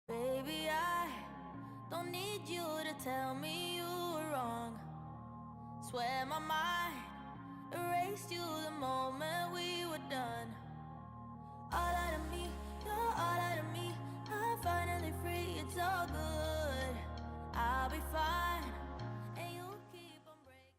Baby, I don't need you to tell me you were wrong. Swear my mind erased you the moment we were done. All out of me, you're all out of me. I'm finally free, it's all good. I'll be fine, and you'll keep on breaking.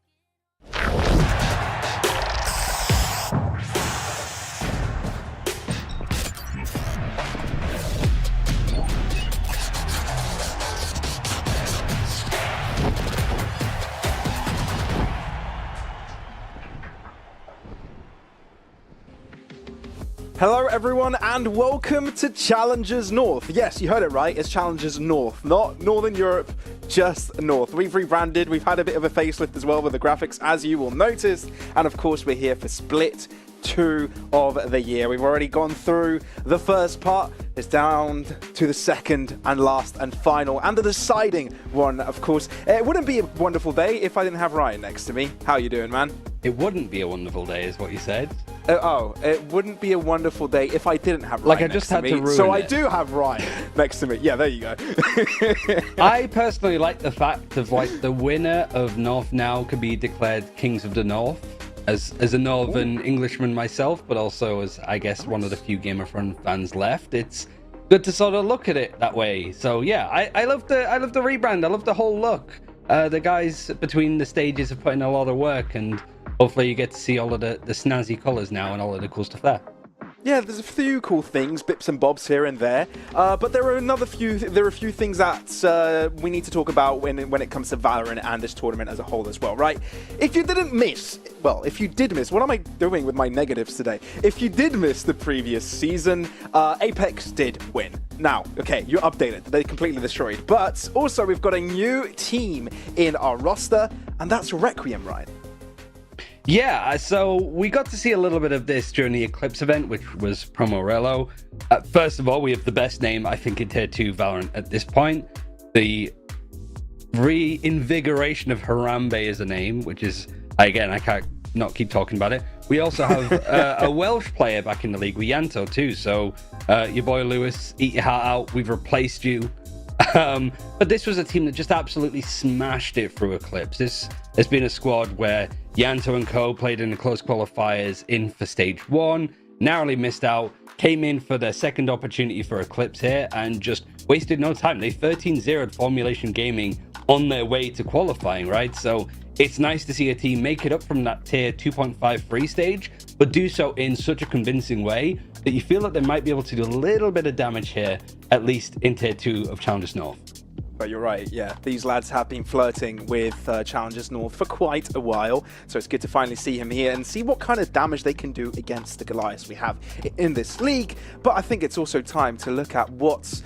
Hello everyone and welcome to Challengers North. Yes, you heard it right, it's Challengers North, not Northern Europe, just North. We've rebranded, we've had a bit of a facelift as well with the graphics, as you will notice, and of course we're here for Split 2 of the year. We've already gone through the first part. It's down to the second and last and final and the deciding one, of course. It wouldn't be a wonderful day if I didn't have Ryan next to me. How you doing, man? It wouldn't be a wonderful day is what you said. It wouldn't be a wonderful day if I didn't have Ryan like I just had to ruin So it. I do have Ryan next to me. Yeah, there you go. I personally like the fact of like the winner of North now could be declared Kings of the North. As a Northern Englishman myself, but also as I guess one of the few Game of Run fans left, it's good to sort of look at it that way. So yeah, I love the rebrand. I love the whole look. The guys between the stages are putting a lot of work, and hopefully you get to see all of the snazzy colours now and all of the cool stuff there. Yeah, there's a few cool things, bips and bobs here and there, but there are a few things that we need to talk about when it comes to Valorant and this tournament as a whole as well, right? If you did miss, what am I doing with my negatives today? If you did miss the previous season, Apex did win. Now, okay, you're updated, they completely destroyed, but also we've got a new team in our roster, and that's Requiem, right? Yeah, so we got to see a little bit of this during the Eclipse event, which was Promorello. First of all, we have the best name, I think, in Tier 2 Valorant at this point. The reinvigoration of Harambe as a name, which is, again, I can't not keep talking about it. We also have a Welsh player back in the league with Yanto too, so your boy Lewis, eat your heart out, we've replaced you. But this was a team that just absolutely smashed it through Eclipse. This has been a squad where Yanto and co played in the close qualifiers in for stage 1, narrowly missed out, came in for their second opportunity for Eclipse here, and just wasted no time. They 13-0'd Formulation Gaming on their way to qualifying, right? So it's nice to see a team make it up from that tier 2.5 free stage, but do so in such a convincing way that you feel that they might be able to do a little bit of damage here, at least in tier 2 of Challengers North. But you're right, yeah. These lads have been flirting with Challengers North for quite a while, so it's good to finally see him here and see what kind of damage they can do against the Goliaths we have in this league. But I think it's also time to look at what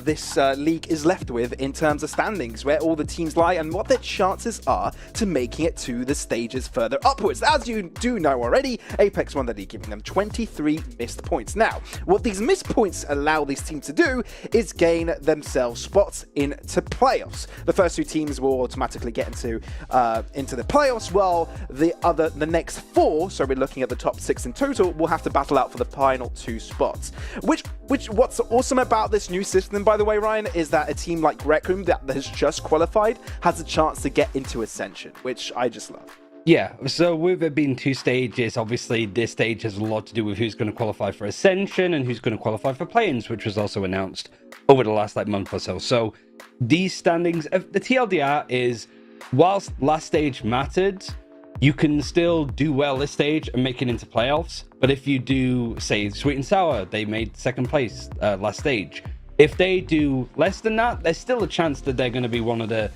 this league is left with in terms of standings, where all the teams lie and what their chances are to making it to the stages further upwards. As you do know already, Apex won the league, giving them 23 missed points. Now, what these missed points allow these teams to do is gain themselves spots into playoffs. The first 2 teams will automatically get into the playoffs, while the next 4, so we're looking at the top 6 in total, will have to battle out for the final 2 spots. What's awesome about this new system, by the way, Ryan, is that a team like Requim that has just qualified has a chance to get into Ascension, which I just love. Yeah, so with it being 2 stages, obviously this stage has a lot to do with who's going to qualify for Ascension and who's going to qualify for play-ins, which was also announced over the last month or so. So these standings, the TLDR is, whilst last stage mattered, you can still do well this stage and make it into playoffs. But if you do, say, Sweet and Sour, they made 2nd place last stage. If they do less than that, there's still a chance that they're going to be one of the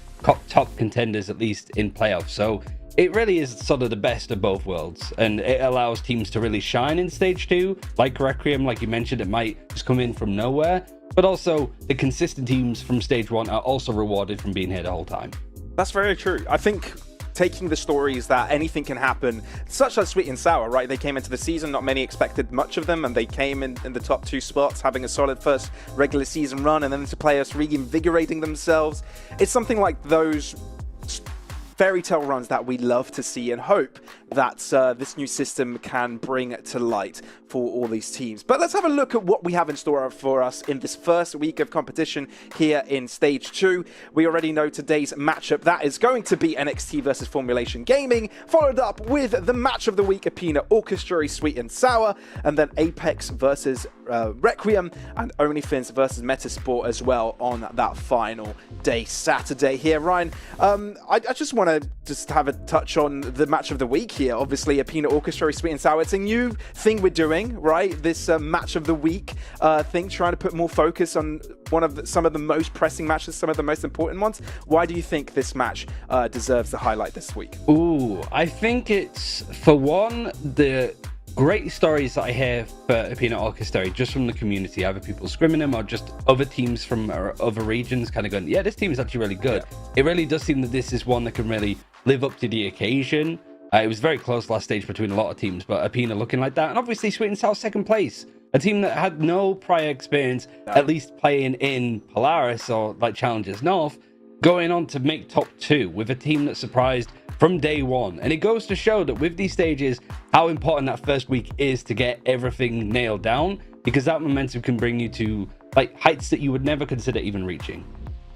top contenders, at least in playoffs. So it really is sort of the best of both worlds, and it allows teams to really shine in stage 2. Like Requiem, like you mentioned, it might just come in from nowhere, but also the consistent teams from stage 1 are also rewarded from being here the whole time. That's very true. I think taking the stories that anything can happen, such as Sweet and Sour, right? They came into the season, not many expected much of them, and they came in the top 2 spots, having a solid first regular season run, and then into playoffs reinvigorating themselves. It's something like those fairy tale runs that we love to see and hope that this new system can bring to light for all these teams. But let's have a look at what we have in store for us in this first week of competition here in Stage 2. We already know today's matchup. That is going to be NXT versus Formulation Gaming, followed up with the match of the week, Apina Orchestra, Sweet and Sour, and then Apex versus Requiem, and OnlyFins versus Metasport as well on that final day, Saturday here. Ryan, I just want to have a touch on the match of the week here. Obviously, Apina Orchestra, Sweet and Sour. It's a new thing we're doing, right? This match of the week thing, trying to put more focus on some of the most pressing matches, some of the most important ones. Why do you think this match deserves the highlight this week? Ooh, I think it's, for one, the great stories that I hear for Apina Orchestra just from the community, either people scrimming them or just other teams from other regions kind of going, yeah, this team is actually really good. Yeah. It really does seem that this is one that can really live up to the occasion. It was very close last stage between a lot of teams, but Apina looking like that. And obviously Sweet and Sour second place. A team that had no prior experience, at least playing in Polaris or like Challengers North, going on to make top 2 with a team that surprised from day 1. And it goes to show that with these stages, how important that first week is to get everything nailed down, because that momentum can bring you to like heights that you would never consider even reaching.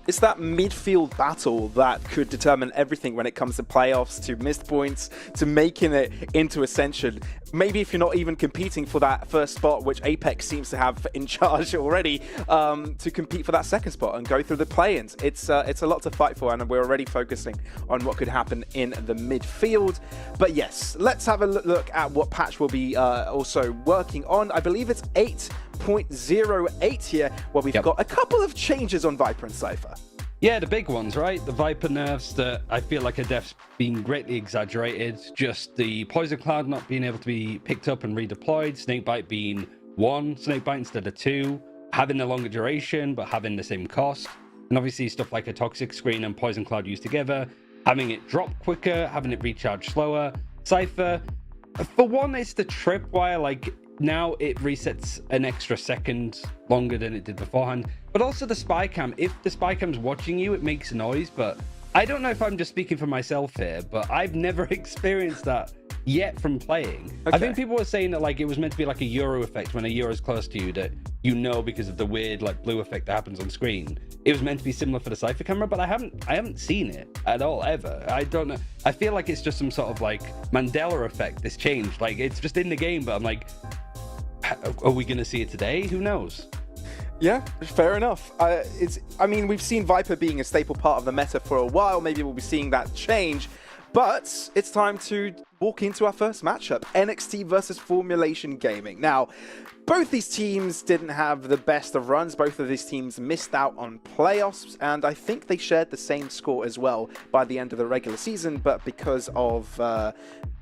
It's that midfield battle that could determine everything when it comes to playoffs, to missed points, to making it into Ascension. Maybe if you're not even competing for that first spot, which Apex seems to have in charge already, to compete for that second spot and go through the play-ins. It's a lot to fight for, and we're already focusing on what could happen in the midfield. But yes, let's have a look at what patch we'll be also working on. I believe it's 8.08 here, where we've got a couple of changes on Viper and Cypher. Yeah, the big ones, right? The Viper nerfs that I feel like are deaths being greatly exaggerated. Just the Poison Cloud not being able to be picked up and redeployed. Snakebite being 1 Snakebite instead of 2. Having the longer duration, but having the same cost. And obviously stuff like a Toxic Screen and Poison Cloud used together. Having it drop quicker, having it recharge slower. Cypher, for one, it's the tripwire, like now it resets an extra second longer than it did beforehand. But also the spy cam. If the spy cam's watching you, it makes noise. But I don't know if I'm just speaking for myself here, but I've never experienced that yet from playing. Okay. I think people were saying that like it was meant to be like a Euro effect when a Euro's close to you, that you know because of the weird like blue effect that happens on screen. It was meant to be similar for the Cypher camera, but I haven't seen it at all ever. I don't know. I feel like it's just some sort of like Mandela effect. This changed. Like it's just in the game, but I'm like, are we gonna see it today? Who knows? Yeah, fair enough. I mean, we've seen Viper being a staple part of the meta for a while. Maybe we'll be seeing that change. But it's time to walk into our first matchup, NXT versus Formulation Gaming. Now, both these teams didn't have the best of runs. Both of these teams missed out on playoffs, and I think they shared the same score as well by the end of the regular season. But because of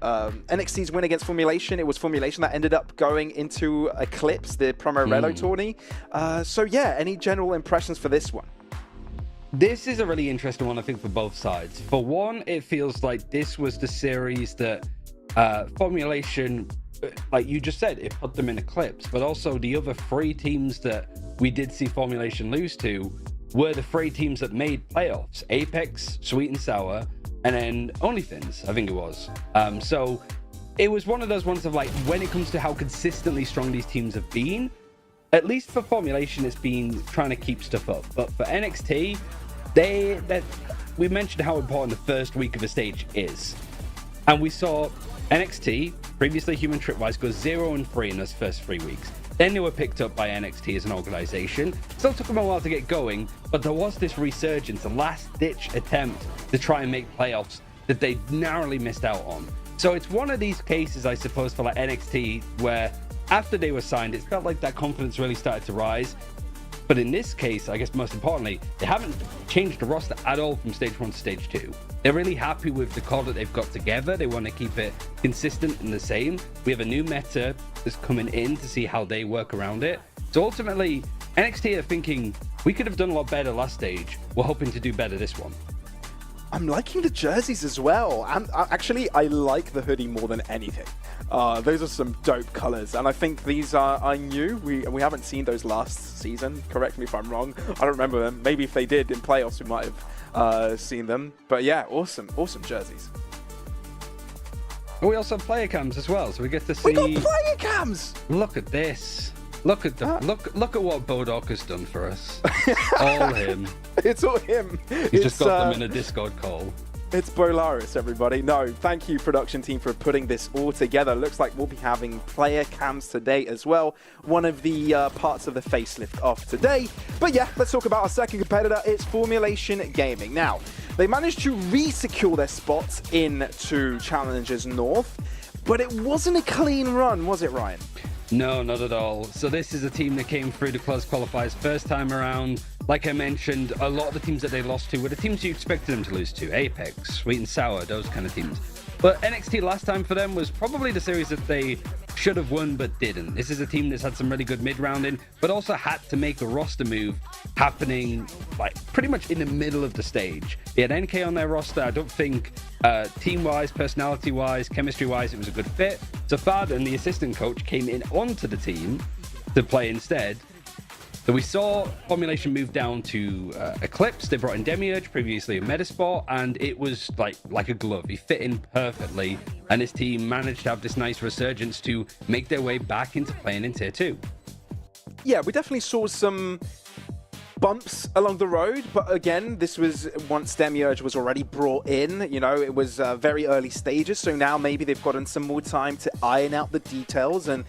NXT's win against Formulation, it was Formulation that ended up going into Eclipse, the promo Relo tourney. So yeah, any general impressions for this one? This is a really interesting one, I think, for both sides. For one, it feels like this was the series that Formulation, like you just said, it put them in Eclipse, but also the other 3 teams that we did see Formulation lose to were the 3 teams that made playoffs: Apex, Sweet and Sour, and then OnlyFins, I think it was. So it was one of those ones of like, when it comes to how consistently strong these teams have been, at least for Formulation, it's been trying to keep stuff up. But for NXT, we mentioned how important the first week of a stage is. And we saw NXT, previously Human Tripwise, go 0-3 in those first 3 weeks. Then they were picked up by NXT as an organization. Still took them a while to get going, but there was this resurgence, a last-ditch attempt to try and make playoffs that they narrowly missed out on. So it's one of these cases, I suppose, for like NXT, where after they were signed, it felt like that confidence really started to rise. But in this case, I guess most importantly, they haven't changed the roster at all from stage 1 to stage 2. They're really happy with the core that they've got together. They want to keep it consistent and the same. We have a new meta that's coming in to see how they work around it. So ultimately, NXT are thinking, we could have done a lot better last stage. We're hoping to do better this one. I'm liking the jerseys as well, and actually I like the hoodie more than anything. Those are some dope colors, and I think these are new. We haven't seen those last season. Correct me if I'm wrong. I don't remember them. Maybe if they did in playoffs, we might have seen them. But yeah, awesome jerseys. We also have player cams as well, so we get to see. We got player cams. Look at this. Look at the look at what Bodok has done for us. All him. It's all him. He's just got them in a Discord call. It's Polaris, everybody. No, thank you, production team, for putting this all together. Looks like we'll be having player cams today as well. One of the parts of the facelift of today. But yeah, let's talk about our second competitor. It's Formulation Gaming. Now, they managed to re-secure their spots into Challengers North, but it wasn't a clean run, was it, Ryan? No, not at all. So this is a team that came through the close qualifiers first time around. Like I mentioned, a lot of the teams that they lost to were the teams you expected them to lose to. Apex, Sweet and Sour, those kind of teams. But NXT last time for them was probably the series that they should have won but didn't. This is a team that's had some really good mid-rounding, but also had to make a roster move happening like pretty much in the middle of the stage. They had NK on their roster. I don't think team-wise, personality-wise, chemistry-wise, it was a good fit. So Fad and the assistant coach came in onto the team to play instead. So we saw Formulation move down to Eclipse. They brought in Demiurge, previously a Metasport, and it was like a glove. He fit in perfectly, and his team managed to have this nice resurgence to make their way back into playing in Tier 2. Yeah, we definitely saw some bumps along the road, but again, this was once Demiurge was already brought in. You know, it was very early stages, so now maybe they've gotten some more time to iron out the details, and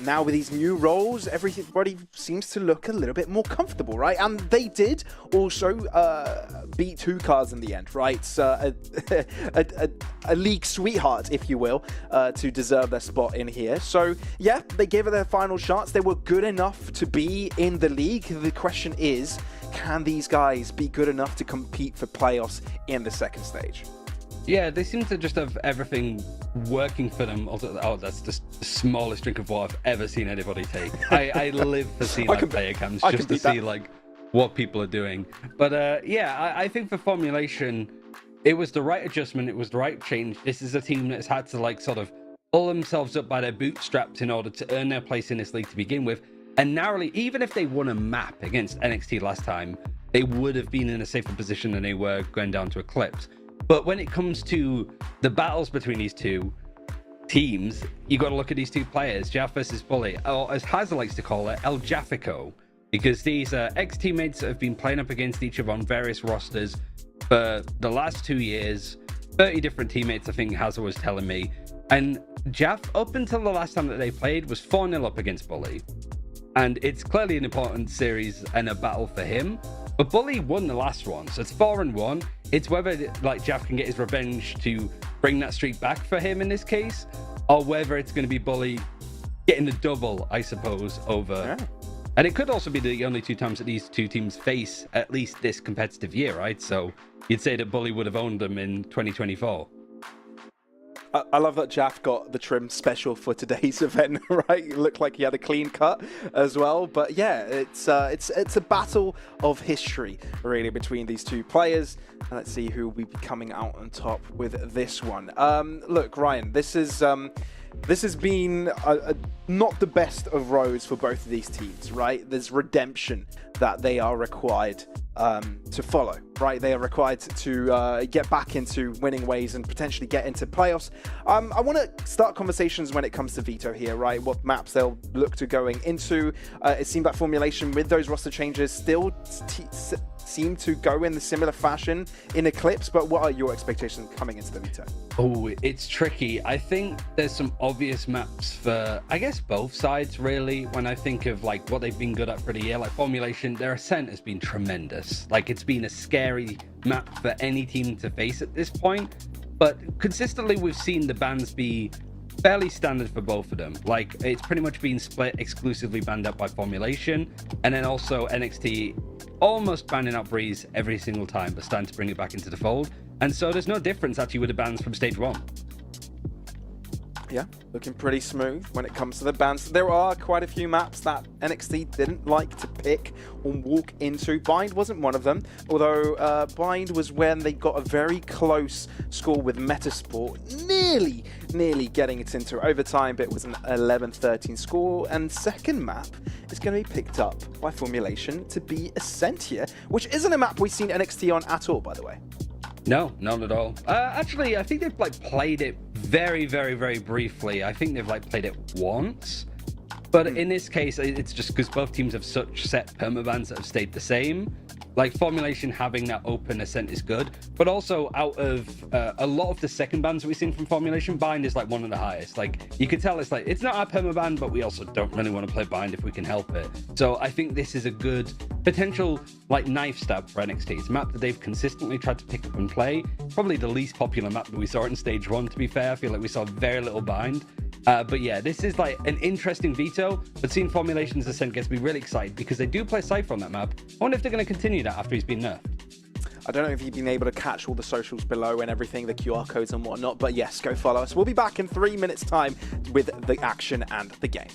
now with these new roles, everybody seems to look a little bit more comfortable, right? And they did also beat 2 cards in the end, right? A league sweetheart, if you will, to deserve their spot in here. So yeah, they gave it their final shots. They were good enough to be in the league. The question is, can these guys be good enough to compete for playoffs in the second stage? Yeah, they seem to just have everything working for them. Oh, that's just the smallest drink of water I've ever seen anybody take. I live for seeing player cams just to see like what people are doing. But yeah, I think for Formulation, it was the right adjustment. It was the right change. This is a team that's had to like sort of pull themselves up by their bootstraps in order to earn their place in this league to begin with. And narrowly, even if they won a map against NXT last time, they would have been in a safer position than they were going down to Eclipse. But when it comes to the battles between these two teams, you got to look at these two players, Jaff versus Bully, or as Hazel likes to call it, El Jaffico, because these are ex-teammates that have been playing up against each other on various rosters for the last 2 years. 30 different teammates, I think Hazel was telling me. And Jaff, up until the last time that they played, was 4-0 up against Bully. And it's clearly an important series and a battle for him. But Bully won the last one, so it's 4-1. It's whether like Jaff can get his revenge to bring that streak back for him in this case, or whether it's going to be Bully getting the double, I suppose, over. Yeah. And it could also be the only 2 times that these 2 teams face at least this competitive year, right? So you'd say that Bully would have owned them in 2024. I love that Jaff got the trim special for today's event, right? It looked like he had a clean cut as well. But yeah, it's a battle of history, really, between these 2 players. And let's see who will be coming out on top with this one. Look, Ryan, this has been not the best of roads for both of these teams, right? There's redemption that they are required to follow, right? They are required to get back into winning ways and potentially get into playoffs. I want to start conversations when it comes to Veto here, right? What maps they'll look to going into. It seemed that Formulation with those roster changes still seem to go in the similar fashion in Eclipse, but what are your expectations coming into the Veto? Oh, it's tricky. I think there's some obvious maps for, I guess, both sides, really. When I think of like what they've been good at for the year, like Formulation, their ascent has been tremendous. Like, it's been a scary map for any team to face at this point, but consistently we've seen the bans be fairly standard for both of them. Like, it's pretty much been split exclusively banned out by Formulation, and then also NXT almost banning out Breeze every single time, but starting to bring it back into the fold. And so there's no difference actually with the bans from stage 1. Yeah, looking pretty smooth when it comes to the bans. There are quite a few maps that NXT didn't like to pick or walk into. Bind wasn't one of them, although Bind was when they got a very close score with Metasport, nearly getting it into overtime, but it was an 11-13 score. And second map is going to be picked up by Formulation to be Ascent here, which isn't a map we've seen NXT on at all, by the way. No, not at all. Actually, I think they've played it very, very, very briefly. I think they've played it once. But in this case, it's just because both teams have such set permabans that have stayed the same. Formulation having that open Ascent is good. But also, out of a lot of the second bans that we've seen from Formulation, Bind is one of the highest. You could tell it's not our permaban, but we also don't really want to play Bind if we can help it. So I think this is a good potential knife stab for NXT. It's a map that they've consistently tried to pick up and play. Probably the least popular map that we saw in Stage 1, to be fair. I feel like we saw very little Bind. But yeah, this is an interesting Veto, but seeing Formulation's Ascent gets me really excited because they do play Cypher on that map. I wonder if they're going to continue that after he's been nerfed. I don't know if you've been able to catch all the socials below and everything, the QR codes and whatnot, but yes, go follow us. We'll be back in 3 minutes' time with the action and the game.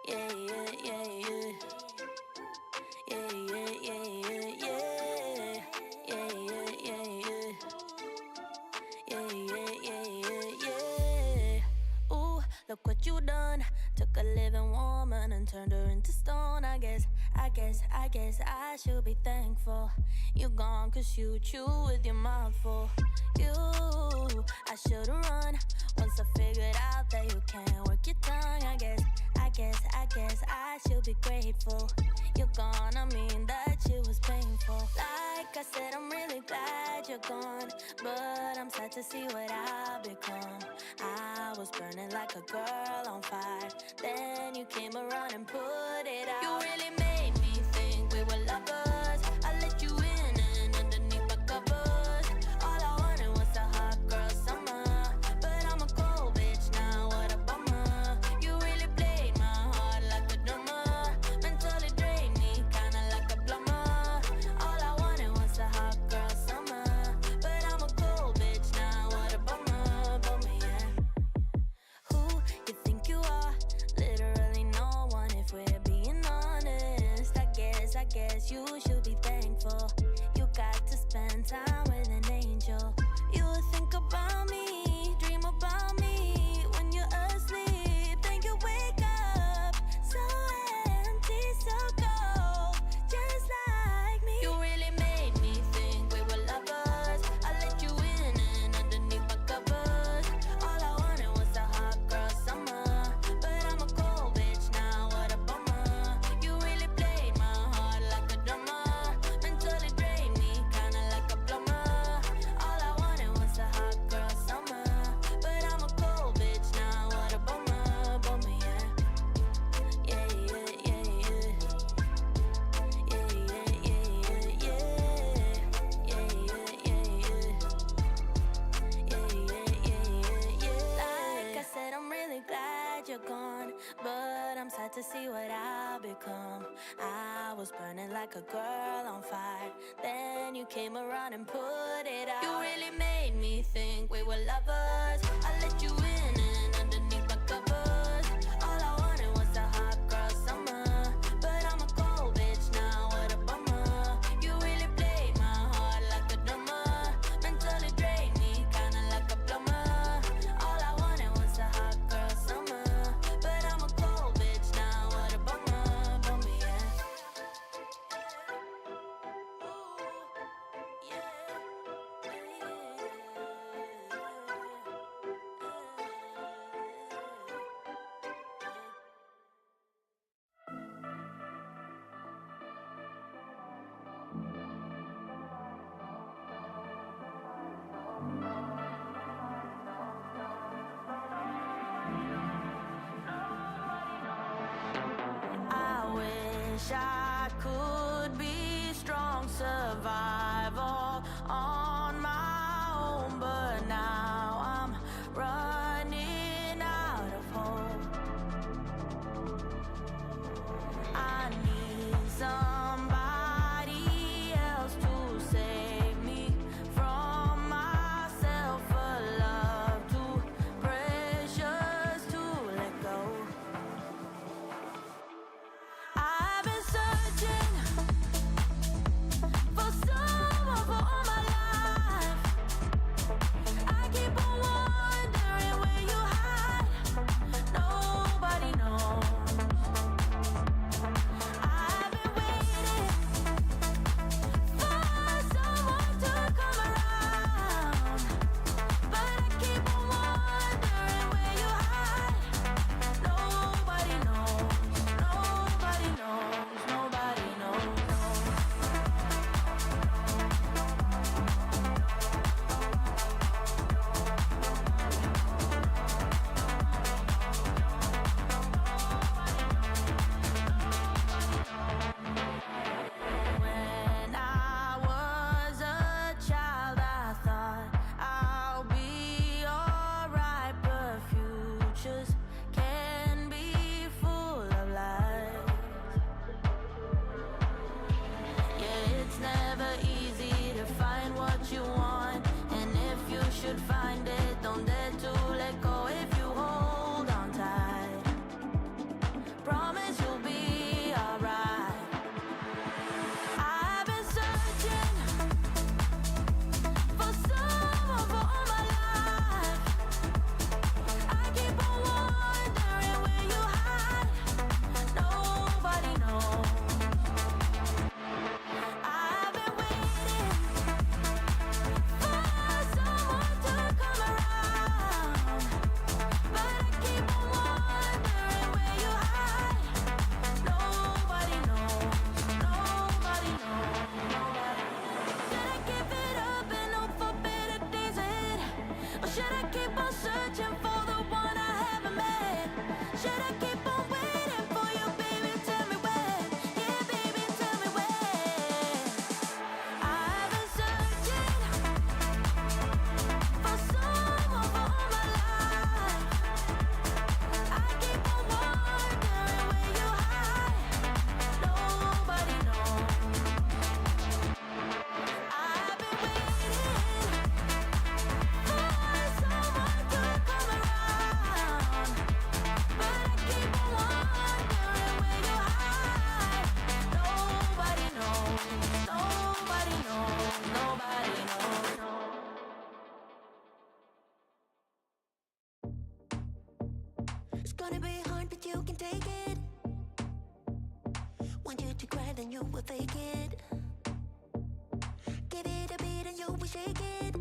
Yeah, yeah, yeah, yeah. Yeah, yeah, yeah, yeah, yeah. Yeah, yeah, yeah, yeah. Yeah, yeah, yeah, yeah, yeah. Ooh, look what you done. Took a living woman and turned her into stone, I guess. I should be thankful. You gone cause you chew with your mouth full. I should've run once I figured out that you can't work your tongue. I guess I should be grateful. You're gone, I mean that shit was painful. Like I said, I'm really glad you're gone, but I'm sad to see what I've become. I was burning like a girl on fire, then you came around and put it out. You really made me think we were lovers. I let you in and underneath my covers. All I wanted was a hot girl summer, but I'm a cold bitch now, what a bummer. You really played my heart like a drummer, mentally drained me kinda like a plumber. All I wanted was a hot girl summer, but I'm a cold bitch now, what a bummer, yeah. Who you think you are? Literally no one, if we're being honest. I guess you should be thankful. You got to spend time with an angel. You think about me, dream about me when you're asleep. Then you wake up so empty, so cold, just like me. You really made me think we were lovers. I let you in and underneath my covers. All I wanted was a hot girl summer, but I'm a cold bitch now, what a bummer. You really played my heart like a drummer, mentally drained me kinda like a plumber. All I wanted was a hot girl summer, but I'm a cold bitch now, what a bummer, yeah. Yeah, yeah, yeah, yeah. Yeah, yeah, yeah, yeah, yeah. Yeah, yeah, yeah, yeah. Like I said, I'm really glad you're gone, but I'm sad to see what I've become. I was burning like a girl on fire, then you came around and put it out. You really made me think we were lovers. I let you in and underneath my covers. All I wanted was a hot girl summer, but I'm a cold bitch now, what a bummer. You really played my heart like a drummer, mentally drained me kinda like a plumber. All I wanted was a hot girl summer, but I'm a cold bitch now, what a bummer, yeah. Ooh, yeah. I wish I could be strong, survival on my own, but now I'm running out of hope. I need somebody else to save me from myself, a love too precious to let go. I've been searching Should I keep on searching for the one I haven't met? Should I keep on waiting for you, baby? Tell me when. Yeah, baby, tell me when. I've been searching for someone for all my life. I keep on wondering where you hide. Nobody knows. I've been waiting for someone to come around, but I keep on wondering where you hide. Nobody knows. Nobody knows. Nobody knows. It's gonna be hard, but you can take it. Want you to cry, then you will fake it. Give it a beat and you will shake it.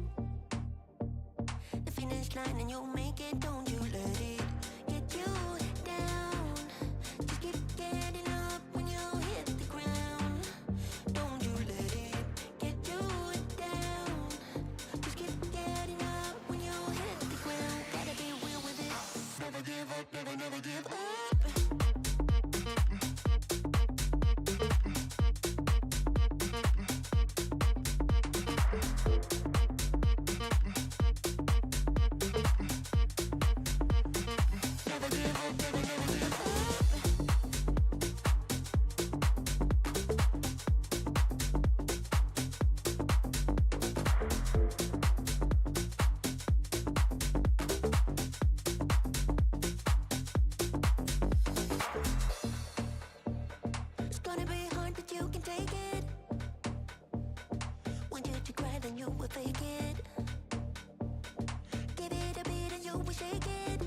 The finish line and you'll make it. Don't you let it get you down. Just keep getting up when you hit the ground. Don't you let it get you down. Just keep getting up when you hit the ground. Gotta be real with it. Never give up, never, never give up. Never give up, never, never give up. It's gonna be hard, but you can take it. Want you to cry, then you will fake it. Give it a beat and you will shake it.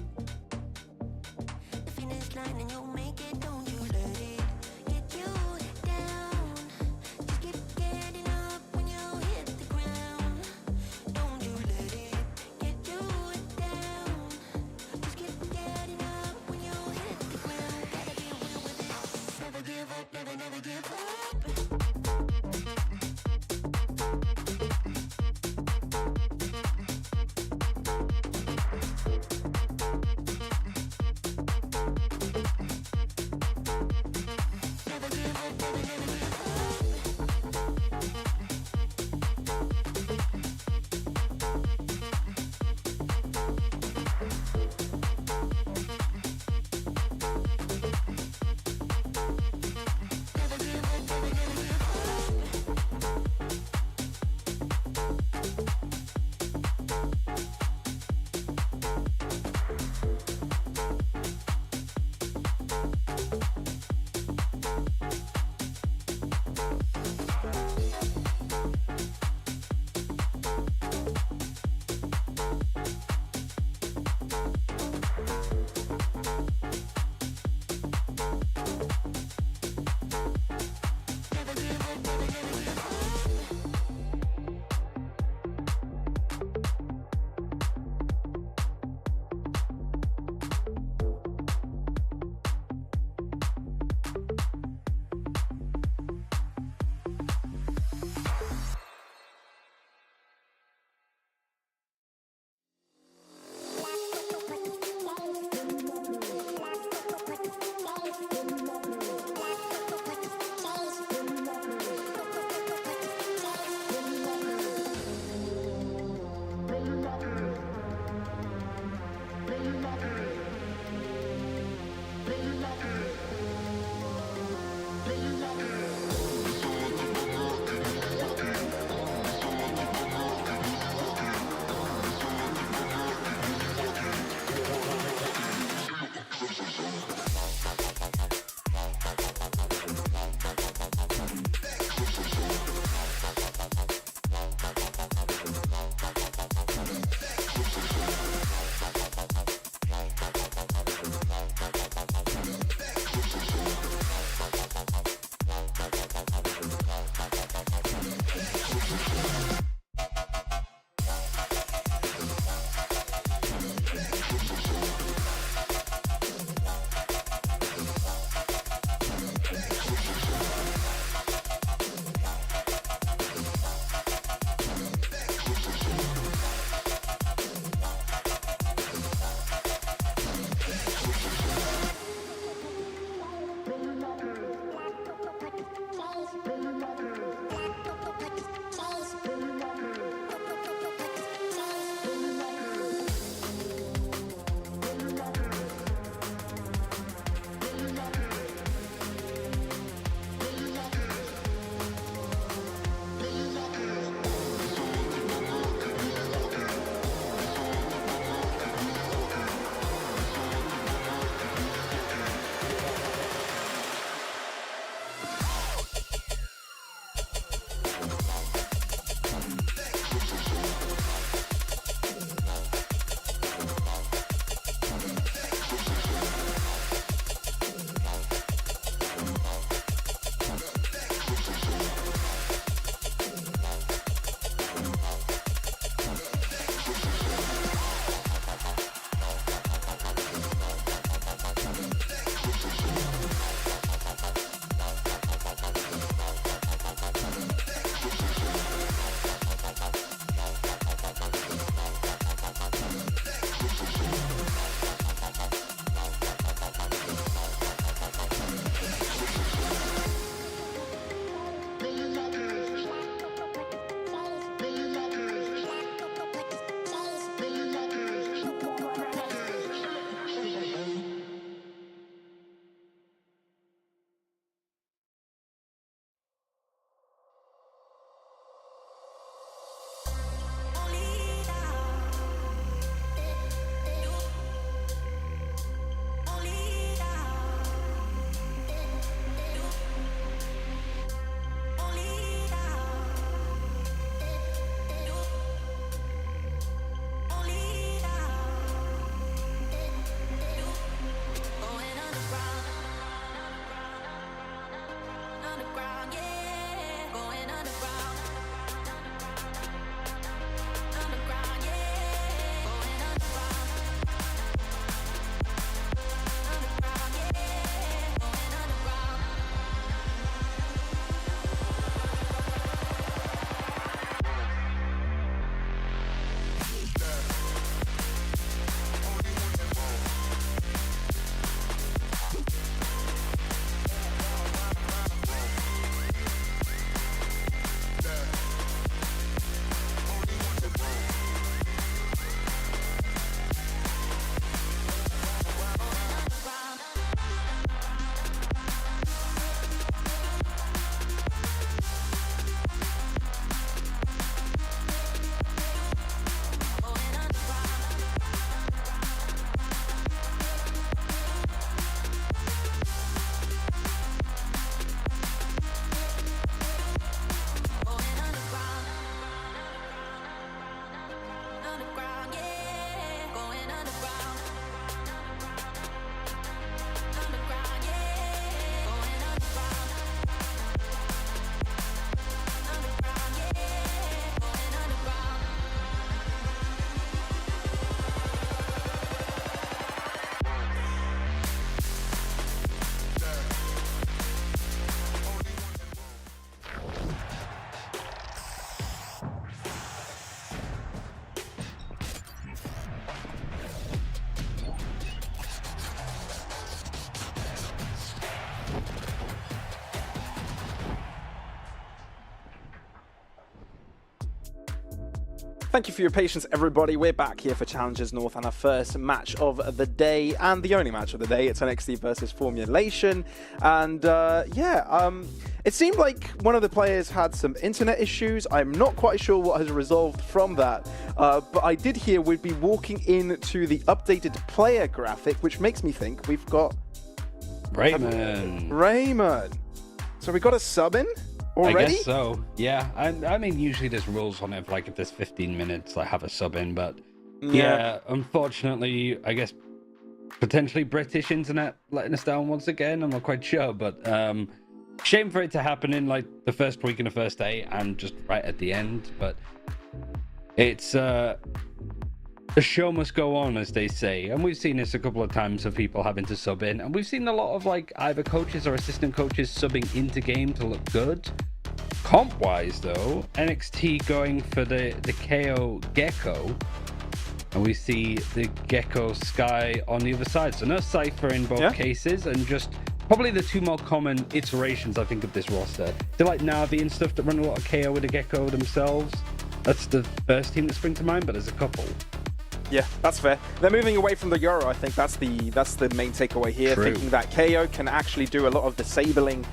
The finish line and you'll make it. Don't you let it get you down. Just keep getting up when you hit the ground. Don't you let it get you down. Just keep getting up when you hit the ground. Gotta be real with it. Never give up, never, never give up. Thank you for your patience, everybody. We're back here for Challengers North and our first match of the day, and the only match of the day. It's NXT versus Formulation. And it seemed like one of the players had some internet issues. I'm not quite sure what has resolved from that. But I did hear we'd be walking into the updated player graphic, which makes me think we've got Raymond. So we got a sub in already? I guess so. Yeah. I mean, usually there's rules on it, like if there's 15 minutes, like have a sub in. But yeah, unfortunately, I guess potentially British internet letting us down once again. I'm not quite sure, but shame for it to happen in like the first week and the first day and just right at the end. But it's the show must go on, as they say, and we've seen this a couple of times of people having to sub in, and we've seen a lot of like either coaches or assistant coaches subbing into game to look good. Comp wise though, NXT going for the KO Gecko, and we see the Gecko Sky on the other side, so no Cypher in both cases, and just probably the two more common iterations I think of this roster. They're like Na'Vi and stuff that run a lot of KO with a Gecko themselves. That's the first team that springs to mind, but there's a couple. Yeah, that's fair. They're moving away from the Euro. I think that's the main takeaway here. True. Thinking that KO can actually do a lot of disabling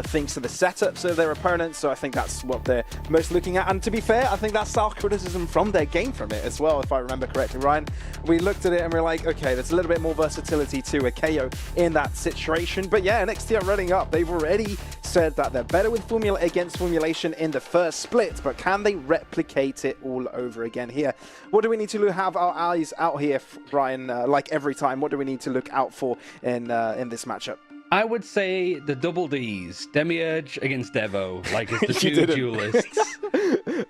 things to the setups of their opponents. So I think that's what they're most looking at. And to be fair, I think that's our criticism from their game from it as well, if I remember correctly, Ryan. We looked at it and we're like, okay, there's a little bit more versatility to a KO in that situation. But yeah, NXT are running up. They've already said that they're better with against Formulation in the first split, but can they replicate it all over again here? What do we need to have our eyes out here, Brian? Like every time, what do we need to look out for in this matchup? I would say the double Ds, Demiurge against Devo, like it's the two duelists.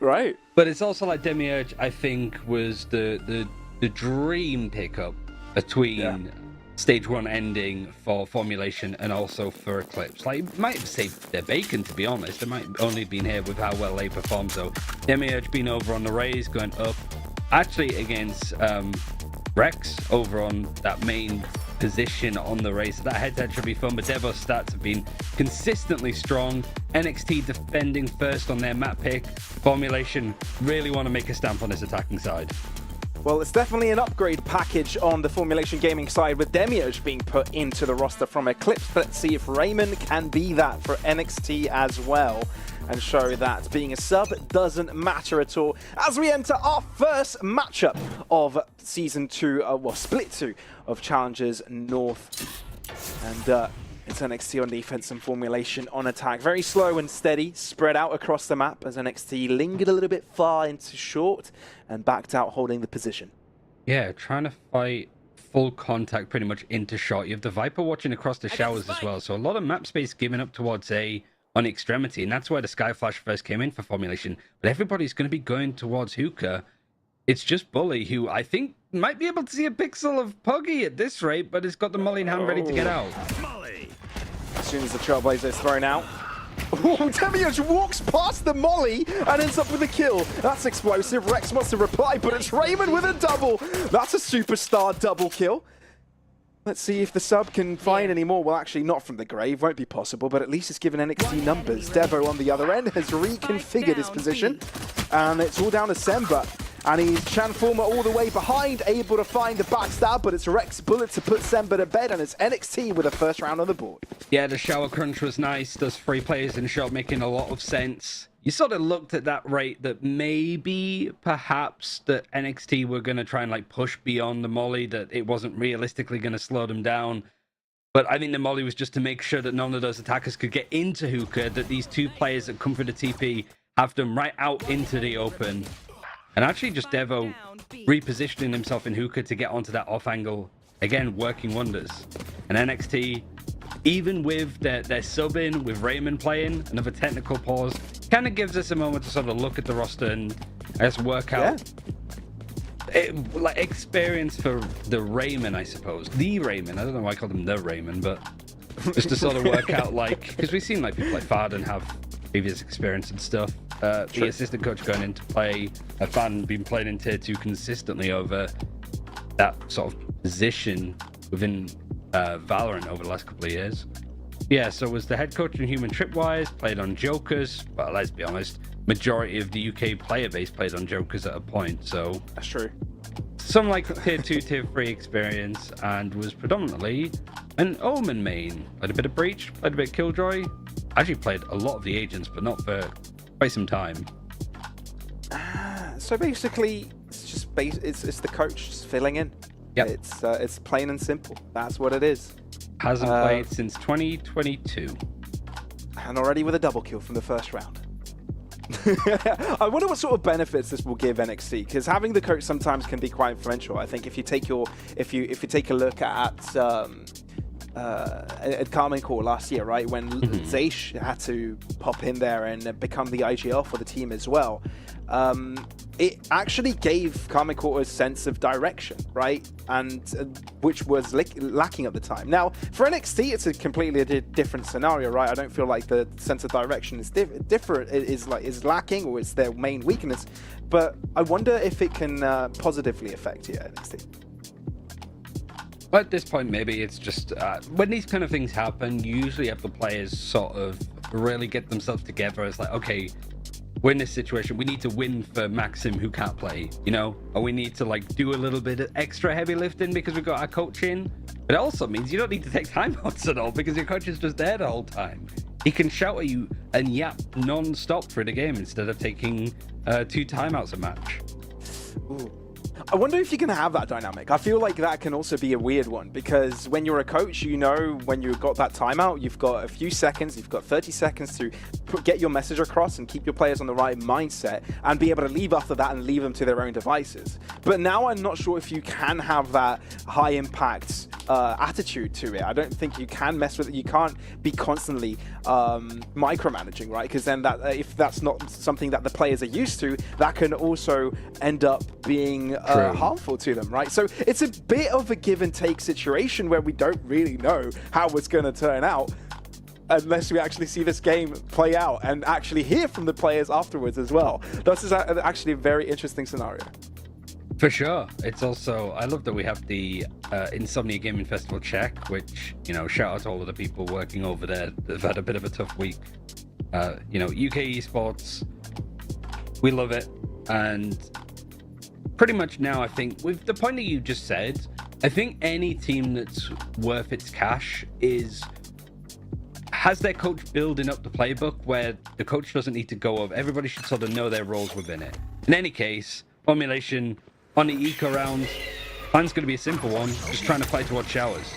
Right. But it's also like Demiurge, I think, was the dream pickup between stage 1 ending for Formulation and also for Eclipse. Like, it might have saved their bacon, to be honest. They might only been here with how well they performed. So Demiurge being over on the Rays, going up, actually against Rex over on that main position on the race. That head-to-head should be fun, but Devo's stats have been consistently strong. NXT defending first on their map pick. Formulation really want to make a stamp on this attacking side. Well, it's definitely an upgrade package on the Formulation Gaming side with Demiurge being put into the roster from Eclipse. Let's see if Raymond can be that for NXT as well and show that being a sub doesn't matter at all as we enter our first matchup of Season 2, Split 2 of Challengers North. And it's NXT on defense and Formulation on attack. Very slow and steady, spread out across the map as NXT lingered a little bit far into short and backed out holding the position. Yeah, trying to fight full contact pretty much into short. You have the Viper watching across the showers as well, so a lot of map space given up towards A on extremity, and that's where the Sky Flash first came in for Formulation. But everybody's going to be going towards Hookah. It's just Bully, who I think might be able to see a pixel of Puggy at this rate, but it's got the Molly in hand ready to get out. As soon as the Trailblazer is thrown out, Demiurge walks past the Molly and ends up with a kill. That's explosive. Rex wants to reply, but it's Raymond with a double. That's a superstar double kill. Let's see if the sub can find any more. Well, actually, not from the grave. Won't be possible, but at least it's given NXT numbers. Devo on the other end has reconfigured his position, and it's all down to Semba. And he's Chanformer all the way behind, able to find the backstab, but it's Rex Bullet to put Semba to bed, and it's NXT with a first round on the board. Yeah, the shower crunch was nice. Those 3 players in shot making a lot of sense. You sort of looked at that rate that maybe, perhaps, that NXT were going to try and like push beyond the Molly, that it wasn't realistically going to slow them down. But I think the Molly was just to make sure that none of those attackers could get into Hookah, that these 2 players that come for the TP have them right out into the open. And actually just Devo repositioning himself in Hookah to get onto that off angle. Again, working wonders. And NXT, even with their sub-in, with Raymond playing, another technical pause, kind of gives us a moment to sort of look at the roster and I guess work out like experience for the Raymond, I suppose. The Raymond. I don't know why I called him the Raymond, but just to sort of work out, like, because we've seen like people like Farden have previous experience and stuff. The assistant coach going into play, a fan been playing in tier 2 consistently over that sort of position within Valorant over the last couple of years. Yeah, so was the head coach in Human Tripwise, played on Jokers, but let's be honest, majority of the UK player base played on Jokers at a point, so That's true. some like tier 2, tier 3 experience, and was predominantly an Omen main. Played a bit of Breach, played a bit of Killjoy. Actually played a lot of the agents, but not for quite some time. So basically, it's just it's the coach just filling in. Yep. It's plain and simple. That's what it is. Hasn't played since 2022. And already with a double kill from the first round. I wonder what sort of benefits this will give NXT, because having the coach sometimes can be quite influential. I think if you take a look at Carmen Core last year, right, when Zaysh had to pop in there and become the IGL for the team as well, it actually gave Carmen Core a sense of direction, right, and which was lacking at the time. Now for NXT, it's a completely different scenario, right? I don't feel like the sense of direction is different, is lacking, or it's their main weakness. But I wonder if it can positively affect NXT. At this point, maybe it's just when these kind of things happen, you usually have the players sort of really get themselves together. It's like, okay, we're in this situation, we need to win for Maxim who can't play, you know, or we need to like do a little bit of extra heavy lifting because we've got our coach in. But it also means you don't need to take timeouts at all because your coach is just there the whole time. He can shout at you and yap non-stop through the game instead of taking 2 timeouts a match. Ooh. I wonder if you can have that dynamic. I feel like that can also be a weird one, because when you're a coach, you know, when you've got that timeout, you've got a few seconds, you've got 30 seconds to get your message across and keep your players on the right mindset and be able to leave after that and leave them to their own devices. But now I'm not sure if you can have that high impact attitude to it. I don't think you can mess with it. You can't be constantly micromanaging, right? Because then that if that's not something that the players are used to, that can also end up being harmful to them, right? So it's a bit of a give and take situation where we don't really know how it's going to turn out unless we actually see this game play out and actually hear from the players afterwards as well. This is actually a very interesting scenario. For sure. It's also, I love that we have the Insomnia Gaming Festival check, which, you know, shout out to all of the people working over there. They've had a bit of a tough week. You know, UK esports, we love it. And pretty much now, I think, with the point that you just said, I think any team that's worth its cash has their coach building up the playbook where the coach doesn't need to go over. Everybody should sort of know their roles within it. In any case, Formulation on the eco round, plan's going to be a simple one, just trying to fight towards showers.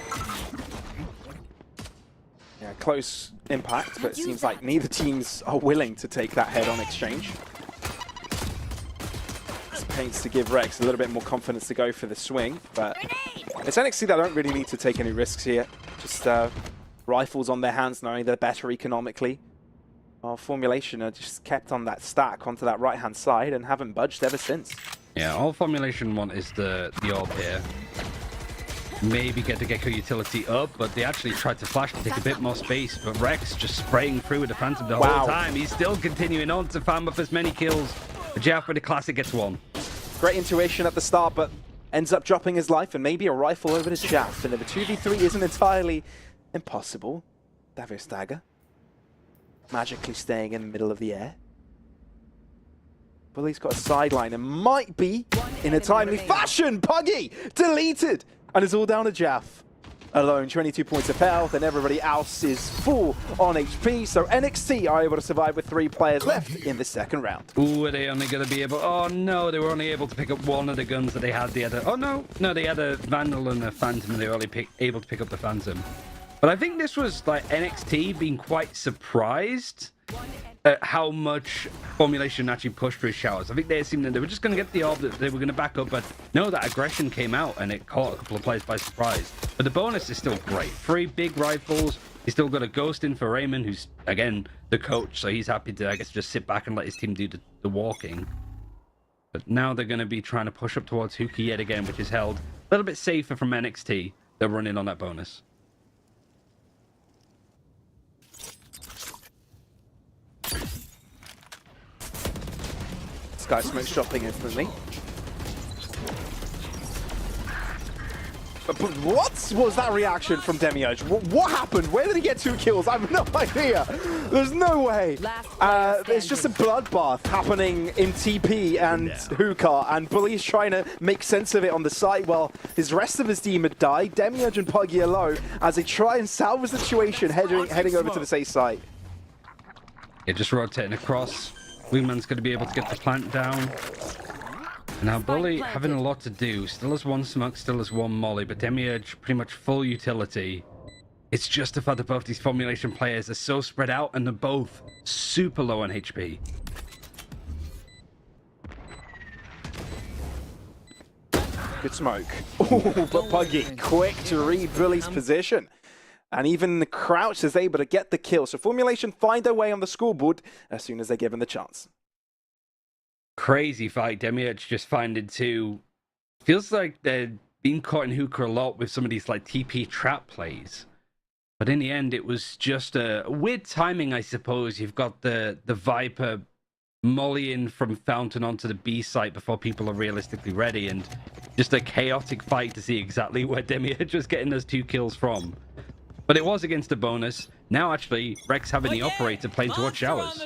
Yeah, close impact, but it seems like neither teams are willing to take that head-on exchange. This paints to give Rex a little bit more confidence to go for the swing, but it's NXT that don't really need to take any risks here. Just rifles on their hands, knowing they're better economically. While Formulation are just kept on that stack onto that right-hand side and haven't budged ever since. Yeah, all Formulation want is the orb here. Maybe get the Gecko utility up, but they actually tried to flash to take a bit more space, but Rex just spraying through with the Phantom the whole time. He's still continuing on to farm up as many kills. Jeff with the classic gets one. Great intuition at the start, but ends up dropping his life and maybe a rifle over to Jaff. And the 2v3 isn't entirely impossible. Davos Dagger magically staying in the middle of the air. Bully's got a sideline and might be in a timely fashion. Puggy deleted, and it's all down to Jaff alone. 22 points of health, and everybody else is full on HP. So NXT are able to survive with 3 players left in the second round. Ooh, are they only going to be able? Oh no, they were only able to pick up one of the guns that they had. They had they had a Vandal and a Phantom, and they were only able to pick up the Phantom. But I think this was like NXT being quite surprised at how much Formulation actually pushed through showers. I think they assumed that they were just going to get the orb, that they were going to back up, but no, that aggression came out and it caught a couple of players by surprise. But the bonus is still great. 3 big rifles. He's still got a ghost in for Raymond, who's, again, the coach, so he's happy to, I guess, just sit back and let his team do the walking. But now they're going to be trying to push up towards Huki yet again, which is held a little bit safer from NXT. They're running on that bonus. Sky Smoke shopping instantly. But what was that reaction from Demiurge? What happened? Where did he get 2 kills? I have no idea. There's no way. It's just a bloodbath happening in TP and Hookah, and Bully's trying to make sense of it on the site while his rest of his team had died. Demiurge and Puggy are low as they try and salvage the situation, heading over to the safe site. Yeah, just rotating across. Wingman's going to be able to get the plant down. Now Bully having a lot to do, still has 1 smoke, still has 1 molly, but Demiurge pretty much full utility. It's just the fact that both these formulation players are so spread out and they're both super low on HP. Good smoke. Oh, but Puggy quick to read Bully's position. And even the Crouch is able to get the kill. So Formulation find their way on the scoreboard as soon as they're given the chance. Crazy fight. Demiurge just finding 2. Feels like they're being caught in Hookah a lot with some of these like TP trap plays. But in the end, it was just a weird timing, I suppose. You've got the Viper mollying from Fountain onto the B site before people are realistically ready, and just a chaotic fight to see exactly where Demiurge was getting those 2 kills from. But it was against a bonus. Now actually, Rex having the operator playing towards showers.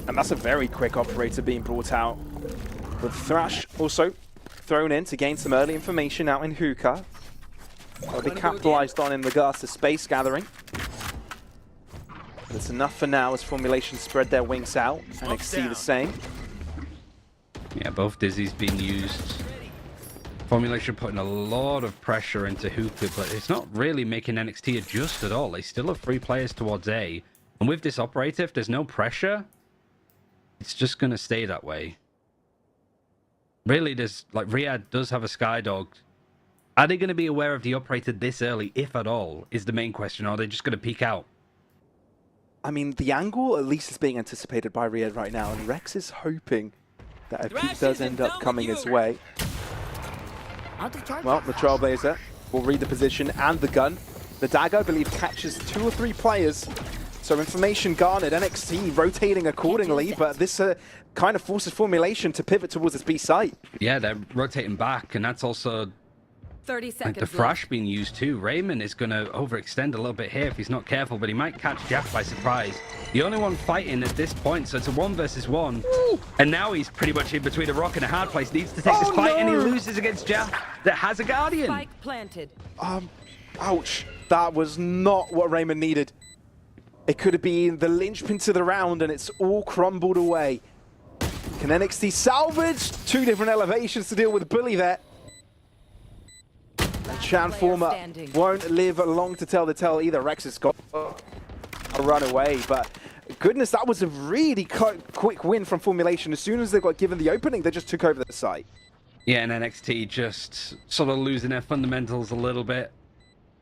And that's a very quick operator being brought out. With Thrash also thrown in to gain some early information out in Hookah. That'll be capitalized on in regards to space gathering. But it's enough for now as Formulation spread their wings out. NXT the same. Yeah, both Dizzy's being used. Formulation putting a lot of pressure into Hookah, but it's not really making NXT adjust at all. They still have 3 players towards A. And with this operator, if there's no pressure, it's just going to stay that way. Really, there's like Riyadh does have a Skydog. Are they going to be aware of the operator this early, if at all, is the main question, or are they just going to peek out? I mean, the angle at least is being anticipated by Riyadh right now, and Rex is hoping that a peek does end up coming his way. Well, the Trailblazer will read the position and the gun. The dagger, I believe, catches 2 or 3 players. So information garnered, NXT rotating accordingly, but this kind of forces Formulation to pivot towards this B site. Yeah, they're rotating back, and that's also 30 seconds the Thrash being used too. Raymond is going to overextend a little bit here if he's not careful, but he might catch Jaff by surprise. The only one fighting at this point, so it's a 1 versus 1. Ooh. And now he's pretty much in between a rock and a hard place. Needs to take this fight, and he loses against Jaff that has a Guardian. Spike planted. Ouch. That was not what Raymond needed. It could have been the linchpin to the round, and it's all crumbled away. Can NXT salvage? 2 different elevations to deal with Bully there. And Transformer won't live long to tell the tale either. Rex has got a run away, but goodness, that was a really quick win from Formulation. As soon as they got given the opening, they just took over the site. Yeah, and NXT just sort of losing their fundamentals a little bit.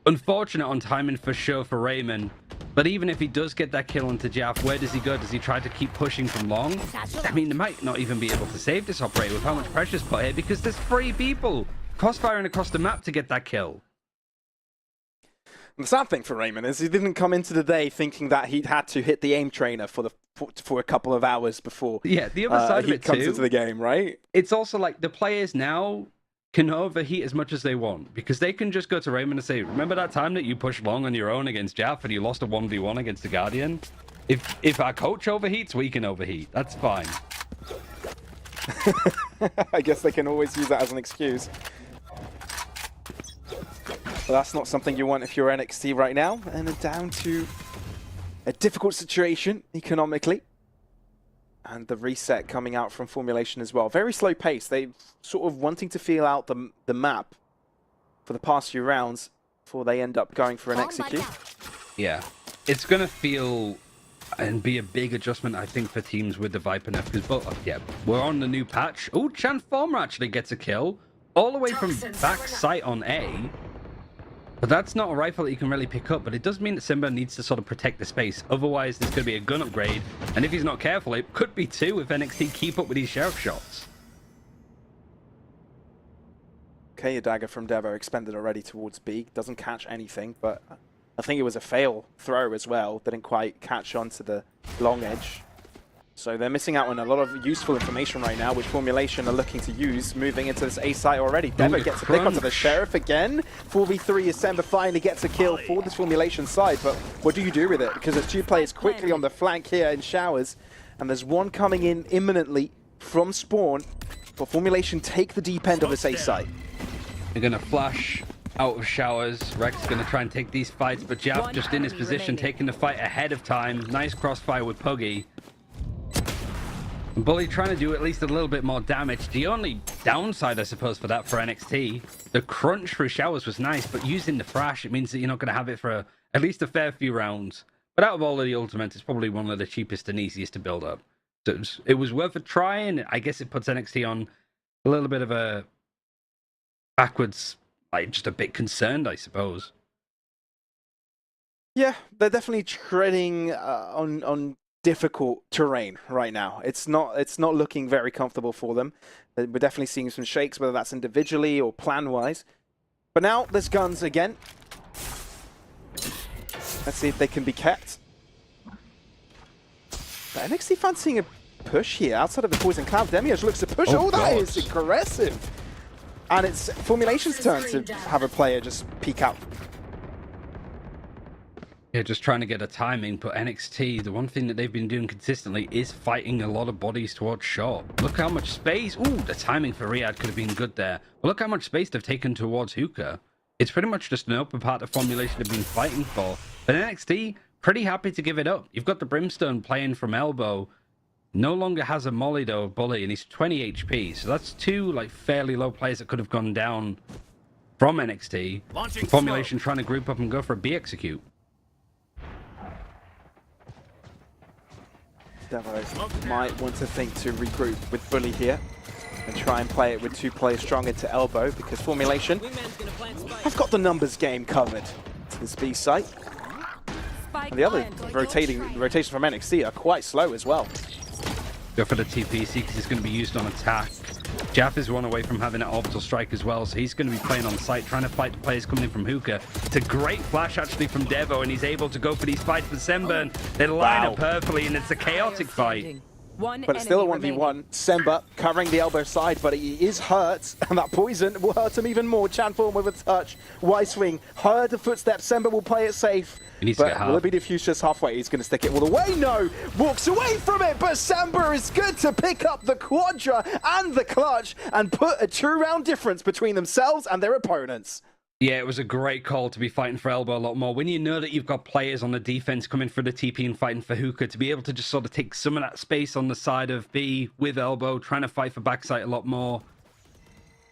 Unfortunate on timing for sure for Raymond. But even if he does get that kill onto Jaff, where does he go? Does he try to keep pushing from long? I mean, they might not even be able to save this operator with how much pressure's put here, because there's 3 people crossfiring across the map to get that kill. And the sad thing for Raymond is he didn't come into the day thinking that he'd had to hit the aim trainer for a couple of hours before the other side of it comes too, into the game, right? It's also like the players now can overheat as much as they want, because they can just go to Raymond and say, remember that time that you pushed long on your own against Jaff and you lost a 1v1 against the Guardian? If our coach overheats, we can overheat. That's fine. I guess they can always use that as an excuse. But that's not something you want if you're NXT right now. And then down to a difficult situation economically. And the reset coming out from Formulation as well. Very slow pace. They sort of wanting to feel out the map for the past few rounds before they end up going for an execute. Yeah, it's going to feel and be a big adjustment, I think, for teams with the Viper nerf. Because, we're on the new patch. Oh, Transformer actually gets a kill all the way from back sight on A. But that's not a rifle that you can really pick up, but it does mean that Simba needs to sort of protect the space. Otherwise, there's going to be a gun upgrade, and if he's not careful, it could be 2 if NXT keep up with these sheriff shots. Okay, a dagger from Devo expended already towards B. Doesn't catch anything, but I think it was a fail throw as well. Didn't quite catch onto the long edge. So they're missing out on a lot of useful information right now, which Formulation are looking to use moving into this A site already. Devo gets a pick onto the Sheriff again. 4v3 as Semba finally gets a kill for this Formulation side, but what do you do with it? Because there's two players quickly on the flank here in Showers, and there's one coming in imminently from spawn, but Formulation take the deep end of this A site. They're going to flash out of Showers. Rex is going to try and take these fights, but Jaf just in his position, taking the fight ahead of time. Nice crossfire with Puggy. Bully trying to do at least a little bit more damage. The only downside, I suppose, for that for NXT, the crunch for Showers was nice, but using the Thrash, it means that you're not going to have it for at least a fair few rounds. But out of all of the ultimates, it's probably one of the cheapest and easiest to build up. So it was worth a try, and I guess it puts NXT on a little bit of a backwards, like just a bit concerned, I suppose. Yeah, they're definitely treading on difficult terrain right now. It's not looking very comfortable for them. We're definitely seeing some shakes, whether that's individually or plan-wise. But now there's guns again. Let's see if they can be kept. But NXT fancying a push here outside of the Poison Cloud. Demiurge looks to push. Oh, that is aggressive. And it's Formulation's turn to have a player just peek out. Yeah, just trying to get a timing, but NXT, the one thing that they've been doing consistently is fighting a lot of bodies towards short. Look how much space. Ooh, the timing for Riyadh could have been good there. But look how much space they've taken towards Hookah. It's pretty much just an open part of Formulation they've been fighting for. But NXT, pretty happy to give it up. You've got the Brimstone playing from elbow. No longer has a molly though, Bully, and he's 20 HP. So that's two like fairly low players that could have gone down from NXT. Formulation trying to group up and go for a B execute. Devo might want to think to regroup with Bully here and try and play it with two players strong into elbow, because Formulation have got the numbers game covered to this B site. And the other rotation from NXT are quite slow as well. Go for the TPC because he's going to be used on attack. Jaff is one away from having an orbital strike as well, so he's going to be playing on site, trying to fight the players coming in from Hookah. It's a great flash actually from Devo, and he's able to go for these fights with Semba, and they line up perfectly, and it's a chaotic fight. But it's still a 1v1. Semba covering the elbow side, but he is hurt, and that poison will hurt him even more. Chanform with a touch. Y-swing. Heard the footsteps. Semba will play it safe. But will it be diffused just halfway? He's going to stick it all the way. No! Walks away from it, but Semba is good to pick up the Quadra and the clutch and put a 2-round difference between themselves and their opponents. Yeah, it was a great call to be fighting for elbow a lot more. When you know that you've got players on the defense coming for the TP and fighting for Hookah, to be able to just sort of take some of that space on the side of B with elbow, trying to fight for backside a lot more.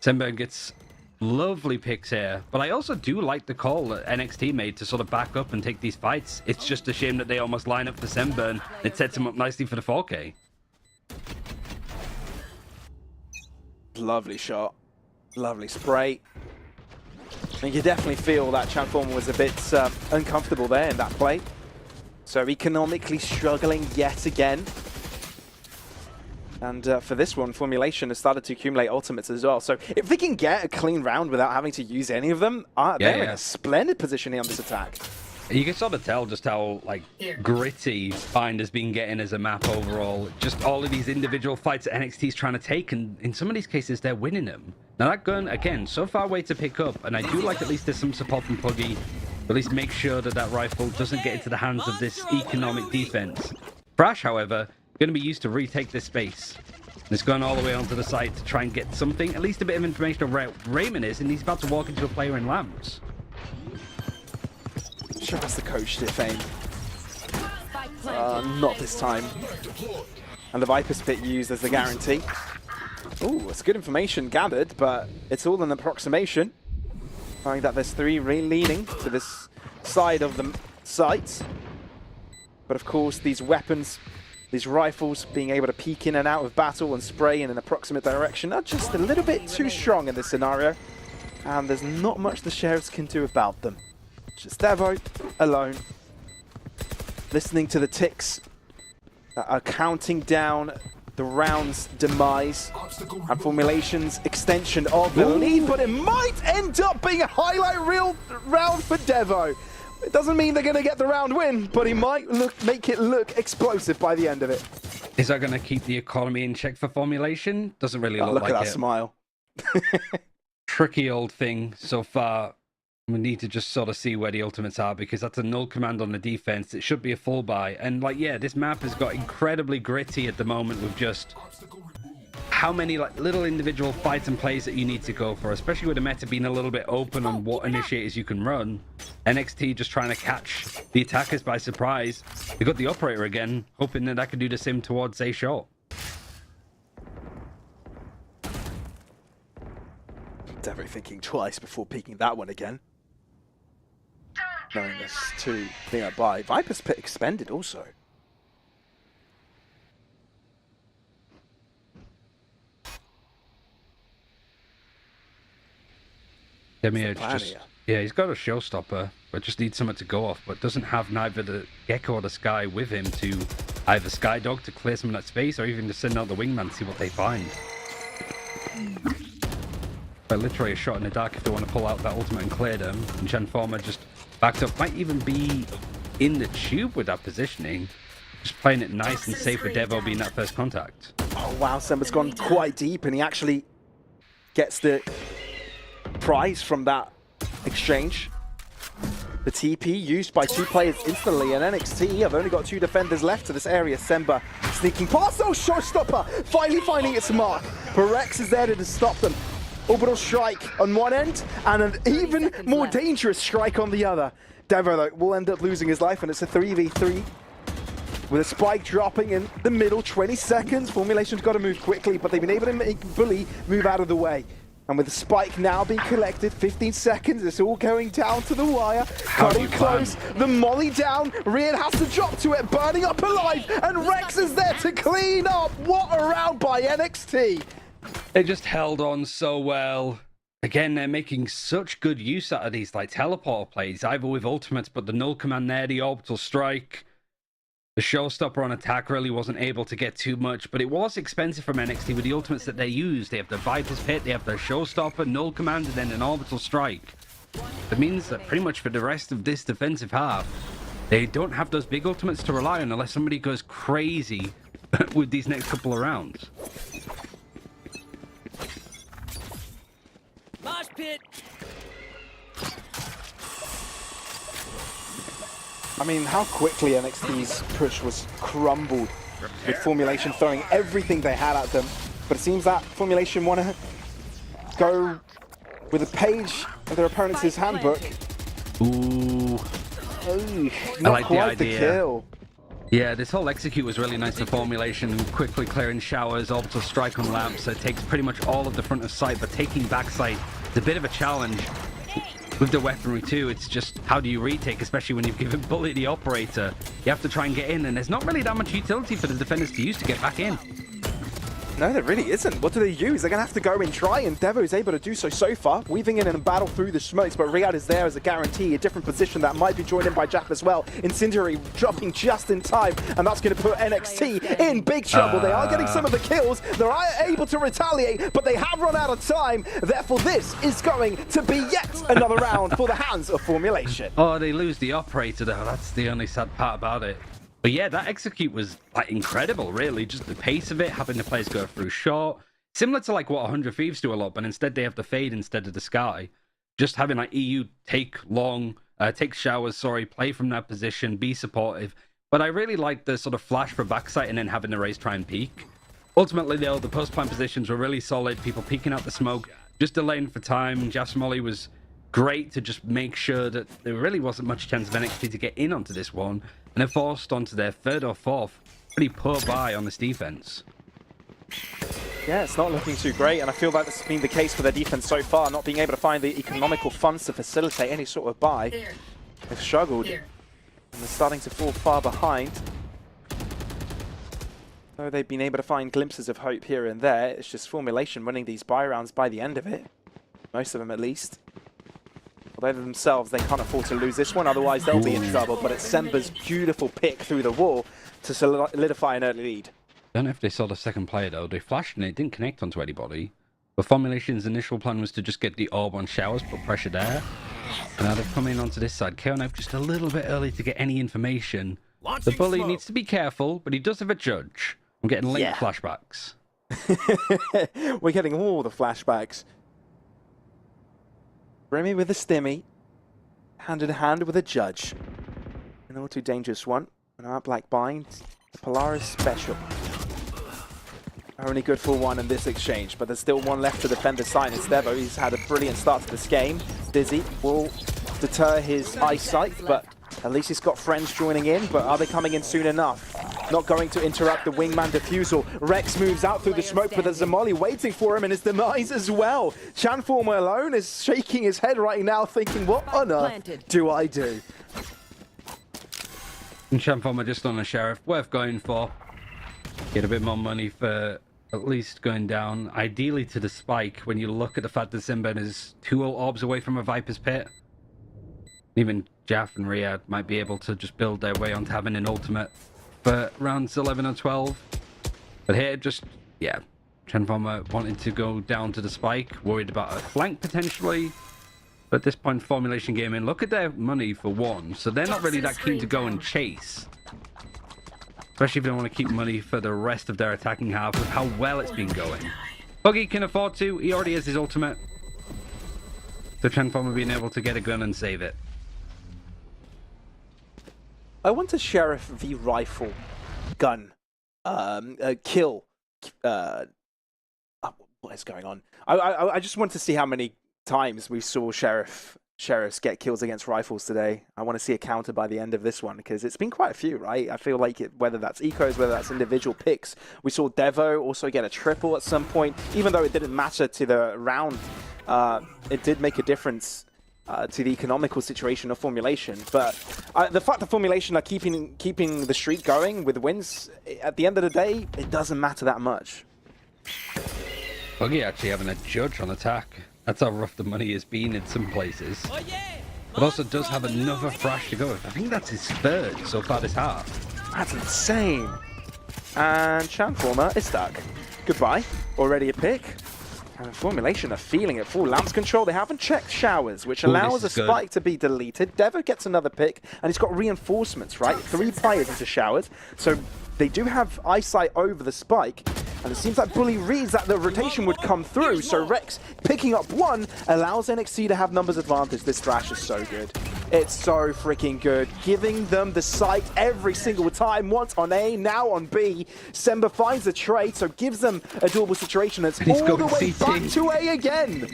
Semba gets lovely picks here, but I also do like the call that NXT made to sort of back up and take these fights. It's just a shame that they almost line up for Semba, and it sets him up nicely for the 4K. Lovely shot. Lovely spray. And you definitely feel that Chanform was a bit uncomfortable there in that play. So economically struggling yet again. And for this one, Formulation has started to accumulate ultimates as well. So if they can get a clean round without having to use any of them, they're in a splendid position here on this attack. You can sort of tell just how like gritty Bind has been getting as a map overall. Just all of these individual fights that NXT's trying to take, and in some of these cases, they're winning them. Now that gun, again, so far away to pick up, and I do like at least there's some support from Puggy. At least make sure that that rifle doesn't get into the hands of this economic defense. Thrash, however, going to be used to retake this space. And it's going all the way onto the side to try and get something, at least a bit of information on where Raymond is, and he's about to walk into a player in lamps. Sure has the coach to fame. Not this time. And the Viper's Pit used as the guarantee. Ooh, it's good information gathered, but it's all an approximation. Knowing that there's 3 leaning to this side of the site. But of course, these weapons, these rifles being able to peek in and out of battle and spray in an approximate direction are just a little bit too strong in this scenario. And there's not much the Sheriffs can do about them. Just Devo alone, listening to the ticks that are counting down the round's demise and Formulation's extension of the lead, but it might end up being a highlight reel round for Devo. It doesn't mean they're going to get the round win, but he might make it look explosive by the end of it. Is that going to keep the economy in check for Formulation? Doesn't really look Look like at that it. smile. Tricky old thing so far. We need to just sort of see where the ultimates are, because that's a null command on the defense. It should be a full buy. And like, yeah, this map has got incredibly gritty at the moment with just how many like little individual fights and plays that you need to go for, especially with the meta being a little bit open on what initiators you can run. NXT just trying to catch the attackers by surprise. They got the operator again, hoping that I could do the same towards A short. Definitely thinking twice before peeking that one again. Knowing this two being a buy. Viper's pit expended also. Demir plan just, here. yeah, he's got a showstopper, but just needs something to go off, but doesn't have neither the Gecko or the Sky with him to either Skydog to clear some of that space, or even to send out the Wingman to see what they find. But literally a shot in the dark if they want to pull out that ultimate and clear them. And Genforma just backed up, might even be in the tube with that positioning. Just playing it nice and safe with Devo being that first contact. Oh wow, Semba's gone quite deep and he actually gets the prize from that exchange. The TP used by two players instantly, and NXT have only got two defenders left to this area. Semba sneaking past. Oh, showstopper! Finally finding its mark. But Rex is there to stop them. Orbital strike on one end, and an even more dangerous strike on the other. Devo will end up losing his life, and it's a 3v3. With a spike dropping in the middle, 20 seconds. Formulation's got to move quickly, but they've been able to make Bully move out of the way. And with the spike now being collected, 15 seconds, it's all going down to the wire. Cutting close, the molly down, Rian has to drop to it, burning up alive, and Rex is there to clean up. What a round by NXT. They just held on so well. Again, they're making such good use out of these like teleporter plays, either with ultimates, but the null command there, the orbital strike. The showstopper on attack really wasn't able to get too much, but it was expensive from NXT with the ultimates that they used. They have the Viper's Pit, they have the showstopper, null command, and then an orbital strike. That means that pretty much for the rest of this defensive half, they don't have those big ultimates to rely on unless somebody goes crazy with these next couple of rounds. Mosh pit. I mean, how quickly NXT's push was crumbled with Formulation throwing everything they had at them. But it seems that Formulation want to go with a page of their opponent's handbook. Ooh. Oh, I not like the quite the idea. kill. Yeah, this whole execute was really nice for Formulation, quickly clearing showers, orbital strike on lamps, so it takes pretty much all of the front of sight, but taking backside is a bit of a challenge. With the weaponry too, it's just how do you retake, especially when you've given Bully the operator. You have to try and get in, and there's not really that much utility for the defenders to use to get back in. No, there really isn't. What do they use? They're going to have to go and try, and Devo is able to do so far, weaving in and battle through the smokes, but Riyadh is there as a guarantee, a different position that might be joined in by Jap as well. Incendiary dropping just in time, and that's going to put NXT in big trouble. They are getting some of the kills, they're able to retaliate, but they have run out of time. Therefore, this is going to be yet another round for the hands of Formulation. Oh, they lose the operator though, that's the only sad part about it. But yeah, that execute was like incredible, really. Just the pace of it, having the players go through short. Similar to like what 100 Thieves do a lot, but instead they have the fade instead of the sky. Just having like EU take showers, play from that position, be supportive. But I really like the sort of flash for backside and then having the race try and peek. Ultimately though, the post-plant positions were really solid. People peeking out the smoke, just delaying for time. Jaf Smolly was great to just make sure that there really wasn't much chance of NXT to get in onto this one. And they're forced onto their third or fourth pretty poor buy on this defense. Yeah, it's not looking too great, and I feel like this has been the case for their defense so far, not being able to find the economical funds to facilitate any sort of buy. They've struggled, and they're starting to fall far behind. Though they've been able to find glimpses of hope here and there, it's just Formulation winning these buy rounds by the end of it. Most of them at least. Although themselves, they can't afford to lose this one, otherwise they'll be in trouble. But it's Semba's beautiful pick through the wall to solidify an early lead. I don't know if they saw the second player though. They flashed and it didn't connect onto anybody. But Formulation's initial plan was to just get the orb on showers, put pressure there. And now they've come in onto this side. KO9 just a little bit early to get any information. The Bully needs to be careful, but he does have a judge. I'm getting late Yeah. flashbacks. We're getting all the flashbacks. Remy with a stimmy, hand in hand with a judge. An all too dangerous one. An Art Black bind. The Polaris special. Only good for one in this exchange, but there's still one left to defend the side. It's Devo. He's had a brilliant start to this game. Dizzy will deter his eyesight, but at least he's got friends joining in. But are they coming in soon enough? Not going to interrupt the wingman defusal. Rex moves out through the smoke, but there's a Molly waiting for him and his demise as well. Chanformer alone is shaking his head right now, thinking, what on earth do I do? And Chanformer just on the Sheriff. Worth going for. Get a bit more money for at least going down. Ideally to the Spike, when you look at the fact that Simba is 2 orbs away from a Viper's Pit. Even Jaff and Riyadh might be able to just build their way onto having an ultimate for rounds 11 or 12. But here, just, yeah, Chanformer wanted to go down to the Spike, worried about a flank potentially. But at this point, Formulation Gaming, look at their money for 1, so they're not really that keen to go and chase. Especially if they want to keep money for the rest of their attacking half with how well it's been going. Buggy can afford to, he already has his ultimate. So Chanformer being able to get a gun and save it. I want a Sheriff v Rifle gun kill. What is going on? I just want to see how many times we saw Sheriffs get kills against Rifles today. I want to see a counter by the end of this one, because it's been quite a few, right? I feel like whether that's ecos, whether that's individual picks. We saw Devo also get a triple at some point, even though it didn't matter to the round. It did make a difference to the economical situation of Formulation. But the fact that Formulation are keeping the streak going with wins, at the end of the day, it doesn't matter that much. Buggy actually having a judge on attack. That's how rough the money has been in some places. But also does have another thrash to go. I think that's his 3rd so far this half. That's insane. And Chanformer is stuck. Goodbye. Already a pick. And Formulation are feeling it. Full lamps control. They haven't checked showers, which allows a spike to be deleted. Devo gets another pick, and he's got reinforcements, right? 3 players into showers. So they do have eyesight over the spike. And it seems like Bully reads that the rotation would come through, so Rex picking up 1 allows NXT to have numbers advantage. This thrash is so good. It's so freaking good. Giving them the sight every single time. Once on A, now on B. Semba finds a trade, so gives them a doable situation. It's all the way back to A again.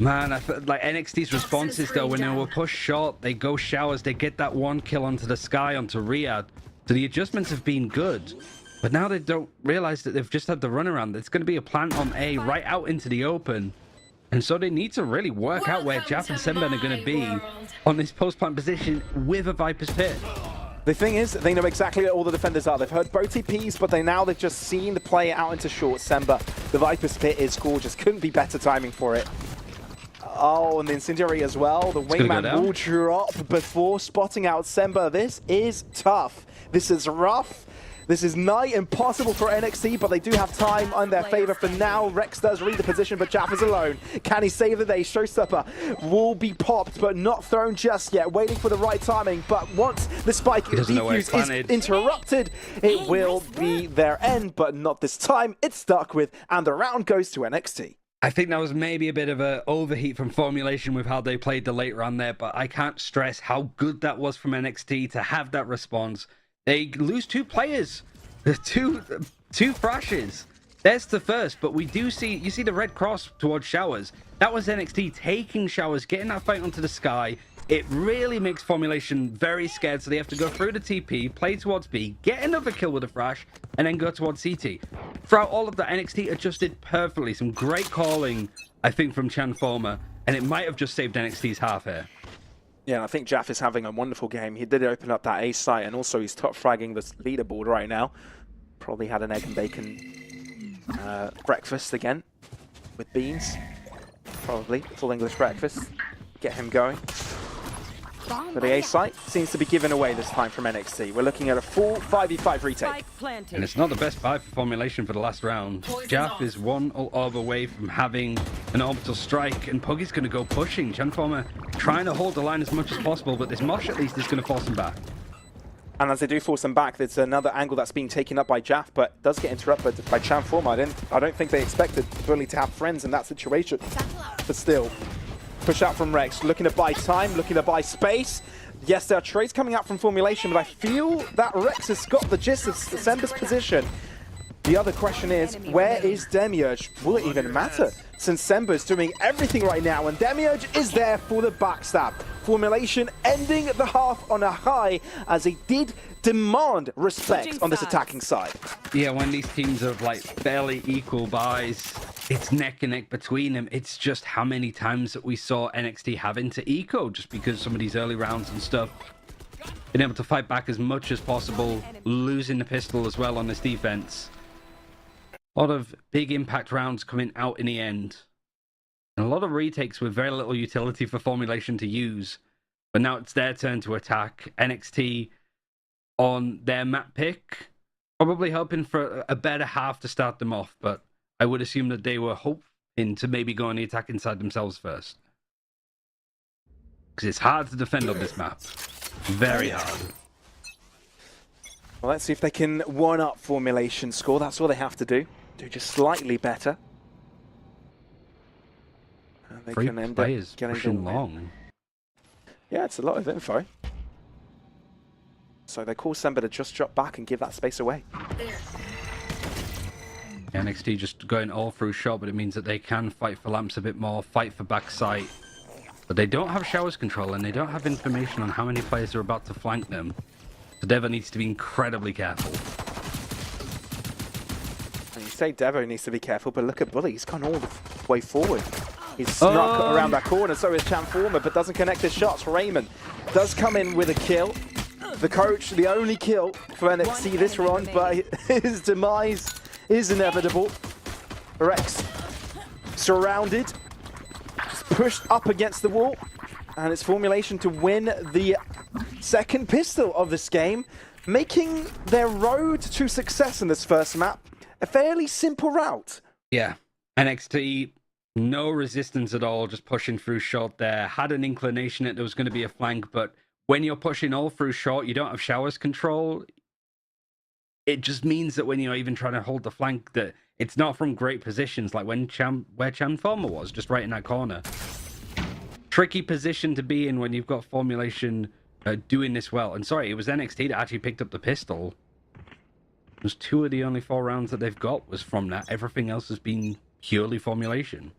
Man, I feel like NXT's responses though, when they were pushed short, they go showers, they get that 1 kill onto the Sky, onto Riyadh. So the adjustments have been good. But now they don't realize that they've just had the runaround. It's going to be a plant on A right out into the open. And so they need to really work out where Jaff and Semben are going to be on this post-plant position with a Viper's Pit. The thing is, they know exactly where all the defenders are. They've heard both TPs, but they've just seen the play out into short. Semba, the Viper's Pit is gorgeous. Couldn't be better timing for it. Oh, and the Incendiary as well. The Wingman will drop before spotting out Semba. This is tough. This is rough. This is nigh impossible for NXT, but they do have time on their favor for now. Rex does read the position, but Jaff is alone. Can he save the day? Showstopper will be popped, but not thrown just yet. Waiting for the right timing, but once the spike defuse is interrupted, it will be their end, but not this time. It's stuck with, and the round goes to NXT. I think that was maybe a bit of an overheat from Formulation with how they played the late round there, but I can't stress how good that was from NXT to have that response. They lose 2 players, two thrashes. There's the first, but we do see, you see the red cross towards showers. That was NXT taking showers, getting that fight onto the Sky. It really makes Formulation very scared, so they have to go through the TP, play towards B, get another kill with a thrash, and then go towards CT. Throughout all of that, NXT adjusted perfectly. Some great calling, I think, from Chanformer, and it might have just saved NXT's half here. Yeah, I think Jaff is having a wonderful game. He did open up that A site, and also he's top fragging the leaderboard right now. Probably had an egg and bacon breakfast again with beans. Probably full English breakfast. Get him going. But the A site seems to be given away this time from NXT. We're looking at a full 5v5 retake. And it's not the best buy for Formulation for the last round. Jaff is 1 orb away from having an orbital strike, and Puggy's going to go pushing. Chanformer trying to hold the line as much as possible, but this Mosh at least is going to force him back. And as they do force them back, there's another angle that's being taken up by Jaff, but does get interrupted by Transformer. I don't think they expected Bully to have friends in that situation. But still, push out from Rex, looking to buy time, looking to buy space. Yes, there are trades coming out from Formulation, but I feel that Rex has got the gist of Semba's position. The other question is, where is Demiurge? Will it even matter? Since Semba is doing everything right now, and Demiurge is there for the backstab. Formulation ending the half on a high, as they did demand respect on this attacking side. Yeah, when these teams are like fairly equal buys, it's neck and neck between them. It's just how many times that we saw NXT having to eco, just because some of these early rounds and stuff, been able to fight back as much as possible, losing the pistol as well on this defense. A lot of big impact rounds coming out in the end. And a lot of retakes with very little utility for Formulation to use. But now it's their turn to attack. NXT on their map pick, probably hoping for a better half to start them off. But I would assume that they were hoping to maybe go on the attack inside themselves first. Because it's hard to defend on this map. Very hard. Well, let's see if they can one-up Formulation score. That's all they have to do. Do just slightly better. And they can end up getting pushing long. Yeah, it's a lot of info. So they call Semba to just drop back and give that space away. NXT just going all through shot, but it means that they can fight for lamps a bit more, fight for backside. But they don't have showers control, and they don't have information on how many players are about to flank them. So Devo needs to be incredibly careful. And you say Devo needs to be careful, but look at Bully. He's gone all the way forward. He's snuck around that corner, so is Transformer, but doesn't connect his shots. Raymond does come in with a kill. The coach, the only kill for NXT this run, but his demise is inevitable. Rex surrounded, just pushed up against the wall, and it's Formulation to win the second pistol of this game, making their road to success in this first map a fairly simple route. Yeah, NXT, no resistance at all, just pushing through short there. Had an inclination that there was going to be a flank, but when you're pushing all through short, you don't have showers control. It just means that when you're even trying to hold the flank, that it's not from great positions, like when where Transformer was, just right in that corner. Tricky position to be in when you've got Formulation doing this well. And sorry, it was NXT that actually picked up the pistol. It was 2 of the only 4 rounds that they've got was from that. Everything else has been purely Formulation.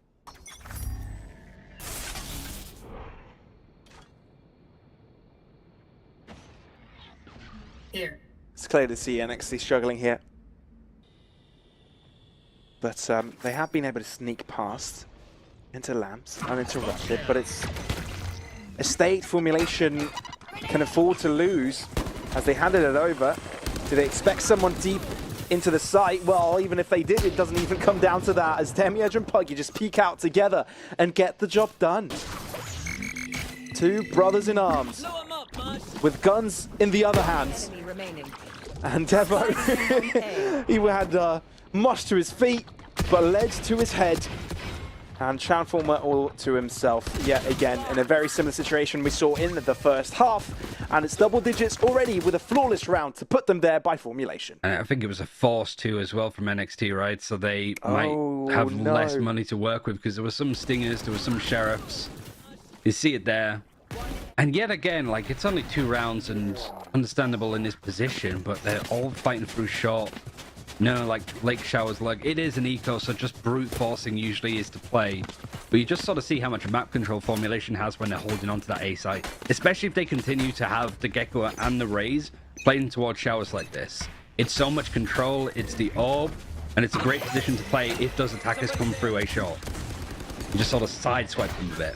Here. It's clear to see NXT struggling here. But they have been able to sneak past into lamps uninterrupted, but it's a state Formulation can afford to lose as they handed it over. Do they expect someone deep into the site? Well, even if they did, it doesn't even come down to that, as Demiurge and Puggy just peek out together and get the job done. 2 brothers in arms with guns in the other hands. And Devo, he had much to his feet, but lead to his head. And Transformer all to himself yet again in a very similar situation we saw in the first half. And it's double digits already with a flawless round to put them there by Formulation. And I think it was a force too as well from NXT, right? So they might have less money to work with because there were some stingers, there were some sheriffs. You see it there. And yet again, like, it's only 2 rounds and understandable in this position, but they're all fighting through short. No, like, lake showers, like, it is an eco, so just brute forcing usually is to play. But you just sort of see how much map control Formulation has when they're holding onto that A site. Especially if they continue to have the Gecko and the Rays playing towards showers like this. It's so much control, it's the orb, and it's a great position to play if those attackers come through A short. You just sort of sideswipe them a bit.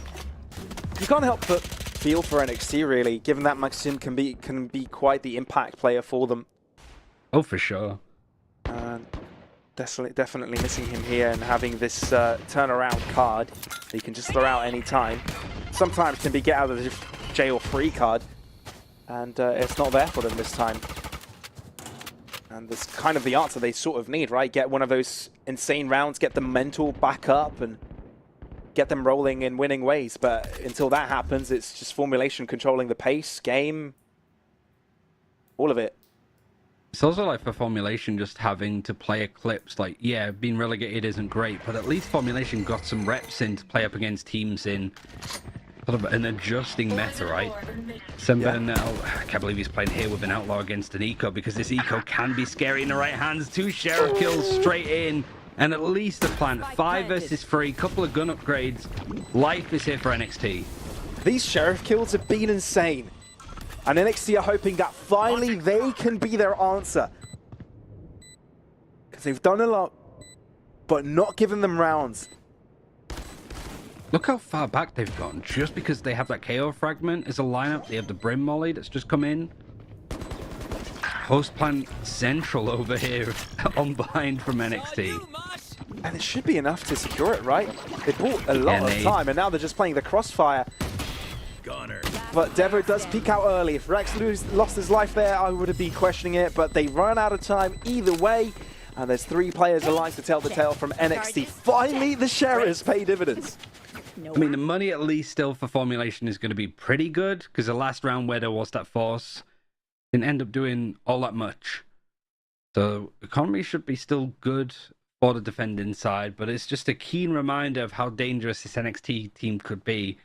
You can't help but feel for NXT, really, given that Maxim can be quite the impact player for them. Oh, for sure. Definitely missing him here and having this turnaround card that you can just throw out any time. Sometimes can be get out of the jail free card, and it's not there for them this time. And that's kind of the answer they sort of need, right? Get one of those insane rounds, get the mental back up, and get them rolling in winning ways. But until that happens, it's just Formulation controlling the pace, game, all of it. It's also like for Formulation, just having to play Eclipse, like, yeah, being relegated isn't great, but at least Formulation got some reps in to play up against teams in sort of an adjusting meta, right? Sember now, I can't believe he's playing here with an Outlaw against an Eco, because this Eco can be scary in the right hands. 2 Sheriff kills straight in, and at least a plant. 5 versus 3, couple of gun upgrades. Life is here for NXT. These Sheriff kills have been insane. And NXT are hoping that finally they can be their answer. Because they've done a lot, but not given them rounds. Look how far back they've gone. Just because they have that KO fragment as a lineup, they have the Brim Molly that's just come in. Host plant central over here on behind from NXT. And it should be enough to secure it, right? They bought a lot of time, and now they're just playing the crossfire. But Devo does peek out early. If Rex lost his life there, I would be questioning it, but they run out of time either way. And there's 3 players alive to tell the tale from NXT. Finally, the Sheriffs pay dividends. I mean, the money at least still for Formulation is going to be pretty good, because the last round where there was that force didn't end up doing all that much. So economy should be still good for the defending side, but it's just a keen reminder of how dangerous this NXT team could be.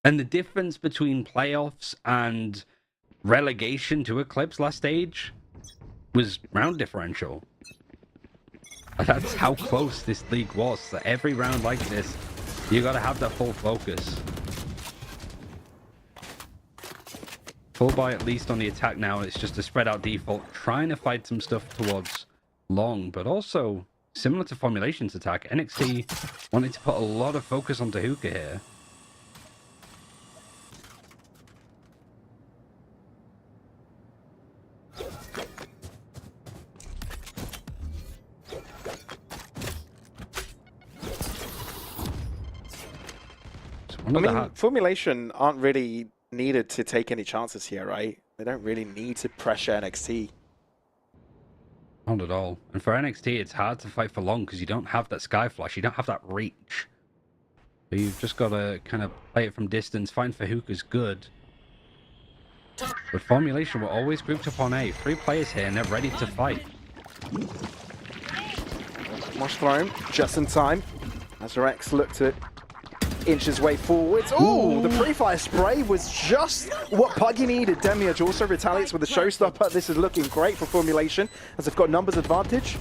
And the difference between playoffs and relegation to Eclipse last stage was round differential. That's how close this league was. So every round like this, you got to have that full focus. Full buy at least on the attack now. It's just a spread out default, trying to fight some stuff towards long, but also similar to Formulation's attack, NXT wanted to put a lot of focus onto Hookah here. I mean, Formulation aren't really needed to take any chances here, right? They don't really need to pressure NXT. Not at all. And for NXT, it's hard to fight for long because you don't have that Sky Flash. You don't have that reach. So you've just got to kind of play it from distance. Find for Hookah's good. But Formulation were always grouped up on A. 3 players here and they're ready to fight. Mosh thrown just in time as Rex looked to inch his way forwards. Oh, the pre-fire spray was just what Puggy needed. Demiurge also retaliates with a showstopper. This is looking great for Formulation as they've got numbers advantage.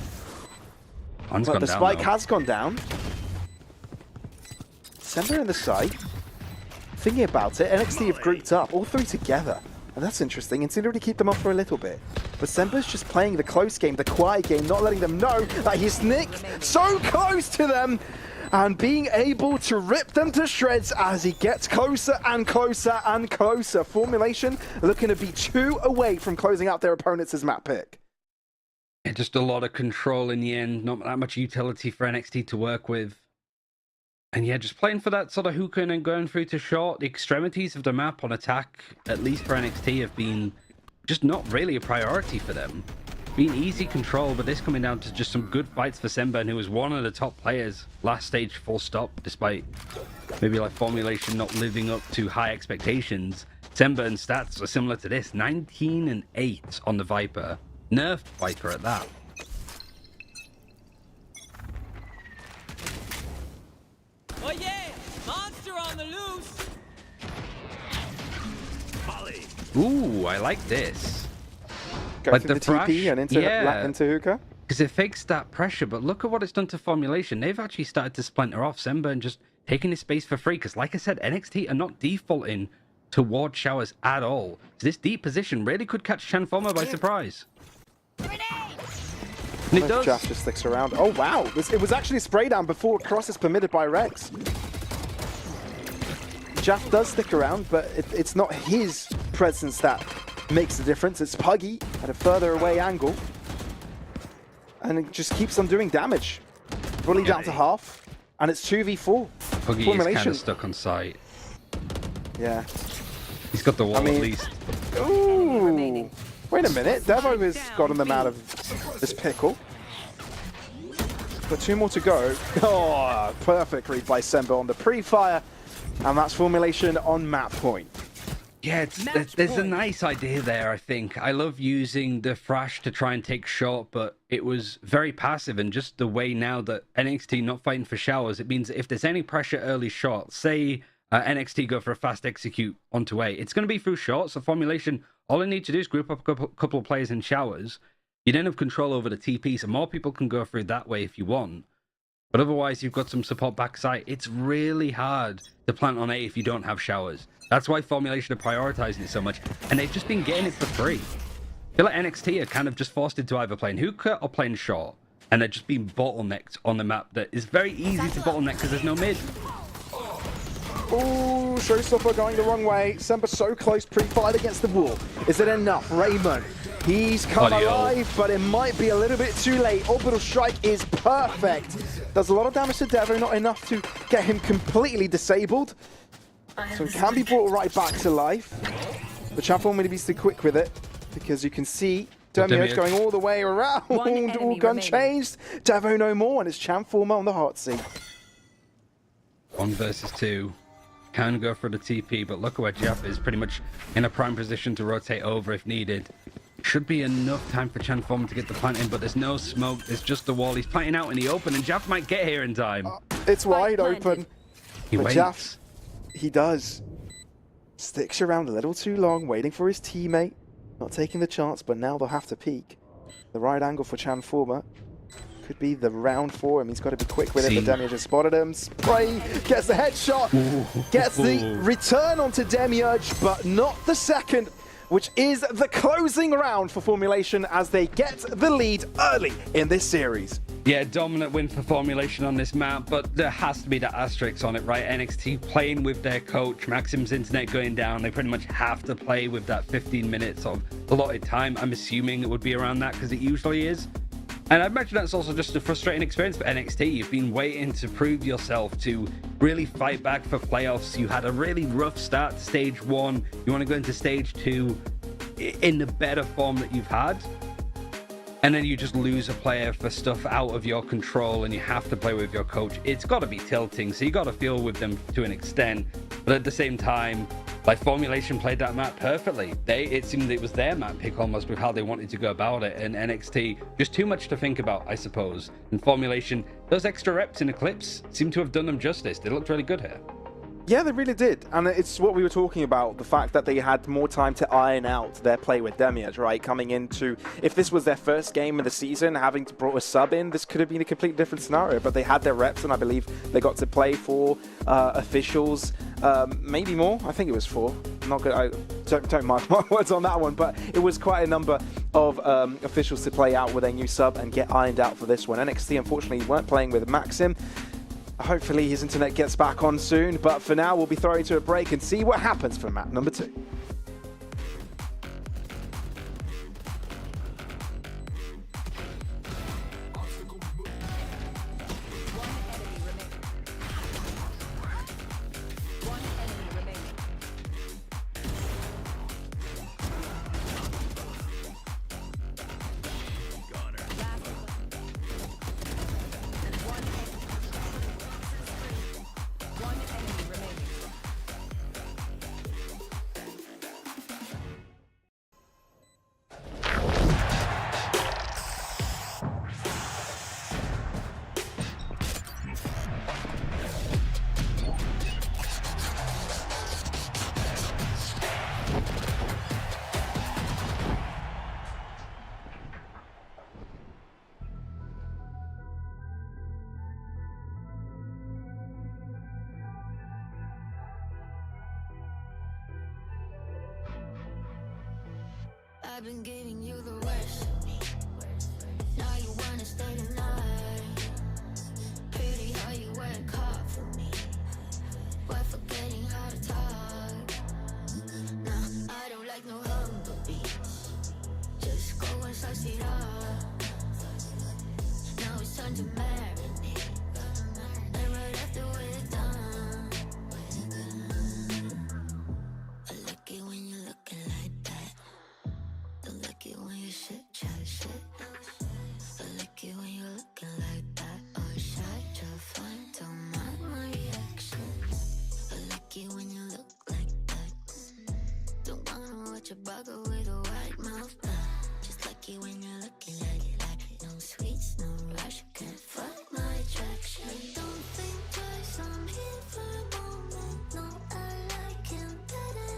But the spike has gone down. Sember in the side. Thinking about it, NXT have grouped up, all 3 together. And that's interesting, and seem to keep them off for a little bit. But Sember's just playing the close game, the quiet game, not letting them know that he's nicked so close to them. And being able to rip them to shreds as he gets closer and closer and closer. Formulation looking to be 2 away from closing out their opponents as map pick. Yeah, just a lot of control in the end. Not that much utility for NXT to work with. And yeah, just playing for that sort of hookah and going through to short. The extremities of the map on attack, at least for NXT, have been just not really a priority for them. Been easy control, but this coming down to just some good fights for Sember, who was one of the top players last stage full stop, despite maybe like Formulation not living up to high expectations. Sember and stats are similar to this, 19 and 8 on the Viper. Nerfed Viper at that. Oh yeah! Monster on the loose! Ooh, I like this. Go like through the TP and into hookah. Because it fakes that pressure, but look at what it's done to Formulation. They've actually started to splinter off Sember and just taking his space for free. Because like I said, NXT are not defaulting to ward showers at all. So this deep position really could catch Chanformer by surprise. And it does. Jaff just sticks around. Oh wow, it was actually spray down before cross is permitted by Rex. Jaff does stick around, but it's not his presence that makes the difference. It's Puggy at a further away angle. And it just keeps on doing damage. Bully down to half. And it's 2v4. Puggy is kind of stuck on site. Yeah. He's got the wall at least. Ooh. Wait a minute. Devo has gotten them out of this pickle. Got 2 more to go. Oh, perfect read by Sember on the pre-fire. And that's Formulation on map point. Yeah, there's a nice idea there, I think. I love using the Thrash to try and take short, but it was very passive, and just the way now that NXT not fighting for showers, it means if there's any pressure early short, say NXT go for a fast execute onto A, it's going to be through short, so Formulation, all they need to do is group up a couple of players in showers. You then have control over the TP, so more people can go through that way if you want. But otherwise, you've got some support backside. It's really hard to plant on A if you don't have showers. That's why Formulation are prioritizing it so much, and they've just been getting it for free. I feel like NXT are kind of just forced into either playing hookah or playing short, and they're just being bottlenecked on the map that is very easy to bottleneck because there's no mid. Ooh, Showstopper going the wrong way. Semper so close, pre-fired against the wall. Is it enough? Raymond, he's come alive, but it might be a little bit too late. Orbital Strike is perfect. Does a lot of damage to Devo, not enough to get him completely disabled. So he can be brought right back to life. But Chamformer needs to be quick with it, because you can see Demiurge going all the way around. All gun changed. Devo no more, and it's Chamformer on the hot seat. 1 versus 2. Can go for the TP, but look at where Jeff is, pretty much in a prime position to rotate over if needed. Should be enough time for Chamformer to get the plant in, but there's no smoke. There's just the wall. He's planting out in the open, and Jeff might get here in time. It's wide open. He waits. Jeff, he does. Sticks around a little too long, waiting for his teammate. Not taking the chance, but now they'll have to peek. The right angle for Chamformer could be the round for him. He's got to be quick with it. The Demiurge has spotted him. Spray gets the headshot. Gets the return onto Demiurge, but not the second, which is the closing round for Formulation as they get the lead early in this series. Yeah, dominant win for Formulation on this map, but there has to be that asterisk on it, right? NXT playing with their coach, Maxim's internet going down. They pretty much have to play with that 15 minutes of allotted time. I'm assuming it would be around that because it usually is. And I imagine that's also just a frustrating experience for NXT. You've been waiting to prove yourself, to really fight back for playoffs. You had a really rough start to stage 1. You want to go into stage 2 in the better form that you've had. And then you just lose a player for stuff out of your control and you have to play with your coach. It's got to be tilting, so you got to feel with them to an extent. But at the same time, like, Formulation played that map perfectly. It seemed it was their map pick almost with how they wanted to go about it. And NXT, just too much to think about, I suppose. And Formulation, those extra reps in Eclipse seem to have done them justice. They looked really good here. Yeah, they really did. And it's what we were talking about, the fact that they had more time to iron out their play with Demiurge, right? Coming into, if this was their first game of the season, having to brought a sub in, this could have been a completely different scenario. But they had their reps, and I believe they got to play 4 officials, maybe more. I think it was 4. I'm not good. Don't mark my words on that one, but it was quite a number of officials to play out with a new sub and get ironed out for this one. NXT, unfortunately, weren't playing with Maxim. Hopefully his internet gets back on soon, but for now we'll be throwing to a break and see what happens for map number 2. I've been giving you the worst of me. Now you wanna stay tonight. Pretty how you work hard for me, but forgetting how to talk. Nah, I don't like no humble beats. Just go and suss it up. Now it's time to marinate. And right after we're done, I like it when you're looking like that. Don't like it when you shit, chat shit. I like it when you look a bugger with a white mouth. Just lucky when you're looking like it. No sweets, no rush. Can't fuck my attraction. Don't think twice, I'm here for a moment. No, I like him better.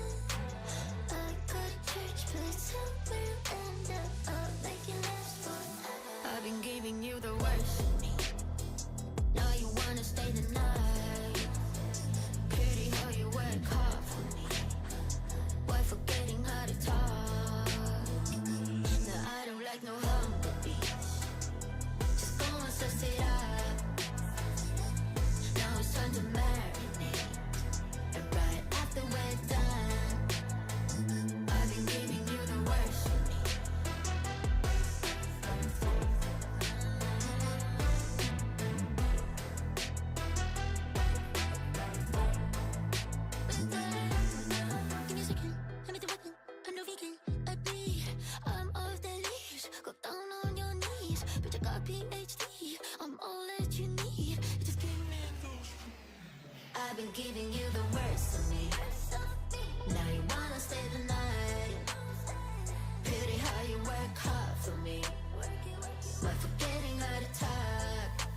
I got a church, please tell me you end up. I'll make it last forever. I've been giving you the worst of me. Now you wanna stay the night. Pretty how you work hard for me. Why forgetting how to talk? No, I don't like no humble beats. Just go and suss it up. Now it's time to marinate. And right after we're done, I've been giving you the worst of me. Give me a second, I'm at the weapon, I'm no vegan, I bleed, I'm off the leash, go down on your knees, bitch I got PhD, I'm all that you need, just give me those. I've been giving you the worst of me, now you wanna stay the night, pretty how you work hard for me, why forgetting how to talk,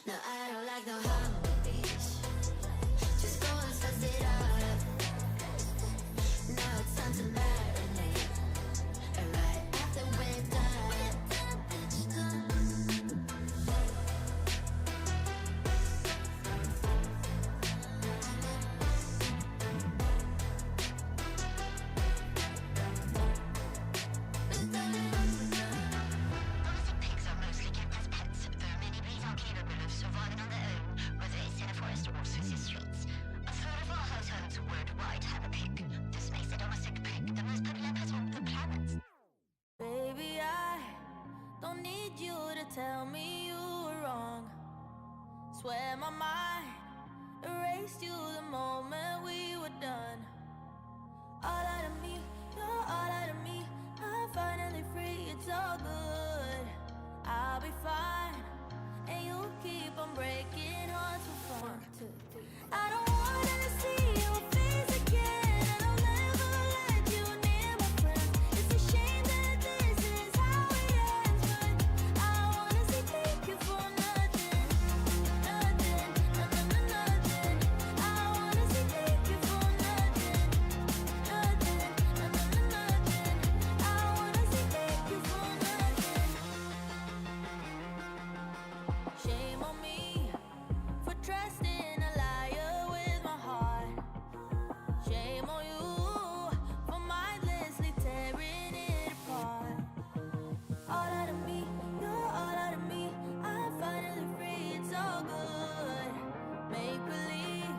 no I don't like no humble beats. Just go and suss it up. Now it's time to marinate. And right after we're done, Domestic pigs are mostly kept as pets, though many breeds are capable of surviving on their own, whether it's in a forest or Swiss streets. A third of our households worldwide have a pig. This makes the domestic pig the most popular pet on the planet. Baby, I don't need you to tell me you were wrong. Swear my mind erased you the moment we were done. All out of me, you're all out of me. I'm finally free, it's all good. I'll be fine, and you'll keep on breaking hearts for fun. I don't wanna see your face again, and I'll never let you near my friends. It's a shame that this is how it ends, but I wanna say thank you for nothing, nothing, nothing, nothing. I wanna say thank you for nothing, nothing, nothing, nothing. I wanna say thank you for nothing. Shame on me for trusting a liar with my heart. Shame on you for mindlessly tearing it apart. All out of me, you're all out of me. I'm finally free, it's all good. Make believe,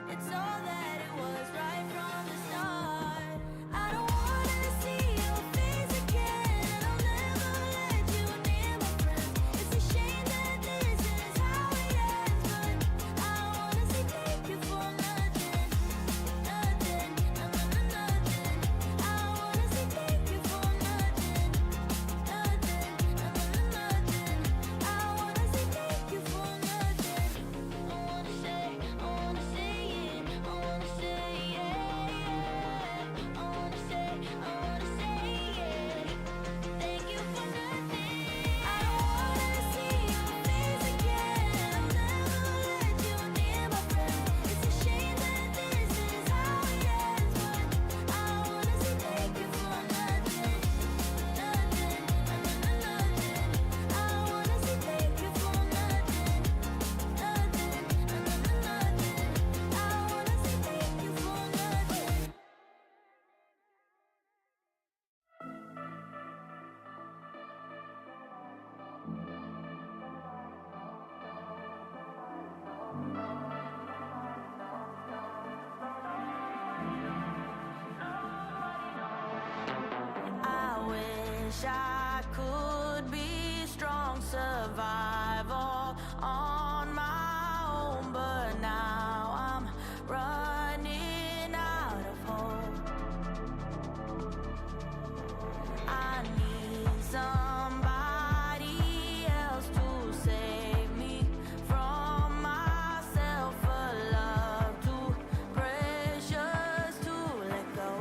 it's all that it was right from the start. I don't wanna see your face again, and I'll never let you near my friends. It's a shame that this is how it ends, but I wanna say thank you for nothing, nothing, nothing, nothing. I wanna say thank you for nothing, nothing, nothing, nothing. I wanna say thank you for nothing. I wanna say it. I wanna say it, yeah, yeah. I wanna say it. Thank you for nothing. I don't wanna see your face again, and I'll never let you near my friends. It's a shame that this is how it ends, but I wanna say thank you for nothing, nothing, nothing, nothing. I wanna say thank you for nothing, nothing, nothing, nothing. I wanna say thank you for nothing. I wish I could be strong, survival on my own, but now I'm running out of hope. I need somebody else to save me from myself. A love too precious to let go.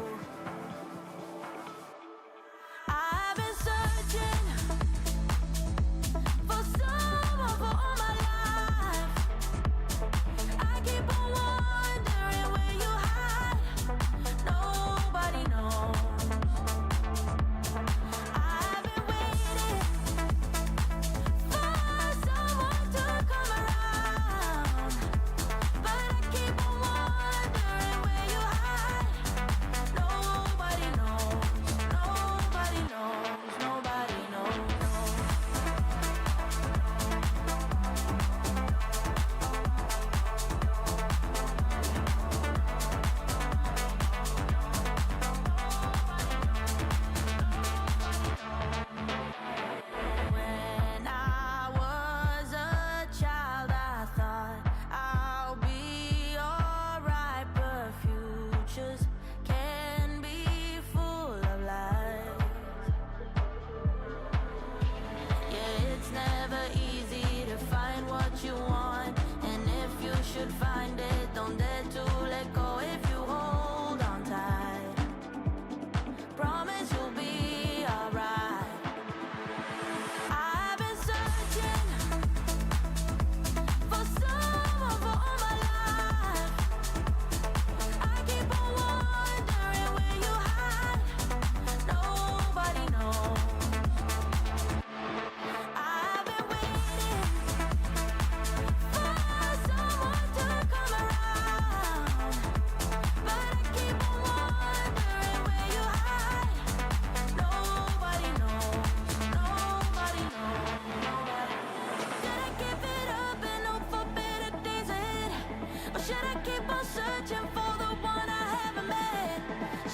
Should I keep on searching for the one I haven't met?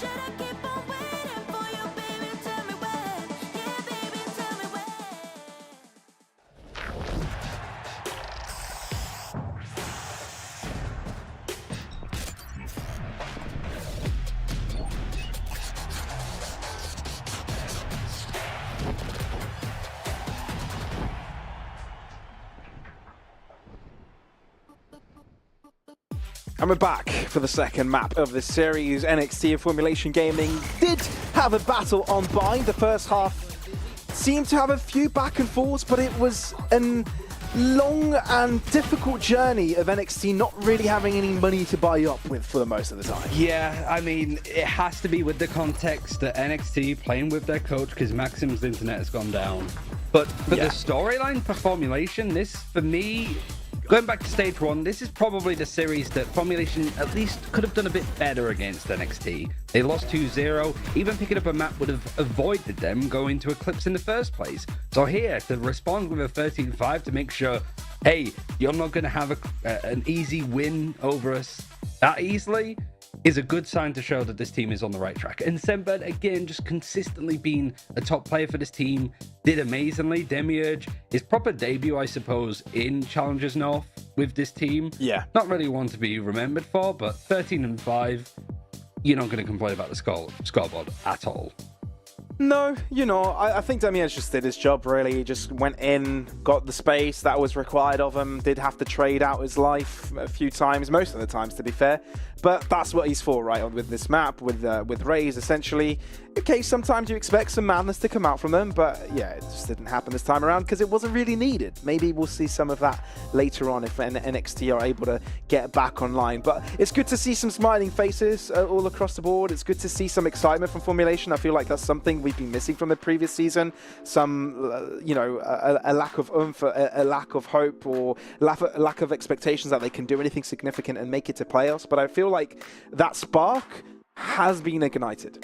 Should I keep on waiting for you, baby? Tell me when. Yeah, baby, tell me when. And we're back for the second map of this series. NXT and Formulation Gaming did have a battle on Bind. The first half seemed to have a few back and forths, but it was a long and difficult journey of NXT not really having any money to buy up with for the most of the time. Yeah, I mean, it has to be with the context that NXT playing with their coach because Maxim's internet has gone down. But for the storyline for Formulation, this, for me, going back to stage one, this is probably the series that Formulation at least could have done a bit better against NXT. They lost 2-0. Even picking up a map would have avoided them going to Eclipse in the first place. So here, to respond with a 13-5 to make sure, hey, you're not going to have an easy win over us that easily, is a good sign to show that this team is on the right track. And Sembert, again, just consistently being a top player for this team, did amazingly. Demiurge, his proper debut, I suppose, in Challengers North with this team. Yeah. Not really one to be remembered for, but 13-5, you're not going to complain about the scoreboard at all. No, you know, I think Demiurge just did his job, really. He just went in, got the space that was required of him, did have to trade out his life a few times, most of the times, to be fair. But that's what he's for, right, with this map, with Rays, essentially. Okay, sometimes you expect some madness to come out from them, but yeah, it just didn't happen this time around because it wasn't really needed. Maybe we'll see some of that later on if NXT are able to get back online. But it's good to see some smiling faces all across the board. It's good to see some excitement from Formulation. I feel like that's something we've been missing from the previous season. Some, you know, a lack of oomph, a lack of hope, or lack of expectations that they can do anything significant and make it to playoffs. But I feel like that spark has been ignited.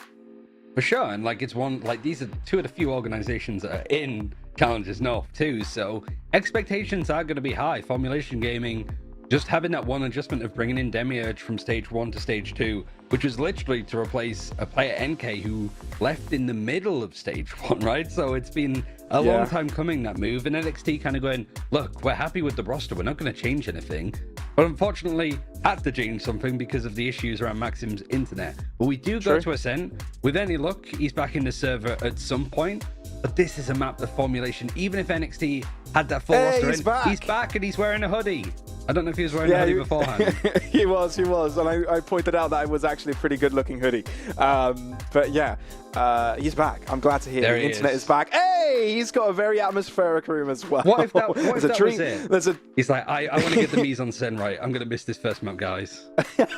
For sure, and like it's one, like these are two of the few organizations that are in Challengers North too, so expectations are going to be high. Formulation Gaming just having that one adjustment of bringing in Demiurge from stage 1 to stage 2, which was literally to replace a player NK who left in the middle of stage 1, right? So it's been a long time coming, that move, and NXT kind of going, look, we're happy with the roster, we're not going to change anything. But unfortunately, had to change something because of the issues around Maxim's internet. But we do go to Ascent. With any luck, he's back in the server at some point. But this is a map that Formulation, even if NXT had that full roster in, he's back and he's wearing a hoodie. I don't know if he was wearing a hoodie beforehand. he was. And I pointed out that it was actually a pretty good looking hoodie. But yeah, he's back. I'm glad to hear the internet is back. Hey, he's got a very atmospheric room as well. What if that was it? He's like, I want to get the mise en scène right. I'm going to miss this first map, guys. I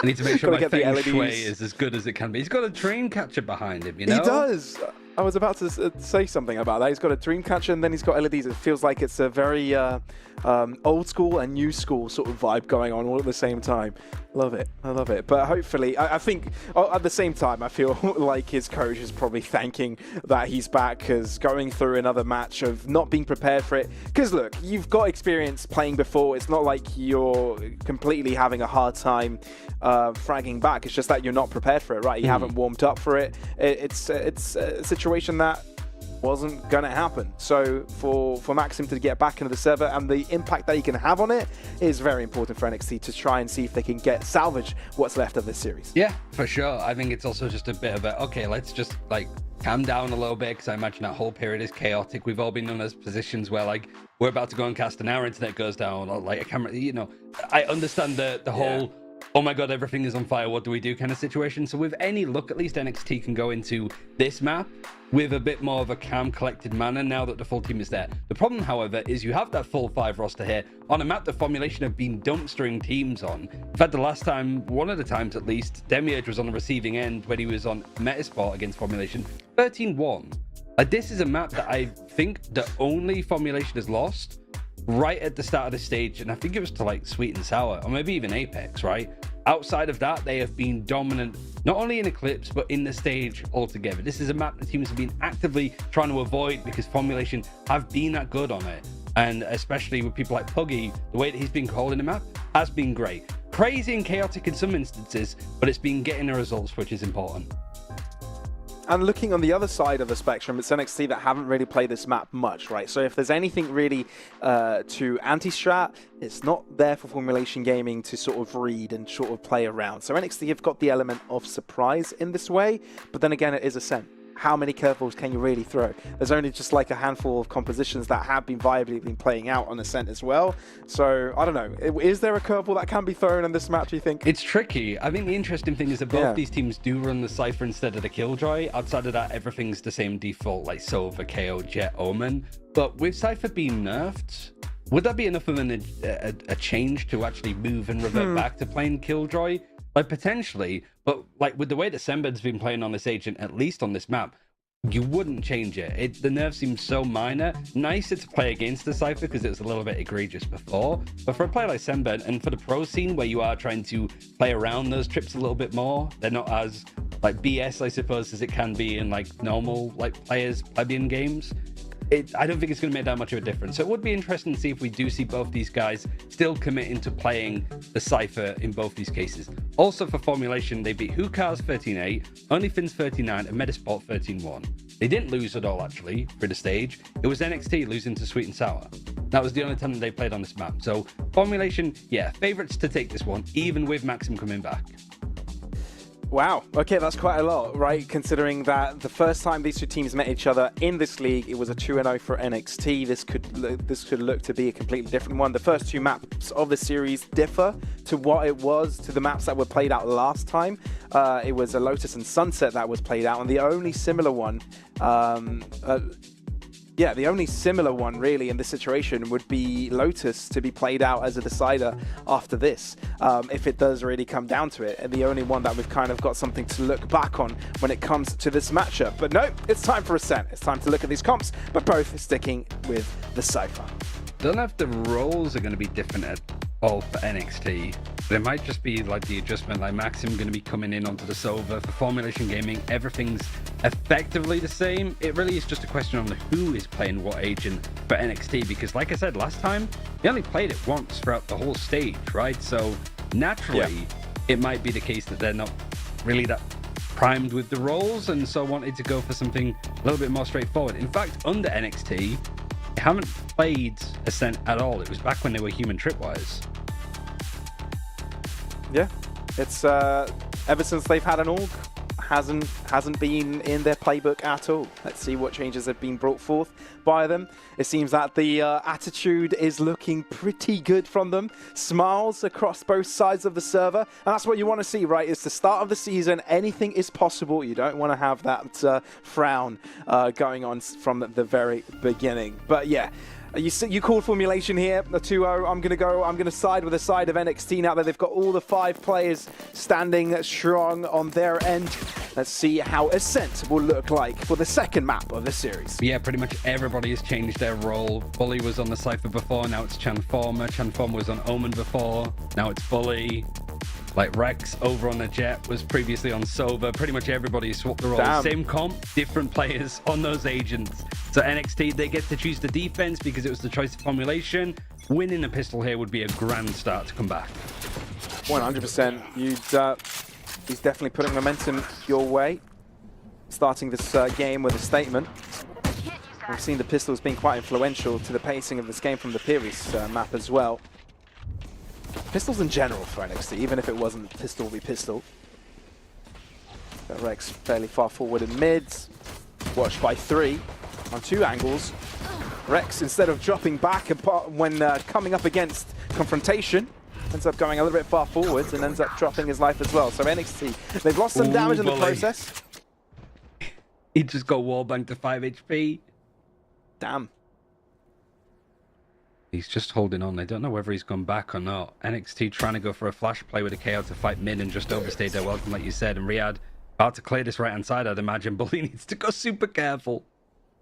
need to make sure my feng shui is as good as it can be. He's got a dream catcher behind him, you know? He does. I was about to say something about that. He's got a dream catcher and then he's got LEDs. It feels like it's a very old school and new school sort of vibe going on all at the same time. Love it. I love it. But hopefully, I think at the same time, I feel like his coach is probably thanking that he's back, because going through another match of not being prepared for it. Because look, you've got experience playing before. It's not like you're completely having a hard time fragging back. It's just that you're not prepared for it, right? You haven't warmed up for it. It's a situation that wasn't going to happen. So for Maxim to get back into the server and the impact that he can have on it is very important for NXT to try and see if they can salvage what's left of this series. Yeah, for sure. I think it's also just a bit of a, okay, let's just like calm down a little bit, because I imagine that whole period is chaotic. We've all been in those positions where like we're about to go and cast and our internet goes down, or like a camera, you know. I understand the whole oh my god, everything is on fire, what do we do kind of situation. So with any luck, at least NXT can go into this map with a bit more of a calm, collected manner now that the full team is there. The problem, however, is you have that full 5 roster here on a map that Formulation have been dumpstering teams on. In fact, the last time, one of the times at least, Demiurge was on the receiving end when he was on Metasport against Formulation, 13-1. This is a map that I think the only Formulation has lost right at the start of the stage, and I think it was to like Sweet and Sour, or maybe even Apex, right? Outside of that, they have been dominant, not only in Eclipse, but in the stage altogether. This is a map the teams have been actively trying to avoid because Formulation have been that good on it. And especially with people like Puggy, the way that he's been calling the map has been great. crazy and chaotic in some instances, but it's been getting the results, which is important. And looking on the other side of the spectrum, it's NXT that haven't really played this map much, right? So if there's anything really to anti-strat, it's not there for Formulation Gaming to sort of read and sort of play around. So NXT have got the element of surprise in this way, but then again, it is Ascent. How many curveballs can you really throw? There's only just like a handful of compositions that have been viably playing out on Ascent as well. So I don't know. Is there a curveball that can be thrown in this map, do you think? It's tricky. I think the interesting thing is that both these teams do run the Cypher instead of the Killjoy. Outside of that, everything's the same default, like Sova, KO, Jet, Omen. But with Cypher being nerfed, would that be enough of a change to actually move and revert back to playing Killjoy? Like, potentially, but like with the way that Sembed's been playing on this agent, at least on this map, you wouldn't change it. The nerf seems so minor. Nicer to play against the Cypher because it was a little bit egregious before. But for a player like Sembed and for the pro scene where you are trying to play around those trips a little bit more, they're not as like BS, I suppose, as it can be in like normal like players plebeian games. I don't think it's going to make that much of a difference. So it would be interesting to see if we do see both these guys still committing to playing the Cypher in both these cases. Also for Formulation, they beat Hookahs 13-8, OnlyFins 39, and Metasport 13-1. They didn't lose at all, actually, for the stage. It was NXT losing to Sweet and Sour. That was the only time that they played on this map. So Formulation, yeah, favorites to take this one, even with Maxim coming back. Wow. Okay, that's quite a lot, right? Considering that the first time these two teams met each other in this league, it was a 2-0 for NXT. This could look to be a completely different one. The first two maps of the series differ to what it was to the maps that were played out last time. It was a Lotus and Sunset that was played out, and the only similar one the only similar one really in this situation would be Lotus to be played out as a decider after this, if it does really come down to it. And the only one that we've kind of got something to look back on when it comes to this matchup. But no, it's time for Ascent. It's time to look at these comps, but both sticking with the Cypher. Don't know if the roles are going to be different at all for NXT, but it might just be like the adjustment, like Maxim going to be coming in onto the Sova. For Formulation Gaming, everything's effectively the same. It really is just a question on who is playing what agent for NXT, because like I said last time, they only played it once throughout the whole stage, right? So naturally, it might be the case that they're not really that primed with the roles, and so wanted to go for something a little bit more straightforward. In fact, under NXT, they haven't played Ascent at all. It was back when they were human tripwires. Yeah, it's ever since they've had an org, hasn't been in their playbook at all. Let's see what changes have been brought forth by them. It seems that the attitude is looking pretty good from them. Smiles across both sides of the server, and that's what you want to see, right? It's the start of the season. Anything is possible. You don't want to have that frown going on from the very beginning. But yeah. You called Formulation here, the 2-0. I'm going to side with the side of NXT now that they've got all the 5 players standing strong on their end. Let's see how Ascent will look like for the second map of the series. Yeah, pretty much everybody has changed their role. Bully was on the Cypher before, now it's Chanformer. Chanformer was on Omen before, now it's Bully. Like Rex over on the Jet was previously on Sova. Pretty much everybody swapped the roles. Damn. Same comp, different players on those agents. So NXT, they get to choose the defense because it was the choice of Formulation. Winning a pistol here would be a grand start to come back. 100%. He's definitely putting momentum your way. Starting this game with a statement. We've seen the pistols being quite influential to the pacing of this game from the previous map as well. Pistols in general for NXT, even if it wasn't pistol v pistol. Got Rex fairly far forward in mids. Watched by 3 on 2 angles. Rex, instead of dropping back when coming up against confrontation, ends up going a little bit far forwards and ends up dropping his life as well. So NXT, they've lost some damage in the process. He just got wallbanged to 5 HP. Damn. He's just holding on. I don't know whether he's gone back or not. NXT trying to go for a flash play with a KO to fight mid and just overstayed their welcome, like you said. And Riyadh about to clear this right-hand side, I'd imagine. Bully needs to go super careful.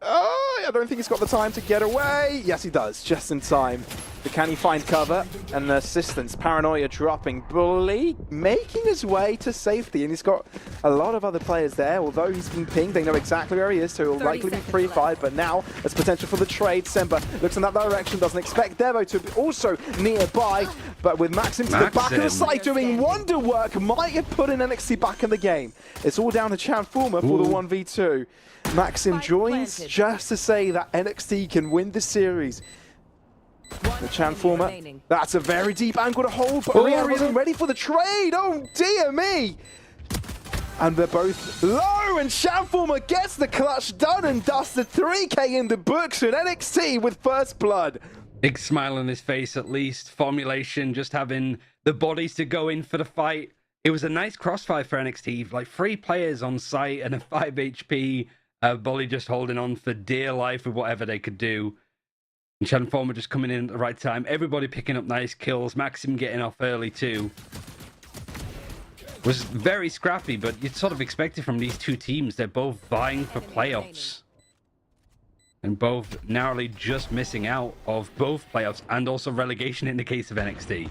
Oh, I don't think he's got the time to get away. Yes, he does. Just in time. But can he find cover? And assistance, paranoia dropping. Bully making his way to safety, and he's got a lot of other players there. Although he's been pinged, they know exactly where he is, so he'll likely be free-fired. But now there's potential for the trade. Semba looks in that direction, doesn't expect Devo to be also nearby. But with Maxim to the back of the site doing wonder work, might have put in NXT back in the game. It's all down to Chanformer for the 1v2. Maxim joins just to say that NXT can win this series. The Chanformer, that's a very deep angle to hold, but Rian wasn't ready for the trade. Oh dear me! And they're both low, and Chanformer gets the clutch done and dusts the 3K in the books with NXT with first blood. Big smile on his face, at least. Formulation just having the bodies to go in for the fight. It was a nice crossfire for NXT, like 3 players on site and a 5 HP. Bully just holding on for dear life with whatever they could do. And Chanformer just coming in at the right time. Everybody picking up nice kills. Maxim getting off early too. Was very scrappy, but you'd sort of expect it from these two teams. They're both vying for playoffs. And both narrowly just missing out of both playoffs and also relegation in the case of NXT.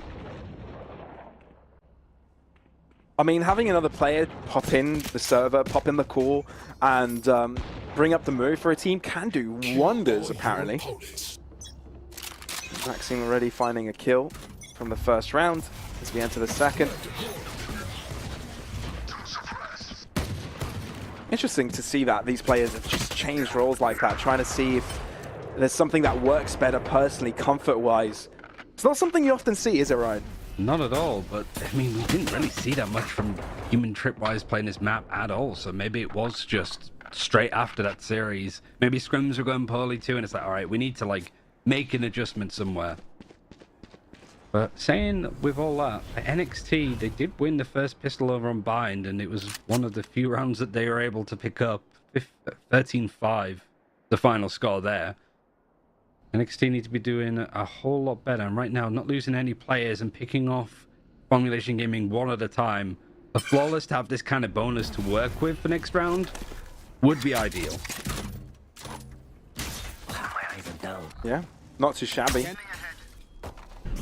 I mean, having another player pop in the server, pop in the call, and bring up the move for a team can do wonders, apparently. Maxim already finding a kill from the first round as we enter the second. Interesting to see that these players have just changed roles like that, trying to see if there's something that works better personally, comfort-wise. It's not something you often see, is it, Ryan? Not at all, but I mean, we didn't really see that much from Human Tripwise playing this map at all, so maybe it was just straight after that series. Maybe scrims were going poorly too, and it's like, all right, we need to like make an adjustment somewhere. But saying with all that, at NXT, they did win the first pistol over on Bind, and it was one of the few rounds that they were able to pick up. 13-5, the final score there. NXT need to be doing a whole lot better, and right now, not losing any players and picking off Formulation Gaming one at a time. A Flawless to have this kind of bonus to work with for next round would be ideal. Yeah, not too shabby.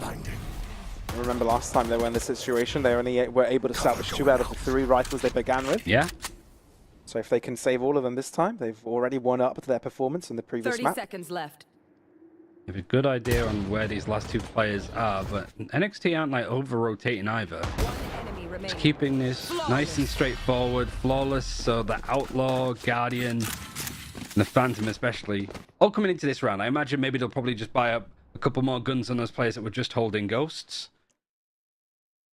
I remember last time they were in this situation, they only were able to salvage 2 out of the 3 rifles they began with. Yeah. So if they can save all of them this time, they've already won up to their performance in the previous 30 map. seconds left. You have a good idea on where these last 2 players are, but NXT aren't like over-rotating either. Enemy remaining. Just keeping this nice and straightforward, flawless, so the Outlaw, Guardian, and the Phantom especially, all coming into this round. I imagine maybe they'll probably just buy up a couple more guns on those players that were just holding ghosts.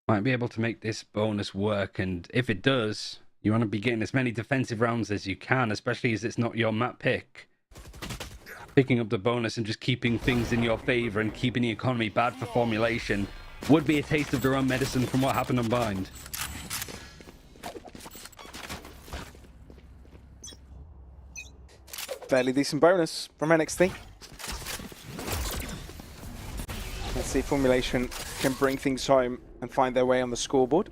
Might be able to make this bonus work, and if it does, you want to be getting as many defensive rounds as you can, especially as it's not your map pick. Picking up the bonus and just keeping things in your favor and keeping the economy bad for Formulation would be a taste of their own medicine from what happened on Bind. Fairly decent bonus from NXT. Let's see if Formulation can bring things home and find their way on the scoreboard.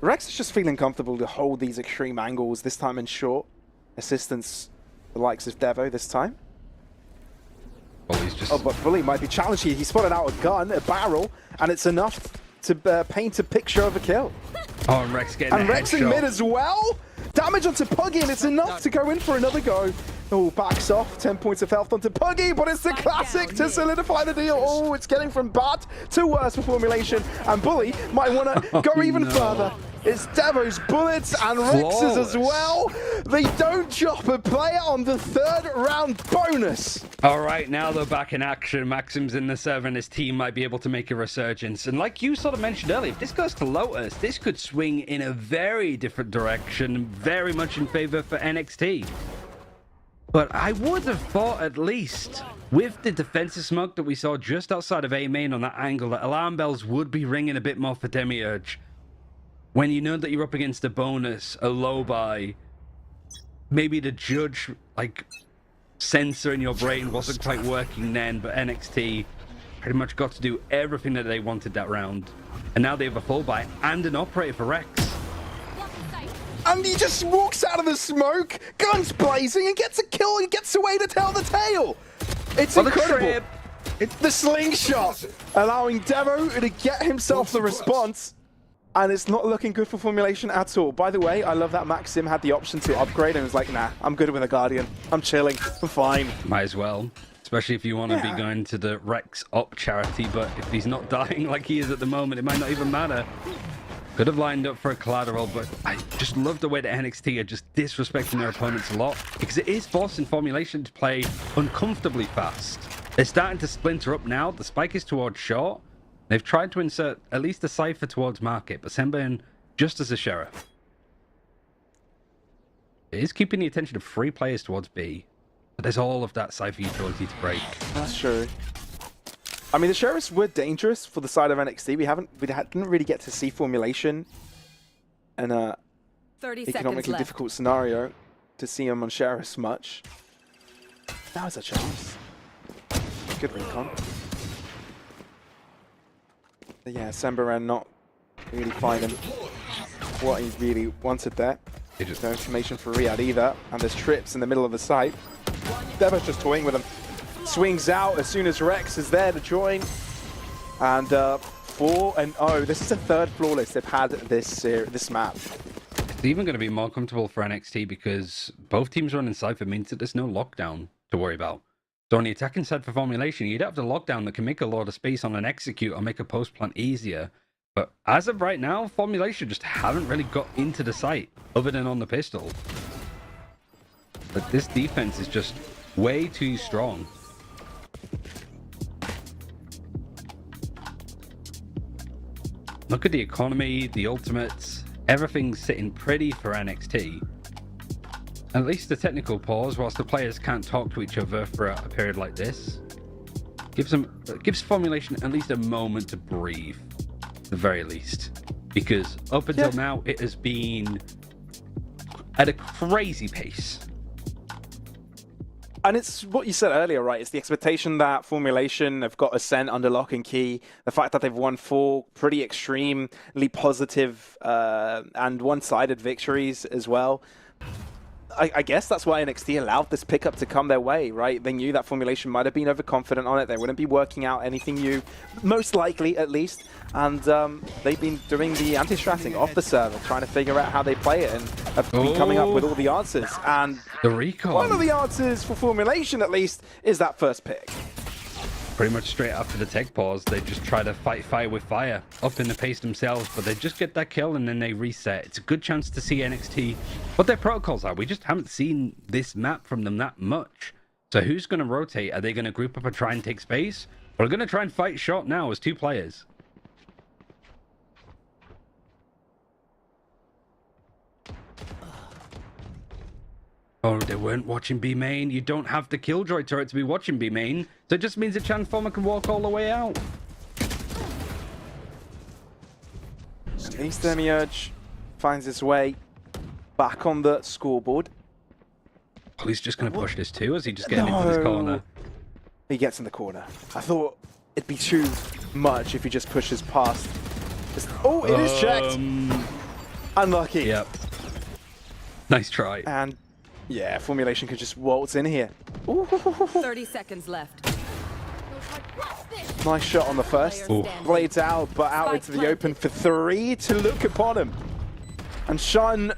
Rex is just feeling comfortable to hold these extreme angles, this time in short. Assistance, the likes of Devo this time. Bully's just... Oh, but Bully might be challenged here. He spotted out a gun, a barrel, and it's enough to paint a picture of a kill. Oh, and Rex getting And Rex in mid as well. Damage onto Puggy, and it's enough to go in for another go. Oh, backs off. 10 points of health onto Puggy, but it's the classic to solidify the deal. Oh, it's getting from bad to worse for Formulation, and Bully might want to go even further. It's Devo's bullets and Rex's as well. They don't drop a player on the 3rd round bonus. All right, now they're back in action. Maxim's in the server and his team might be able to make a resurgence. And like you sort of mentioned earlier, if this goes to Lotus, this could swing in a very different direction, very much in favor for NXT. But I would have thought at least with the defensive smoke that we saw just outside of A main on that angle, that alarm bells would be ringing a bit more for Demiurge. When you know that you're up against a bonus, a low buy, maybe the judge, like, sensor in your brain wasn't quite working then, but NXT pretty much got to do everything that they wanted that round. And now they have a full buy and an operator for Rex. And he just walks out of the smoke, guns blazing, and gets a kill and gets away to tell the tale. It's incredible. It's the slingshot, allowing Demo to get himself the response. And it's not looking good for Formulation at all. By the way, I love that Maxim had the option to upgrade and was like, nah, I'm good with a Guardian. I'm chilling. I'm fine. Might as well. Especially if you want to be going to the Rex Op charity, but if he's not dying like he is at the moment, it might not even matter. Could have lined up for a collateral, but I just love the way that NXT are just disrespecting their opponents a lot, because it is forcing Formulation to play uncomfortably fast. They're starting to splinter up now. The spike is towards short. They've tried to insert at least a Cypher towards market, but Senbei just as a Sheriff. It is keeping the attention of 3 players towards B, but there's all of that Cypher utility to break. That's true. I mean, the Sheriffs were dangerous for the side of NXT. We didn't really get to see Formulation in a 30 economically seconds left. difficult scenario to see him on Sheriffs much. That was a chance. Good recon. But yeah, Senbei not really finding what he really wanted there. No information for Riyadh either, and there's trips in the middle of the site. Devo's just toying with him. Swings out as soon as Rex is there to join. And 4-0. This is the 3rd flawless they've had this map. It's even going to be more comfortable for NXT because both teams running Cypher means that there's no lockdown to worry about. So on the attacking side for Formulation, you'd have the lockdown that can make a lot of space on an execute or make a post plant easier. But as of right now, Formulation just haven't really got into the site other than on the pistol. But this defense is just way too strong. Look at the economy, the ultimates, everything's sitting pretty for NXT. At least the technical pause, whilst the players can't talk to each other for a period like this, gives Formulation at least a moment to breathe, at the very least. Because up until now, it has been at a crazy pace. And it's what you said earlier, right? It's the expectation that Formulation have got Ascent under lock and key. The fact that they've won 4 pretty extremely positive and one-sided victories as well. I guess that's why NXT allowed this pickup to come their way, right? They knew that Formulation might have been overconfident on it. They wouldn't be working out anything new, most likely at least. And they've been doing the anti-stratting off the server, trying to figure out how they play it, and have been coming up with all the answers. And the recon. One of the answers for Formulation, at least, is that first pick. Pretty much straight after the tech pause, they just try to fight fire with fire, up in the pace themselves, but they just get that kill and then they reset. It's a good chance to see NXT what their protocols are. We just haven't seen this map from them that much. So who's going to rotate? Are they going to group up and try and take space? Or are going to try and fight short now as 2 players? Oh, they weren't watching B main. You don't have the Killjoy turret to be watching B main. So it just means that Transformer can walk all the way out. At least Demiurge finds his way back on the scoreboard. Well, he's just going to push this too as he just gets into this corner. He gets in the corner. I thought it'd be too much if he just pushes past. Oh, it is checked. Unlucky. Yep. Nice try. And yeah, Formulation could just waltz in here. Ooh. 30 seconds left. Nice shot on the first. Blades out, but out into the open for 3 to look upon him. And shun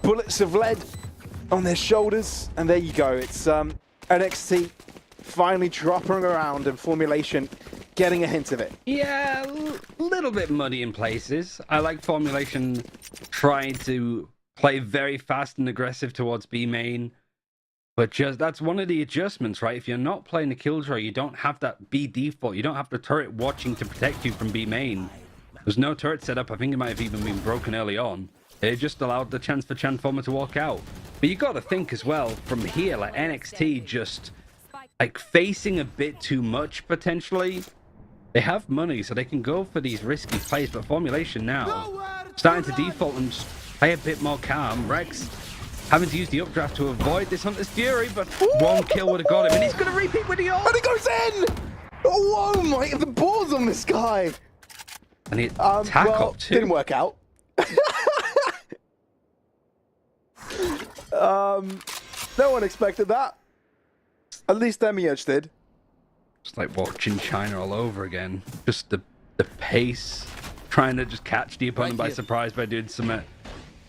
bullets of lead on their shoulders. And there you go. It's NXT finally dropping around and Formulation getting a hint of it. Yeah, a little bit muddy in places. I like Formulation trying to play very fast and aggressive towards B main. But just that's one of the adjustments, right? If you're not playing the Killjoy, you don't have that B default. You don't have the turret watching to protect you from B main. There's no turret set up. I think it might have even been broken early on. It just allowed the chance for Transformer to walk out. But you got to think as well, from here, like NXT just like facing a bit too much potentially. They have money, so they can go for these risky plays. But Formulation now starting to default and play a bit more calm. Rex having to use the updraft to avoid this Hunter's Fury, but one kill would have got him, and he's going to repeat with the ult. And he goes in! Oh my, the balls on this guy! And he attack up too. Didn't work out. No one expected that. At least Demiurge did. It's like watching China all over again. Just the pace, trying to just catch the opponent by surprise by doing something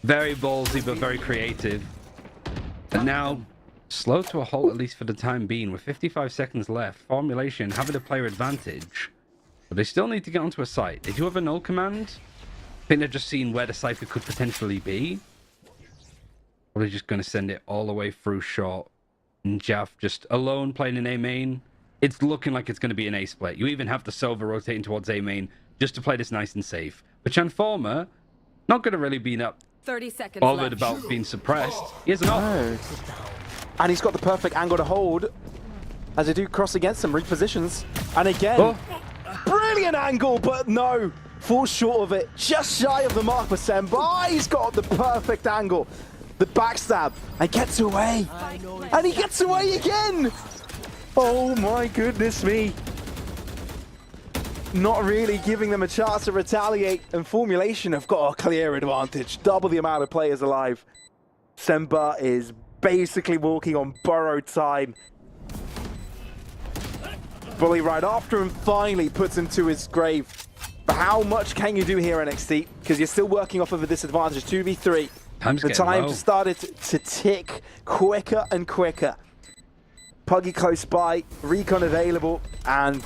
very ballsy but very creative. And now, slow to a halt, at least for the time being. With 55 seconds left, Formulation having a player advantage. But they still need to get onto a site. They do have a null command. I think they're just seeing where the cipher could potentially be. Probably just going to send it all the way through short. And Jaff just alone playing in A main. It's looking like it's going to be an A split. You even have the Silver rotating towards A main just to play this nice and safe. But Transformer, not going to really be up 30 seconds bothered left. about being suppressed. He has an off. No. And he's got the perfect angle to hold. As they do cross against him, repositions. And again, Oh. brilliant angle, but no. Falls short of it. Just shy of the mark for Semba. He's got the perfect angle. The backstab. And gets away. And he gets away again. Oh my goodness me. Not really giving them a chance to retaliate. And Formulation have got a clear advantage. Double the amount of players alive. Semba is basically walking on borrowed time. Bully right after him finally puts him to his grave. But how much can you do here, NXT? Because you're still working off of a disadvantage. 2v3. The time started to tick quicker and quicker. Puggy close by, recon available, and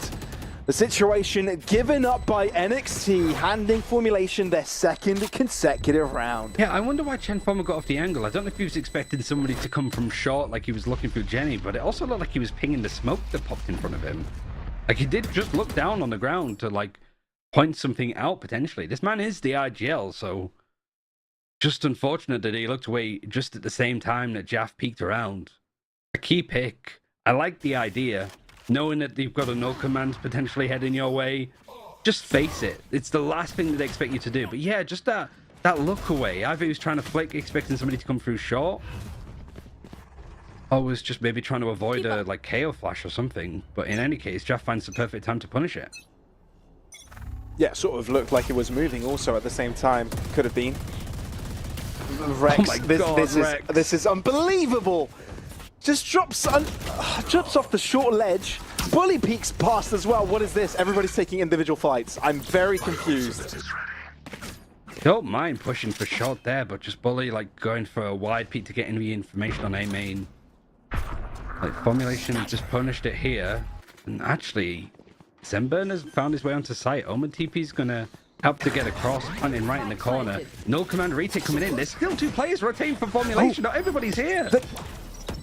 the situation given up by NXT, handing Formulation their second consecutive round. Yeah, I wonder why Transformer got off the angle. I don't know if he was expecting somebody to come from short like he was looking through Jenny, but it also looked like he was pinging the smoke that popped in front of him. Like he did just look down on the ground to like point something out potentially. This man is the IGL, so just unfortunate that he looked away just at the same time that Jaff peeked around. A key pick. I like the idea. Knowing that you've got a no command potentially heading your way, just face it. It's the last thing that they expect you to do. But yeah, just that look away. Either he was trying to flick, expecting somebody to come through short, or was just maybe trying to avoid a like KO flash or something. But in any case, Jaff finds the perfect time to punish it. Yeah, sort of looked like it was moving also at the same time. Could have been. Rex, Oh my God, Rex. This is unbelievable. Just drops off the short ledge. Bully peeks past as well. What is this? Everybody's taking individual fights. I'm very confused. Don't mind pushing for short there, but just Bully like going for a wide peek to get any information on A main. Like Formulation just punished it here, and actually Zenburn has found his way onto site. Omen TP's gonna help to get across, planting right in the corner. No command retake coming in. There's still two players rotating for Formulation. Not everybody's here.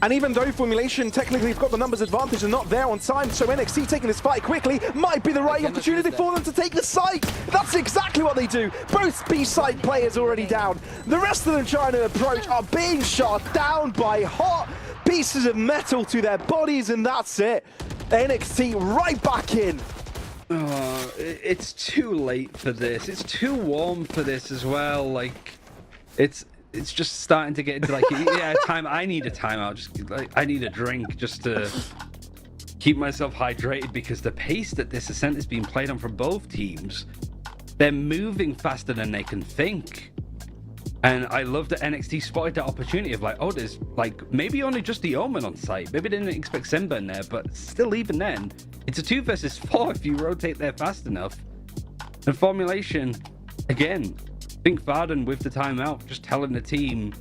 And even though Formulation technically have got the numbers advantage and not there on time, so NXT taking this fight quickly might be the right opportunity for them to take the site. That's exactly what they do. Both B-side players already down. The rest of them trying to approach are being shot down by hot pieces of metal to their bodies, and that's it. NXT right back in. Oh, it's too late for this. It's too warm for this as well. Like, it's just starting to get into like, yeah, time. I need a timeout. Just like, I need a drink just to keep myself hydrated, because the pace that this ascent is being played on from both teams, they're moving faster than they can think. And I love that NXT spotted that opportunity of like, oh, there's like maybe only just the Omen on site. Maybe they didn't expect Simba in there, but still, even then, it's a 2 versus 4 if you rotate there fast enough. And Formulation, again, think Varden with the timeout, just telling the team,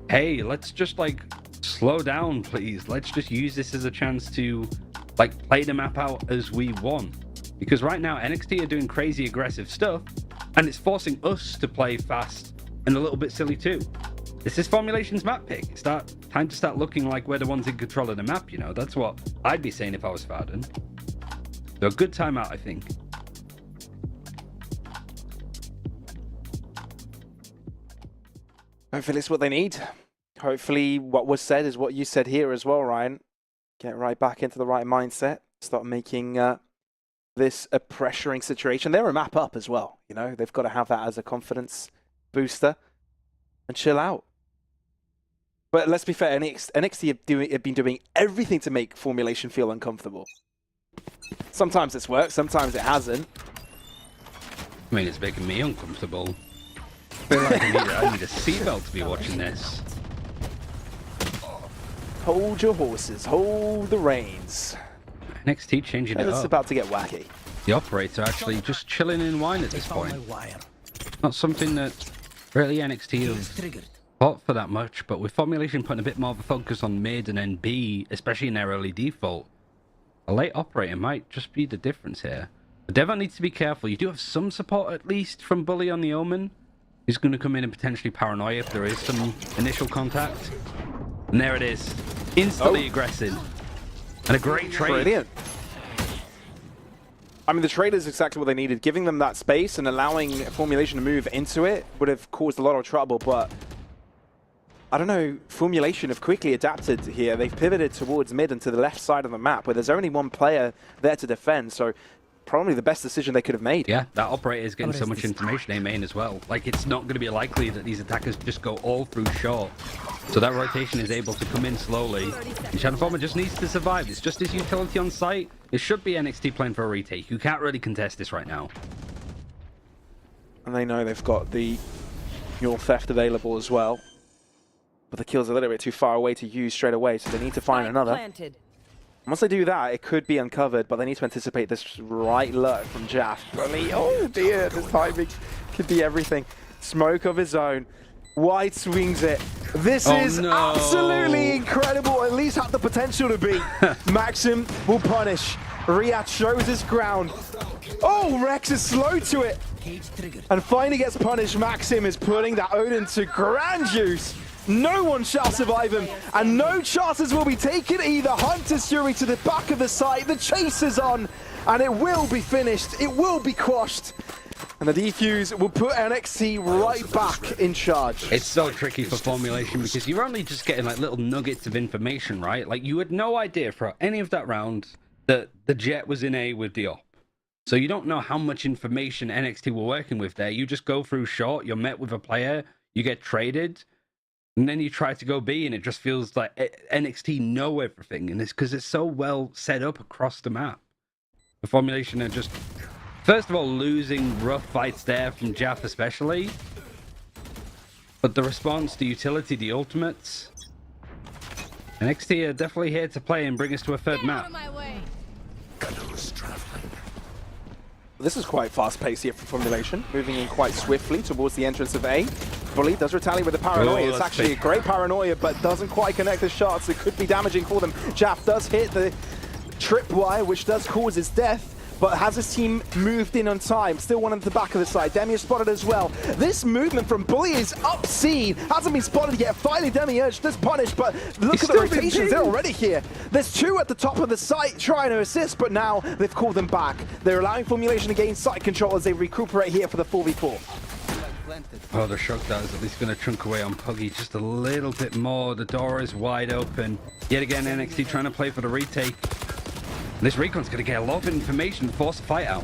hey, let's just like slow down, please. Let's just use this as a chance to like play the map out as we want. Because right now NXT are doing crazy aggressive stuff, and it's forcing us to play fast and a little bit silly too. This is Formulation's map pick. It's time to start looking like we're the ones in control of the map, you know. That's what I'd be saying if I was Varden. So a good timeout, I think. Hopefully it's what they need. Hopefully what was said is what you said here as well, Ryan. Get right back into the right mindset. Start making this a pressuring situation. They're a map up as well. You know, they've got to have that as a confidence booster and chill out. But let's be fair, NXT have been doing everything to make Formulation feel uncomfortable. Sometimes it's worked, sometimes it hasn't. I mean, it's making me uncomfortable. I feel like I need a seatbelt to be watching this. Hold your horses, hold the reins. NXT changing it It's up. about to get wacky. The operator actually just chilling in wine at this point. Not something that really NXT have fought for that much, but with Formulation putting a bit more of a focus on mid and then B, especially in their early default, a late operator might just be the difference here. But Devon needs to be careful. You do have some support at least from Bully on the Omen. He's going to come in and potentially paranoia if there is some initial contact. And there it is. Instantly aggressive. And a great trade. Brilliant. I mean, the trade is exactly what they needed. Giving them that space and allowing Formulation to move into it would have caused a lot of trouble, but I don't know, Formulation have quickly adapted here. They've pivoted towards mid and to the left side of the map, where there's only one player there to defend, so probably the best decision they could have made. Yeah, that operator is getting so much information A main as well. Like, it's not going to be likely that these attackers just go all through short. So that rotation is able to come in slowly. And Shadow Former just needs to survive. It's just his utility on site. It should be NXT playing for a retake. You can't really contest this right now. And they know they've got the Mule Theft available as well. But the kill's a little bit too far away to use straight away, so they need to find another. Planted. Once they do that, it could be uncovered, but they need to anticipate this right lurk from Jaff. Oh dear, this timing could be everything. Smoke of his own. White swings it. This is absolutely incredible. At least had the potential to be. Maxim will punish. Riyadh shows his ground. Oh, Rex is slow to it. And finally gets punished. Maxim is putting that Odin to grand use. No one shall survive him, and no chances will be taken either. Hunter's Fury to the back of the site. The chase is on, and it will be finished. It will be quashed. And the defuse will put NXT right back in charge. It's so tricky for Formulation because you're only just getting like little nuggets of information, right? Like, you had no idea for any of that round that the Jet was in A with the op. So you don't know how much information NXT were working with there. You just go through short, you're met with a player, you get traded, and then you try to go B, and it just feels like NXT know everything. And it's because it's so well set up across the map. The Formulation are just, first of all, losing rough fights there from Jaff especially. But the response, the utility, the ultimates. NXT are definitely here to play and bring us to a third map. This is quite fast-paced here for Formulation, moving in quite swiftly towards the entrance of A. Bully does retaliate with the paranoia. Oh, it's actually a great paranoia, but doesn't quite connect the shots. It could be damaging for them. Jaff does hit the tripwire, which does cause his death, but has his team moved in on time. Still one at the back of the side. Demi is spotted as well. This movement from Bully is obscene. Hasn't been spotted yet. Finally, Demi-Urge does punish, but look at the rotations. They're already here. There's two at the top of the site trying to assist, but now they've called them back. They're allowing Formulation to gain site control as they recuperate here for the 4v4. Oh, the shock that is at least going to chunk away on Puggy just a little bit more. The door is wide open. Yet again, NXT trying to play for the retake. This Recon's going to get a lot of information to force a fight out.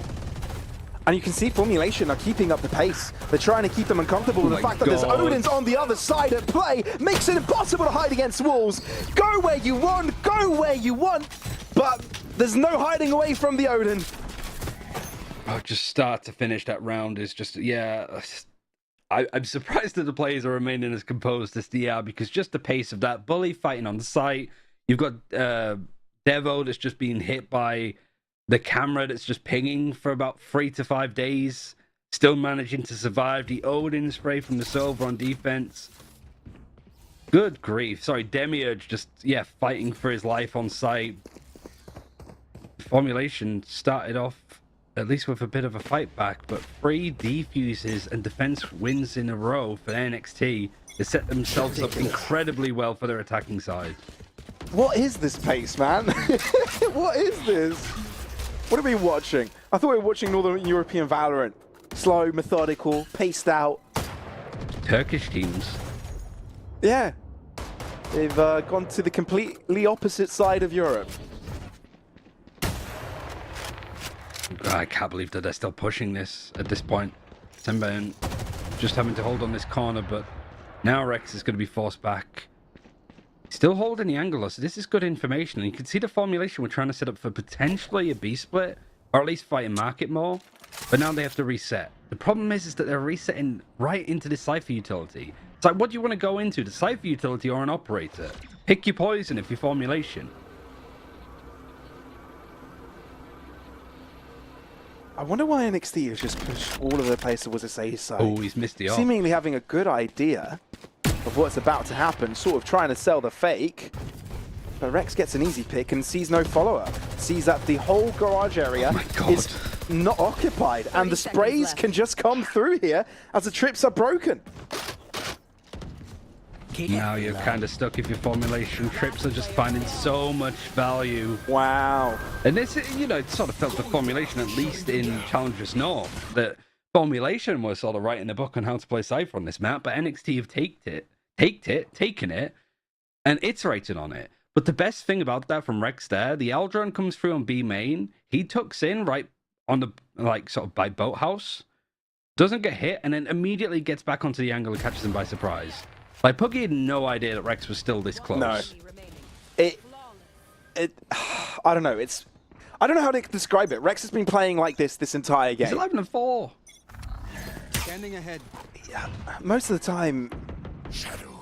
And you can see Formulation are keeping up the pace. They're trying to keep them uncomfortable. The fact that there's Odin's on the other side at play makes it impossible to hide against walls. Go where you want, go where you want, but there's no hiding away from the Odin. Oh, just start to finish that round is just, yeah. I'm surprised that the players are remaining as composed as they are, because just the pace of that. Bully fighting on the site. You've got Devo that's just being hit by the camera that's just pinging for about 3 to 5 days. Still managing to survive. The Odin spray from the Silver on defense. Good grief. Sorry, Demiurge just, yeah, fighting for his life on site. Formulation started off at least with a bit of a fight back, but 3 defuses and defense wins in a row for NXT to set themselves up incredibly well for their attacking side. What is this pace, man? What is this? What are we watching? I thought we were watching Northern European Valorant. Slow, methodical, paced out. Turkish teams. Yeah. They've gone to the completely opposite side of Europe. I can't believe that they're still pushing this at this point. Semben just having to hold on this corner, but now Rex is going to be forced back. Still holding the angle, so this is good information. And you can see the Formulation we're trying to set up for potentially a B split, or at least fight and market more. But now they have to reset. The problem is that they're resetting right into the Cypher utility. It's like, what do you want to go into, the Cypher utility or an operator? Pick your poison if you're Formulation. I wonder why NXT has just pushed all of their players towards this A side. Oh, he's missed the off. Seemingly having a good idea of what's about to happen, sort of trying to sell the fake. But Rex gets an easy pick and sees no follow-up. Sees that the whole garage area is not occupied, and the sprays can just come through here as the trips are broken. Now you're kind of stuck if your formulation trips are just finding so much value. Wow. And this, you know, it sort of felt the formulation, at least in Challengers North, that formulation was sort of writing the book on how to play Cypher on this map, but NXT have taken it, and iterated on it. But the best thing about that from Rex there, the Aldron comes through on B main, he tucks in right on the, like, sort of by boathouse, doesn't get hit, and then immediately gets back onto the angle and catches him by surprise. Like, Puggy had no idea that Rex was still this close. No. I don't know. I don't know how to describe it. Rex has been playing like this entire game. He's 11-4. Standing ahead. Yeah, most of the time,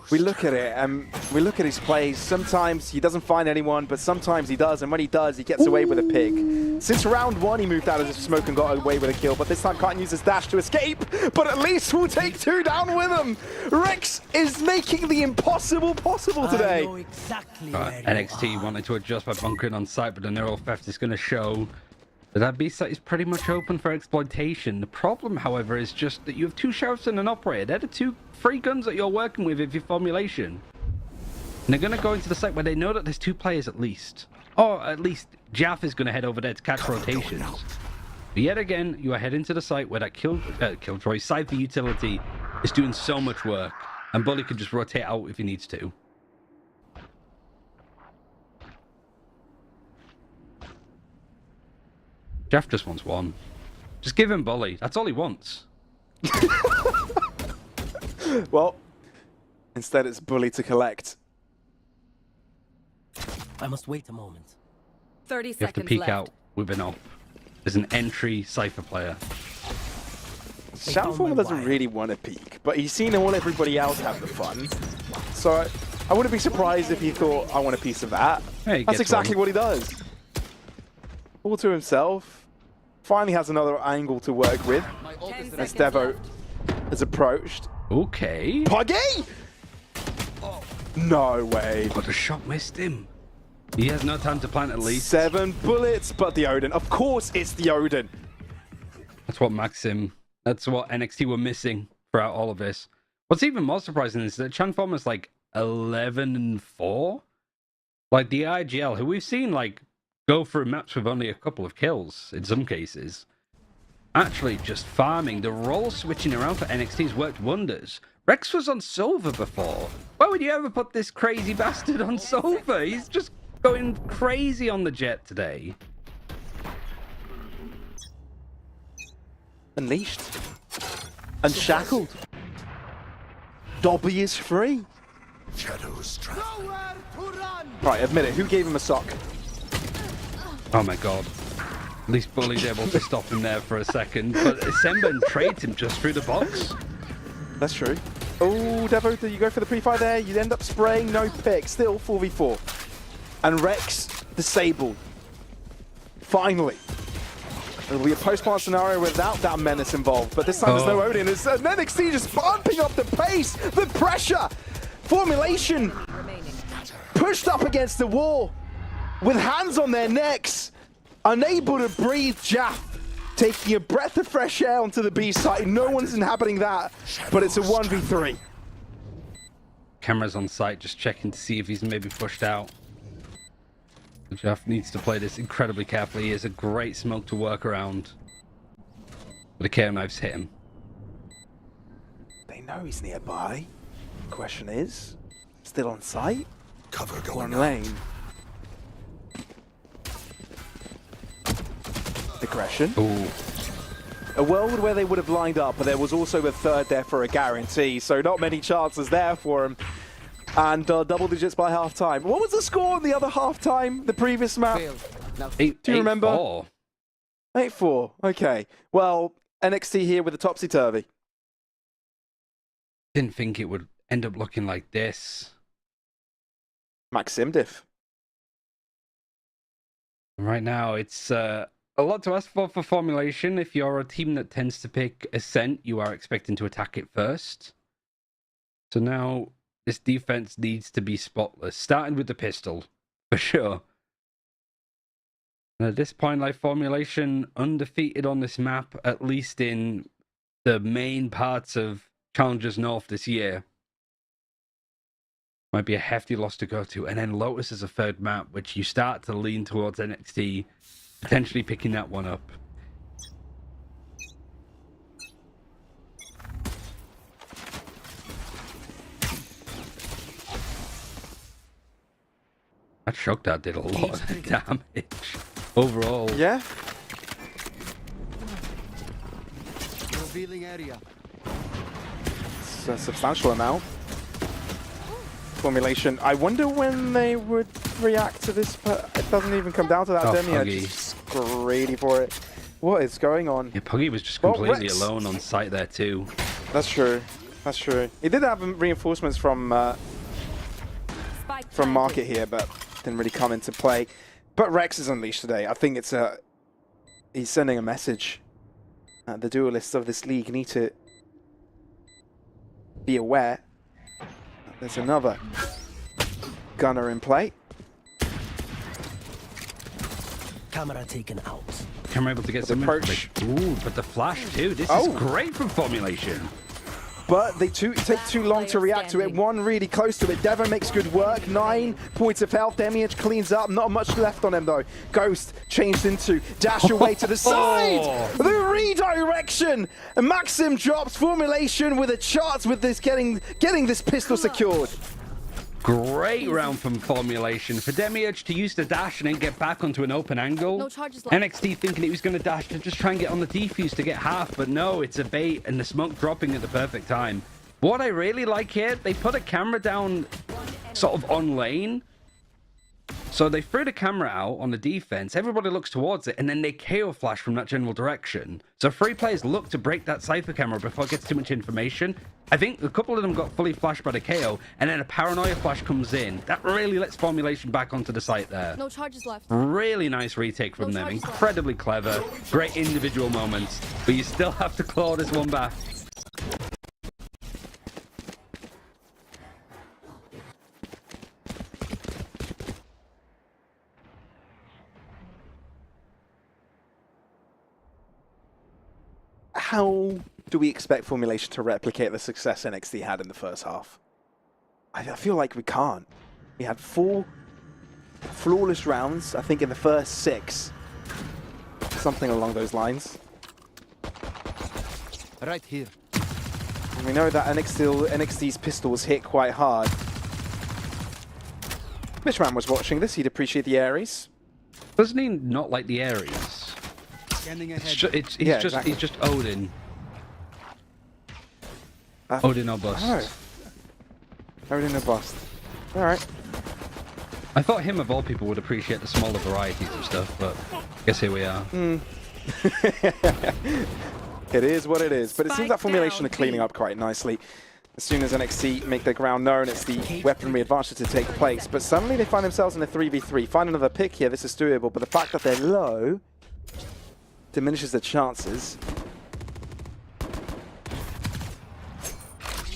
we look at it and we look at his plays. Sometimes he doesn't find anyone, but sometimes he does. And when he does, he gets away with a pick. Since round 1, he moved out of his smoke and got away with a kill. But this time can't use his dash to escape. But at least we'll take 2 down with him. Rex is making the impossible possible today. I know exactly Right, where you NXT are. wanted to adjust by bunkering on site, but the neural theft is going to show that B site is pretty much open for exploitation. The problem, however, is just that you have 2 sheriffs and an operator. They're the 2 free guns that you're working with if your formulation. And they're going to go into the site where they know that there's 2 players at least. Or at least Jaff is going to head over there to catch rotations. But yet again, you are heading to the site where that Killjoy Cypher utility is doing so much work. And Bully can just rotate out if he needs to. Jeff just wants 1. Just give him Bully. That's all he wants. Well, instead it's Bully to collect. I must wait a moment. 30 You have to seconds peek left. out with an op. As an entry Cypher player. Shoutformer doesn't really want to peek, but he's seen everybody else have the fun. So I wouldn't be surprised if he thought, I want a piece of that. Yeah, he That's gets exactly one. what he does. All to himself. Finally has another angle to work with. 10 As seconds Devo left. has approached. Okay. Puggy? No way. But the shot missed him. He has no time to plant at least. 7 bullets, but the Odin. Of course it's the Odin. That's what Maxim. That's what NXT were missing throughout all of this. What's even more surprising is that Changfom is like 11-4. Like the IGL, who we've seen like go through maps with only a couple of kills in some cases. Actually just farming. The role switching around for NXT has worked wonders. Rex was on Silver before. Why would you ever put this crazy bastard on Silver? He's just going crazy on the jet today. Unleashed. Unshackled. Dobby is free. Right, admit it. Who gave him a sock? Oh my god. At least Bully's able to stop him there for a second. But Semben trades him just through the box. That's true. Oh, Devo, do you go for the pre-fire there? You end up spraying, no pick. Still 4v4. And Rex disabled. Finally. It'll be a post-plant scenario without that menace involved. But this time there's no Odin. It's NXT just bumping up the pace, the pressure. Formulation Remaining. pushed up against the wall with hands on their necks. Unable to breathe, Jaff taking a breath of fresh air onto the B site. No one's inhabiting that, but it's a 1v3. Cameras on site just checking to see if he's maybe pushed out. Jeff needs to play this incredibly carefully. He has a great smoke to work around. But the KO knives hit him. They know he's nearby. Question is, still on site? Cover Or going on out. lane? Aggression. Ooh. A world where they would have lined up, but there was also a third there for a guarantee, so not many chances there for him. And double digits by half-time. What was the score on the other half-time, the previous map? Do you remember? 8-4. 8-4, okay. Well, NXT here with the topsy-turvy. Didn't think it would end up looking like this. Maxim diff. Right now, it's A lot to ask for Formulation. If you're a team that tends to pick Ascent, you are expecting to attack it first. So now this defense needs to be spotless, starting with the pistol, for sure. And at this point, like, Formulation undefeated on this map, at least in the main parts of Challengers North this year. Might be a hefty loss to go to. And then Lotus is a third map, which you start to lean towards NXT, potentially picking that one up. That shock dart did a lot of damage overall. Yeah. Revealing area. It's a substantial amount. Formulation. I wonder when they would react to this, but it doesn't even come down to that. Oh, Demi Puggy. just greedy for it. What is going on? Yeah, Puggy was just Well, completely Rex- alone on site there too. That's true. That's true. He did have reinforcements from Spike Market here, but didn't really come into play. But Rex is unleashed today. I think it's he's sending a message. The duelists of this league need to be aware that there's another gunner in play. Camera taken out. Camera able to get some approach. Ooh, but the flash too. This is great from Formulation. But they take too long to react to it. One really close to it. Devon makes good work. 9 points of health. Demiurge cleans up. Not much left on him though. Ghost changed into dash away to the side. The redirection. And Maxim drops Formulation with a chance with this getting this pistol secured. Great round from Formulation. For Demiurge to use the dash and then get back onto an open angle. No charges left. NXT thinking he was going to dash to just try and get on the defuse to get half, but no, it's a bait and the smoke dropping at the perfect time. What I really like here, they put a camera down sort of on lane. So they threw the camera out on the defense, everybody looks towards it, and then they KO flash from that general direction. So 3 players look to break that Cypher camera before it gets too much information. I think a couple of them got fully flashed by the KO, and then a paranoia flash comes in. That really lets Formulation back onto the site there. No charges left. Really nice retake from them, incredibly clever, great individual moments, but you still have to claw this one back. How do we expect Formulation to replicate the success NXT had in the first half? I feel like we can't. We had 4 flawless rounds, I think, in the first 6. Something along those lines. Right here. And we know that NXT's pistols hit quite hard. Mishram was watching this, he'd appreciate the Ares. Doesn't he not like the Ares? Scanning ahead. He's just Odin. Odin or bust. Oh. Odin or bust. Alright. I thought him of all people would appreciate the smaller varieties of stuff, but I guess here we are. It is what it is. But it seems that Spike Formulation are down, cleaning up quite nicely. As soon as NXT make their ground known, it's the weaponry advantage to take place. But suddenly they find themselves in a 3v3. Find another pick here, this is doable. But the fact that they're low diminishes their chances.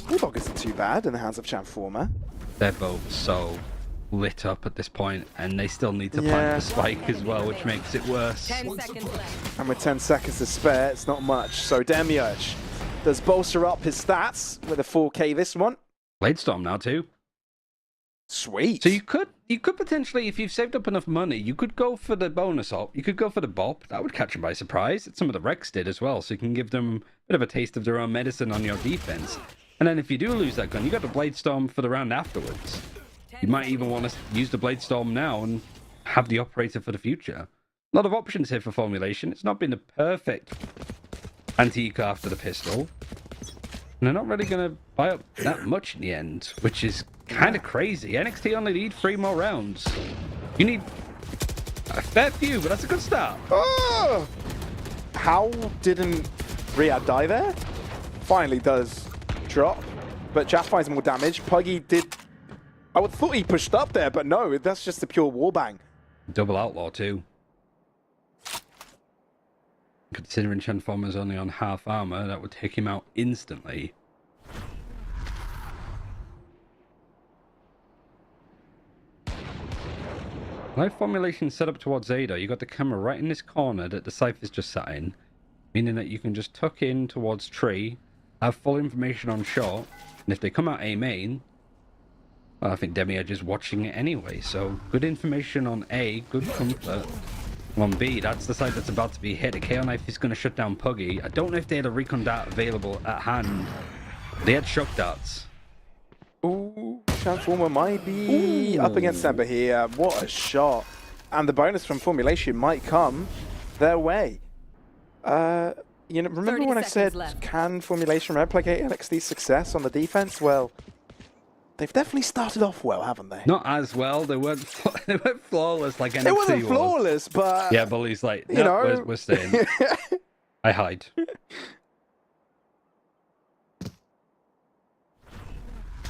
Bulldog isn't too bad in the hands of Chamformer. They're both so lit up at this point, and they still need to plant the spike as well, which makes it worse. 10 seconds left. And with 10 seconds to spare, it's not much. So Demiurge does bolster up his stats with a 4K this one. Blade Storm now too. Sweet. So you could potentially, if you've saved up enough money, you could go for the bonus op. You could go for the bop. That would catch them by surprise. It's some of the Rex did as well, so you can give them a bit of a taste of their own medicine on your defense. And then if you do lose that gun, you got the Blade Storm for the round afterwards. You might even want to use the Blade Storm now and have the operator for the future. A lot of options here for Formulation. It's not been the perfect anti-eco after the pistol. And they're not really going to buy up that much in the end, which is kind of crazy. NXT only need 3 more rounds. You need a fair few, but that's a good start. Oh! How didn't Riyadh die there? Finally does drop, but Jaff finds more damage. Puggy did... I would thought he pushed up there, but no, that's just a pure warbang. Double outlaw too. Considering Transformer's only on half armor, that would take him out instantly. Live formulation set up towards Ada. You got the camera right in this corner that the Cypher's just sat in, meaning that you can just tuck in towards tree, have full information on short, and if they come out A main, well, I think Demiurge is watching it anyway, so good information on A, good comfort. On B, that's the side that's about to be hit. The KO knife is going to shut down Puggy. I don't know if they had a recon dart available at hand. They had shock darts. Ooh, Transformer might be up against Semper here. What a shot. And the bonus from Formulation might come their way. You know, remember 30 when I said, seconds left. can Formulation replicate NXT's success on the defense? Well, they've definitely started off well, haven't they? Not as well. They weren't flawless like NXT It wasn't was. flawless, but... Yeah, Bully's like, you no, know. we're staying. I hide.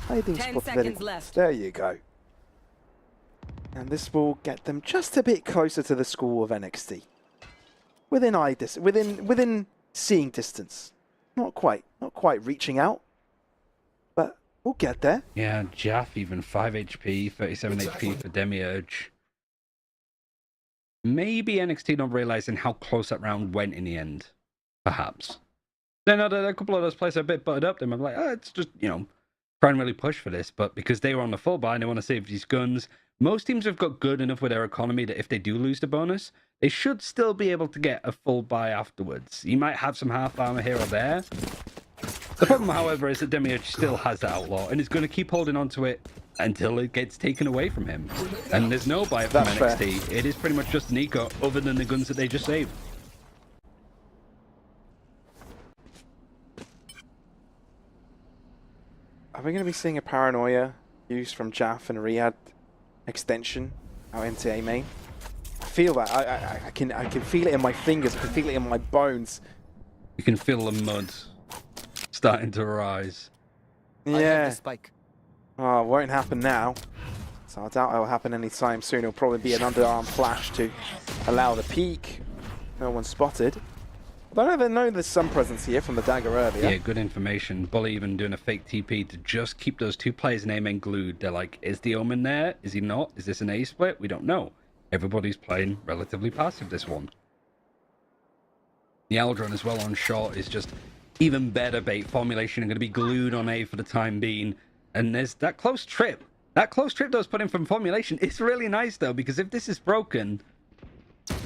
Hiding 10 spot seconds available. left. There you go. And this will get them just a bit closer to the school of NXT. Within seeing distance. Not quite reaching out. But we'll get there. Yeah, Jaff even 5 HP, 37 HP for Demiurge. Maybe NXT not realizing how close that round went in the end. Perhaps. Then a couple of those players are a bit butted up. They might be like, oh, it's just, you know, try and really push for this. But because they were on the full buy and they want to save these guns, most teams have got good enough with their economy that if they do lose the bonus, they should still be able to get a full buy afterwards. You might have some half armor here or there. The problem, however, is that Demiurge still has that outlaw and is going to keep holding on to it until it gets taken away from him. And there's no buy from That's NXT. fair. It is pretty much just an eco other than the guns that they just saved. Are we going to be seeing a paranoia used from Jaff and Riyadh extension out into A main? I feel that. I can feel it in my fingers. I can feel it in my bones. You can feel the mud starting to rise. I have Yeah. the spike. Oh, it won't happen now. So I doubt it'll happen anytime soon. It'll probably be an underarm flash to allow the peek. No one spotted. I don't know there's some presence here from the dagger earlier. Yeah, good information. Bully even doing a fake TP to just keep those two players in A-main glued. They're like, is the Omen there? Is he not? Is this an A split? We don't know. Everybody's playing relatively passive this one. The Eldron as well on short is just even better bait. Formulation are going to be glued on A for the time being. And there's that close trip. That close trip that was put in from Formulation. It's really nice though, because if this is broken,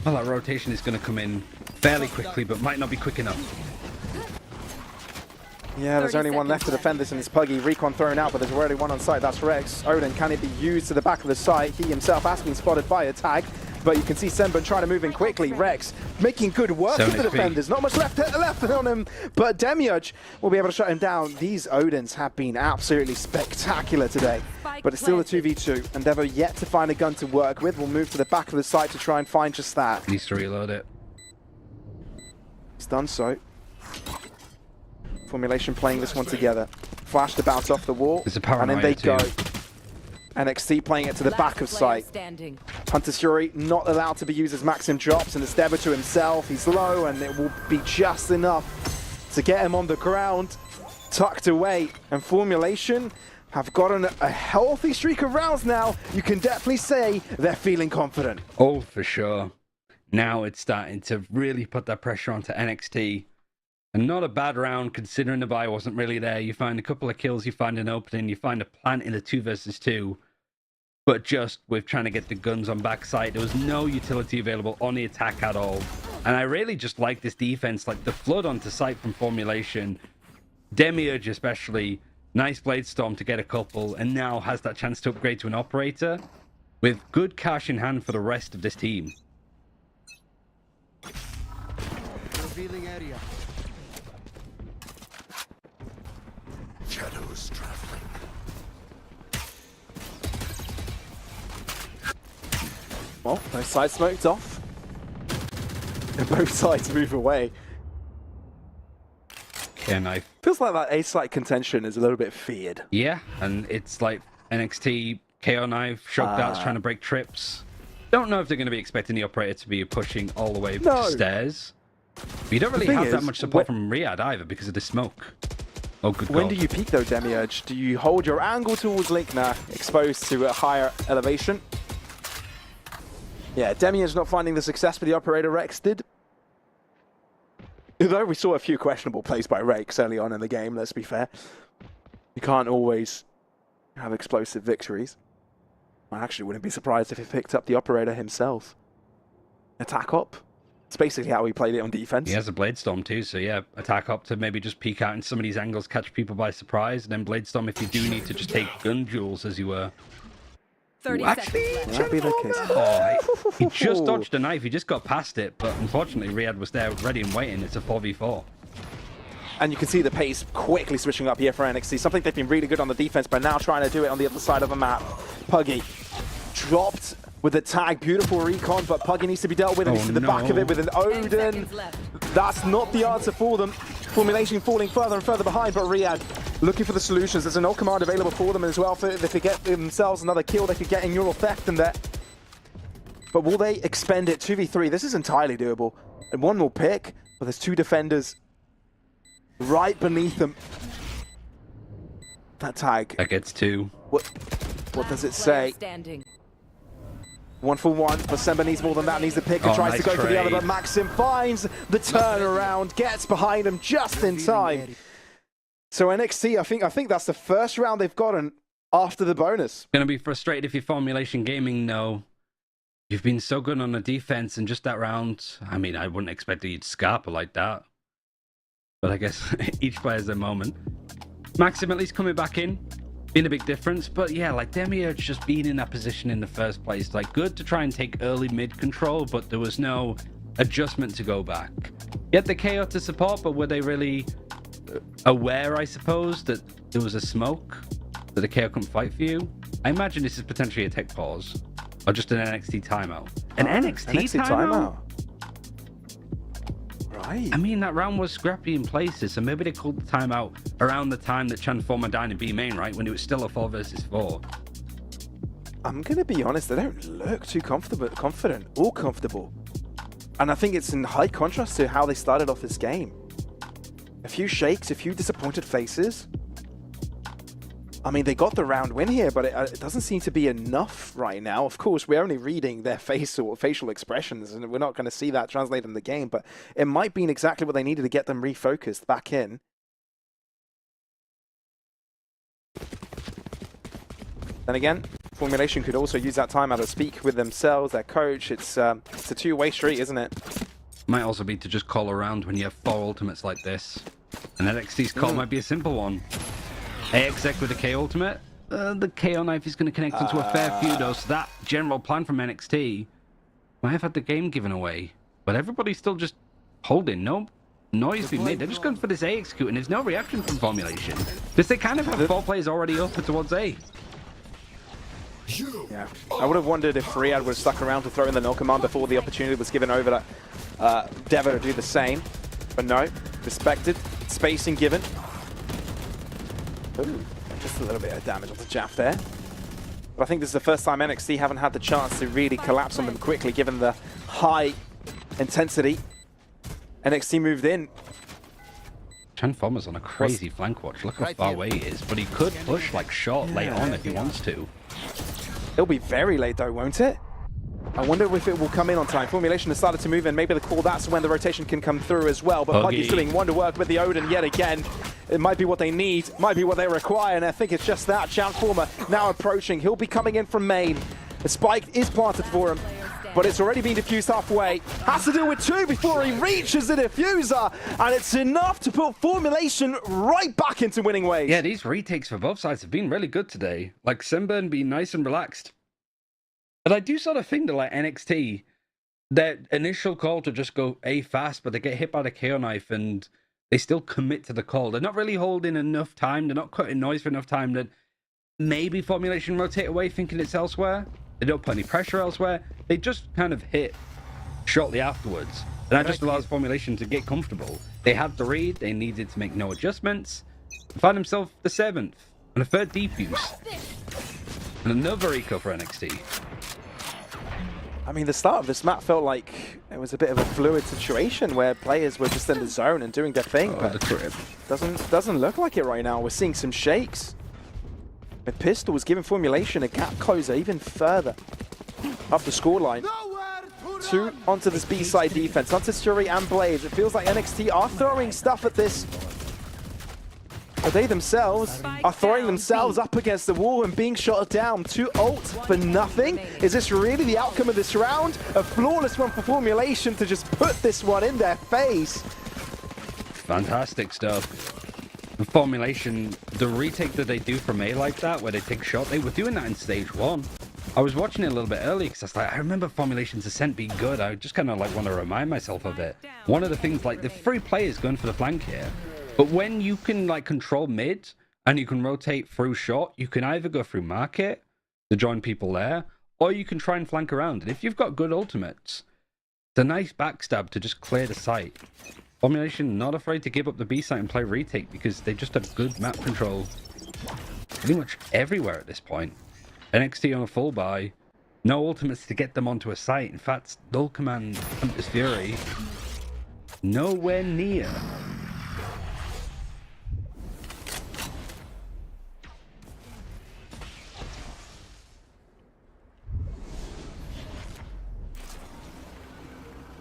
well, that rotation is going to come in fairly quickly, but might not be quick enough. Yeah, there's 30 only one left to seconds defend this, and it's Puggy. Recon thrown out, but there's already one on site. That's Rex. Odin, can it be used to the back of the site? He himself has been spotted by a tag, but you can see Senbun trying to move in quickly. Rex making good work of the 7 HP. defenders. Not much left on him, but Demiurge will be able to shut him down. These Odins have been absolutely spectacular today, but it's still a 2v2. Endeavor yet to find a gun to work with. We'll move to the back of the site to try and find just that. Needs to reload it. He's done so. Formulation playing this one together. Flash to bounce off the wall, There's a and then they paranoia go. too. NXT playing it to the back of Last player sight. standing. Hunter's Fury not allowed to be used as Maxim drops, and it's Dever to himself. He's low, and it will be just enough to get him on the ground, tucked away. And Formulation have gotten a healthy streak of rounds now. You can definitely say they're feeling confident. Oh, for sure. Now it's starting to really put that pressure onto NXT. And not a bad round considering the buy wasn't really there. You find a couple of kills, you find an opening, you find a plant in a 2 versus 2. But just with trying to get the guns on backside, there was no utility available on the attack at all. And I really just like this defense, like the flood onto site from Formulation. Demiurge especially, nice Blade Storm to get a couple, and now has that chance to upgrade to an operator with good cash in hand for the rest of this team. Revealing area. Shadows traveling. Well, both sides smoked off. And both sides move away. Yeah, knife. Feels like that A-site contention is a little bit feared. Yeah, and it's like NXT, KO knife, shock darts trying to break trips. Don't know if they're going to be expecting the operator to be pushing all the way No. to stairs. You don't really thing have that is, much support from Riyadh either because of the smoke. Oh, good When God. do you peek though, Demiurge? Do you hold your angle towards Linkner, exposed to a higher elevation? Yeah, Demiurge not finding the success for the operator Rex did. Although we saw a few questionable plays by Rex early on in the game, let's be fair. You can't always have explosive victories. I actually wouldn't be surprised if he picked up the operator himself. Attack up. It's basically how he played it on defense. He has a Bladestorm too, so yeah, attack up to maybe just peek out in some of these angles, catch people by surprise, and then Bladestorm if you do need to just take gun duels, as you were. 30 Actually, seconds left. That'd be the case. Oh, he just dodged a knife, he just got past it, but unfortunately Riyadh was there ready and waiting. It's a 4v4. And you can see the pace quickly switching up here for NXT. Something they've been really good on the defense, but now trying to do it on the other side of the map. Puggy dropped with the tag. Beautiful recon, but Puggy needs to be dealt with. And he's to the back of it with an 10 Odin. seconds left. That's not the answer for them. Formulation falling further and further behind, but Riyadh looking for the solutions. There's an ult command available for them as well. If they get themselves another kill, they could get in neural theft in there. But will they expend it? 2v3, this is entirely doable. And one more pick, but there's two defenders right beneath them. That tag. That gets 2. What does it Player say? standing. 1 for 1, but Semba needs more than that, needs the pick and Oh, tries nice to go for the other, trade. but Maxim finds the turnaround, gets behind him just in time. So NXT, I think that's the first round they've gotten after the bonus. Gonna be frustrated if you're Formulation Gaming, no. You've been so good on the defense in just that round. I mean, I wouldn't expect you'd Scarpa like that. But I guess each player has their moment. Maxim at least coming back in, being a big difference. But yeah, like Demiurge just being in that position in the first place. Like, good to try and take early mid control, but there was no adjustment to go back. You had the KO to support, but were they really aware, I suppose, that there was a smoke, that the KO couldn't fight for you? I imagine this is potentially a tech pause, or just an NXT timeout. An NXT timeout? Right. I mean, that round was scrappy in places, so maybe they called the timeout around the time that Transformer died in B main, right? When it was still a 4 versus 4. I'm going to be honest, they don't look too confident or comfortable. And I think it's in high contrast to how they started off this game. A few shakes, a few disappointed faces. I mean, they got the round win here, but it doesn't seem to be enough right now. Of course, we're only reading their facial expressions, and we're not going to see that translate in the game, but it might be exactly what they needed to get them refocused back in. Then again, Formulation could also use that timeout to speak with themselves, their coach. It's a two-way street, isn't it? Might also be to just call around when you have 4 ultimates like this. And NXT's call might be a simple one. AXX with a K ultimate. The KO knife is going to connect into a fair few, though, so that general plan from NXT might have had the game given away. But everybody's still just holding. No noise being made. They're just going for this A execute, and there's no reaction from Formulation. Because they kind of have 4 players already up towards A. Yeah, I would have wondered if Riyadh would have stuck around to throw in the null command before the opportunity was given over to Devo to do the same. But no, respected, spacing given. Ooh, just a little bit of damage on the Jaff there. But I think this is the first time NXT haven't had the chance to really collapse on them quickly, given the high intensity. NXT moved in. Transformer's on a crazy flank watch. Look how far away he is. But he could push like short late on if he wants to. It'll be very late though, won't it? I wonder if it will come in on time. Formulation has started to move in. Maybe the call, that's when the rotation can come through as well. But Puggy's doing wonder work with the Odin yet again. It might be what they need, might be what they require, and I think it's just that. Transformer now approaching. He'll be coming in from main. The spike is planted for him, but it's already been diffused halfway. Has to deal with 2 before he reaches the diffuser, and it's enough to put Formulation right back into winning ways. Yeah, these retakes for both sides have been really good today. Like, Simba being nice and relaxed. But I do sort of think that, like, NXT, their initial call to just go A fast, but they get hit by the KO knife and they still commit to the call. They're not really holding enough time. They're not cutting noise for enough time that maybe Formulation rotate away thinking it's elsewhere. They don't put any pressure elsewhere. They just kind of hit shortly afterwards. And that just allows Formulation to get comfortable. They had the read. They needed to make no adjustments. Find himself the 7th and a 3rd defuse. And another eco for NXT. I mean, the start of this map felt like it was a bit of a fluid situation where players were just in the zone and doing their thing, Oh, but the trip. doesn't look like it right now. We're seeing some shakes. With Pistols giving Formulation a gap closer even further up the scoreline. Two onto this B-side defense, onto Shuri and Blaze. It feels like NXT are throwing stuff at this. But they themselves are throwing themselves up against the wall and being shot down. 2 ults for nothing. Is this really the outcome of this round? A flawless one for Formulation to just put this one in their face. Fantastic stuff. The Formulation, the retake that they do from A like that, where they take shot, they were doing that in stage 1. I was watching it a little bit early because I was like, I remember Formulation's Ascent being good. I just kind of like want to remind myself of it. One of the things, like, the 3 players going for the flank here. But when you can like control mid and you can rotate through short, you can either go through market to join people there, or you can try and flank around. And if you've got good ultimates, it's a nice backstab to just clear the site. Formulation not afraid to give up the B site and play retake because they just have good map control pretty much everywhere at this point. NXT on a full buy, no ultimates to get them onto a site. In fact, Null Command Hunter's Fury nowhere near.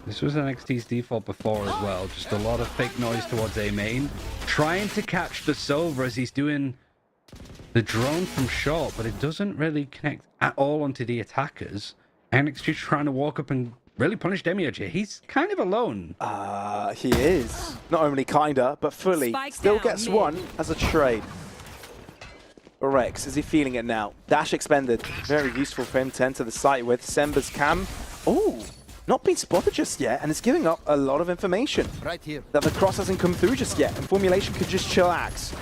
This was NXT's default before as well. Just a lot of fake noise towards A main. Trying to catch the Silver as he's doing the drone from short, but it doesn't really connect at all onto the attackers. NXT trying to walk up and really punish Demiurge here. He's kind of alone. He is. Not only kinda, but fully. Spike Still down gets mid. one as a trade. Rex, is he feeling it now? Dash expended. Very useful for him to enter the site with. Semba's cam. Oh, not been spotted just yet, and it's giving up a lot of information. Right here. That the cross hasn't come through just yet, and Formulation could just chillax.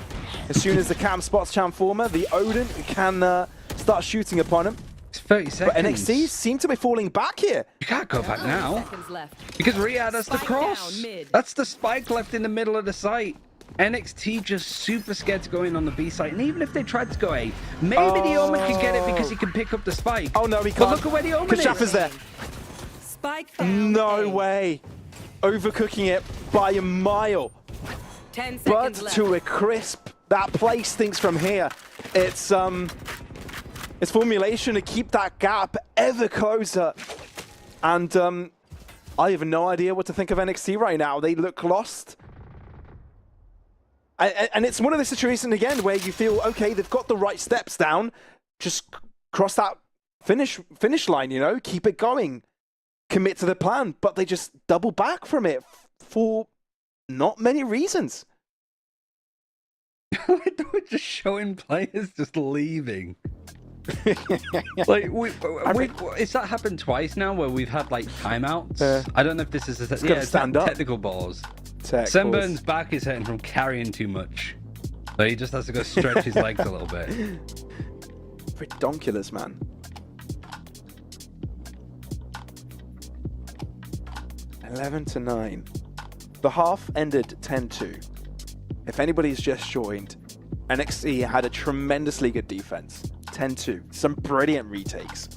As soon as the cam spots Chamformer, the Odin can start shooting upon him. It's 30 seconds. But NXT seem to be falling back here. You can't go back now. Seconds left. Because Riyadh has the Spike cross. down mid. That's the spike left in the middle of the site. NXT just super scared to go in on the B site. And even if they tried to go A, maybe the Omen can get it because he can pick up the spike. Oh no, he But can't. look at where the Omen Kashaf is there. Spike found No A. way. Overcooking it by a mile. 10 But seconds left. to a crisp. That play stinks from here. It's Formulation to keep that gap ever closer. And I have no idea what to think of NXT right now. They look lost. And it's one of the situations again where you feel, okay, they've got the right steps down. Just cross that finish line, you know, keep it going. Commit to the plan, but they just double back from it for not many reasons. We're just showing players just leaving. Like, it's that happened twice now where we've had like timeouts. I don't know if this is stand up. technical balls. Tech Sunburn's back is hurting from carrying too much. So he just has to go stretch his legs a little bit. Redonkulous, man. 11-9. The half ended 10-2. If anybody's just joined, NXT had a tremendously good defense. 10-2. Some brilliant retakes.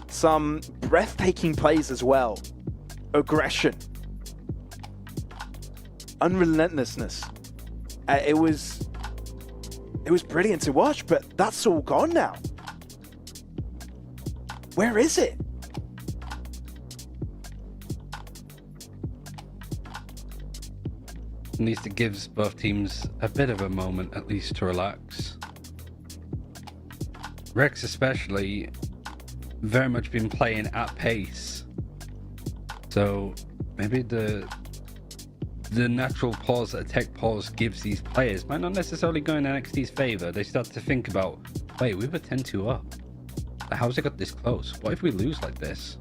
Some breathtaking plays as well. Aggression. Unrelentlessness. It was brilliant to watch, but that's all gone now. Where is it? At least it gives both teams a bit of a moment, at least, to relax. Rex especially very much been playing at pace. So maybe the natural pause that a tech pause gives these players might not necessarily go in NXT's favor. They start to think about, wait, we were 10-2 up. How's it got this close? What if we lose like this?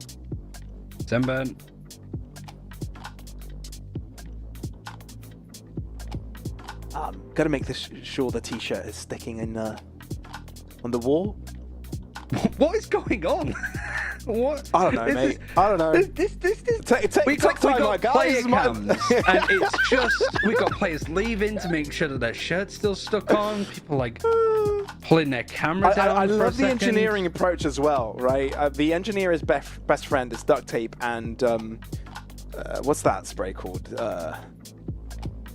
Sunburn. Gotta make sure the t-shirt is sticking in on the wall. What is going on? What? I don't know, mate. I don't know. This. Take time, my guys. player This is my- cams, and it's just we got players leaving to make sure that their shirt's still stuck on. People like pulling their camera down. I for a love the second. engineering approach as well, right? The engineer's best friend is duct tape and what's that spray called?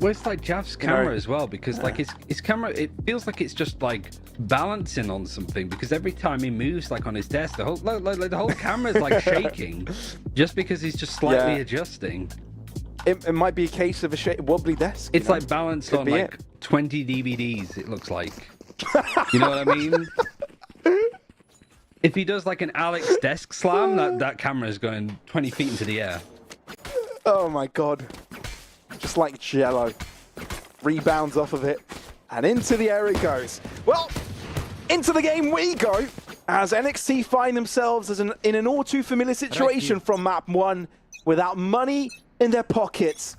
Well, it's like Jav's camera as well, because like his camera, it feels like it's just like balancing on something, because every time he moves like on his desk, the whole camera is like shaking, just because he's just slightly adjusting. It might be a case of a wobbly desk. It's like balanced on like 20 DVDs. It looks like. You know what I mean? If he does like an Alex desk slam, that camera is going 20 feet into the air. Oh my god. Just like jello. Rebounds off of it. And into the air it goes. Well, into the game we go. As NXT find themselves in an all too familiar situation from map 1 without money in their pockets.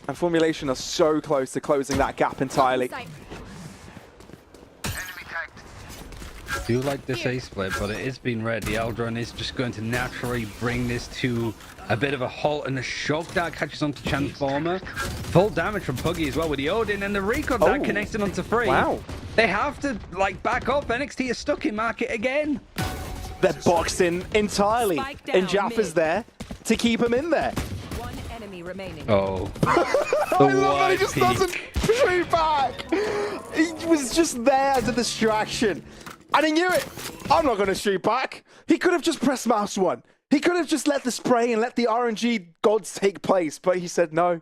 And Formulation are so close to closing that gap entirely. I do like this A split, but it is being read. The Eldron is just going to naturally bring this to a bit of a halt, and the shock dart catches onto Transformer. Full damage from Puggy as well with the Odin, and the recon dart connected onto Free. Wow. They have to like back up. NXT is stuck in market again. They're boxed in entirely, Spike down and Jaff is there to keep him in there. One enemy remaining. Oh. I love that he just doesn't shoot back. He was just there as a distraction. And he knew it. I'm not going to shoot back. He could have just pressed mouse 1. He could have just let the spray and let the RNG gods take place. But he said, no,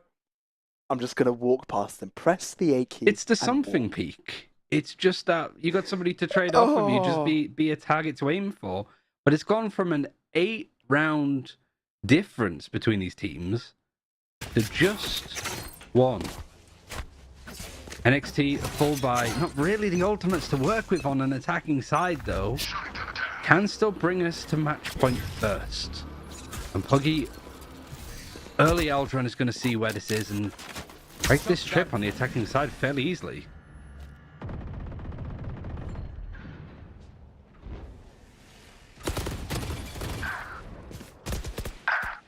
I'm just going to walk past and press the A key. It's the something peak. It's just that you got somebody to trade off of you, just be a target to aim for. But it's gone from an 8-round difference between these teams to just 1. NXT full by not really the ultimates to work with on an attacking side though. Can still bring us to match point first. And Puggy, early Eldron is going to see where this is and break this trip on the attacking side fairly easily.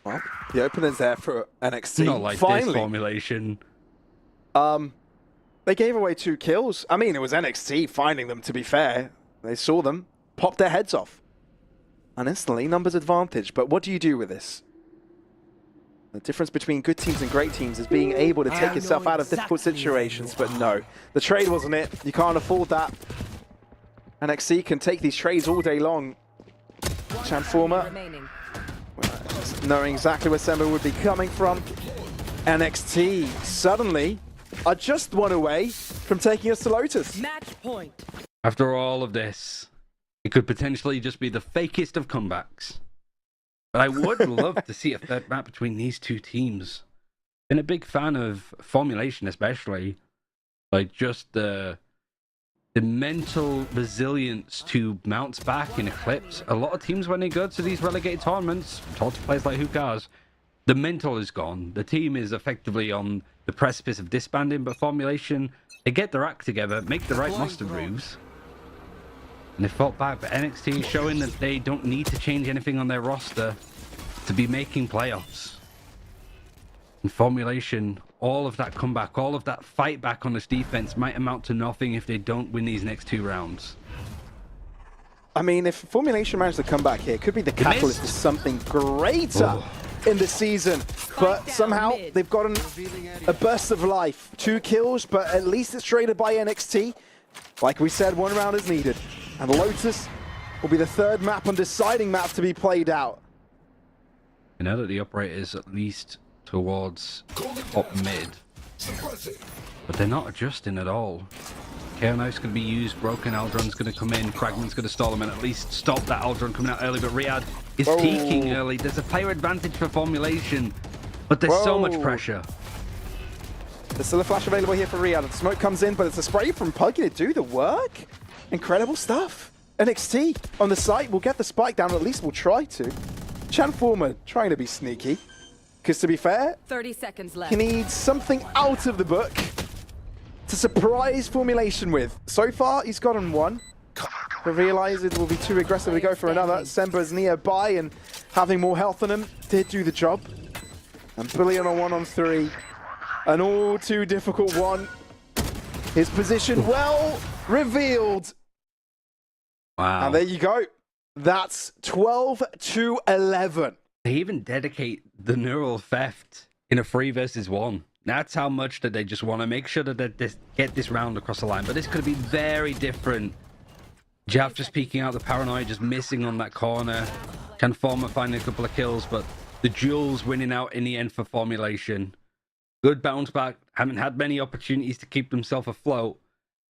Well, the opener's there for NXT. Not like finally. this formulation. They gave away 2 kills. I mean, it was NXT finding them, to be fair. They saw them, popped their heads off. And instantly, numbers advantage. But what do you do with this? The difference between good teams and great teams is being able to take yourself out of difficult situations. But no, the trade wasn't it. You can't afford that. NXT can take these trades all day long. Transformer, Remaining. knowing exactly where Semba would be coming from. NXT suddenly are just 1 away from taking us to Lotus. Match point. After all of this, it could potentially just be the fakest of comebacks. But I would love to see a third map between these two teams. Been a big fan of Formulation, especially. Like, just the mental resilience to bounce back in Eclipse. A lot of teams, when they go to these relegated tournaments, talk to players like Who Cares, the mental is gone. The team is effectively on the precipice of disbanding, but Formulation, they get their act together, make the right mustard moves, and they fought back. But NXT is showing that they don't need to change anything on their roster to be making playoffs. And Formulation, all of that comeback, all of that fight back on this defense might amount to nothing if they don't win these next 2 rounds. I mean, if Formulation managed to come back here, it could be the catalyst for something greater in the season. But somehow they've gotten a burst of life. 2 kills, but at least it's traded by NXT. Like we said, 1 round is needed. And Lotus will be the 3rd map and deciding map to be played out. I know that the operator is at least towards top mid, but they're not adjusting at all. KO knife's going to be used, broken Aldron's going to come in, Fragment's going to stall him and at least stop that Aldron coming out early, but Riyadh is peeking early. There's a player advantage for Formulation, but there's so much pressure. There's still a flash available here for Riyadh. The smoke comes in, but it's a spray from Puggy to do the work. Incredible stuff. NXT on the site will get the spike down, or at least we'll try to. Transformer trying to be sneaky, because to be fair, 30 seconds left. he needs something out of the book. to surprise Formulation with. So far, he's gotten one. But realize it will be too aggressive to go for another. Semba's nearby and having more health on him did do the job. And Bully on a 1-on-3. An all too difficult one. His position well revealed. Wow. And there you go. That's 12-11. They even dedicate the neural theft in a 3 versus 1. That's how much that they just want to make sure that they get this round across the line. But this could be very different. Jaff just peeking out the paranoia, just missing on that corner. Can Forma finding a couple of kills, but the duels winning out in the end for Formulation. Good bounce back. Haven't had many opportunities to keep themselves afloat.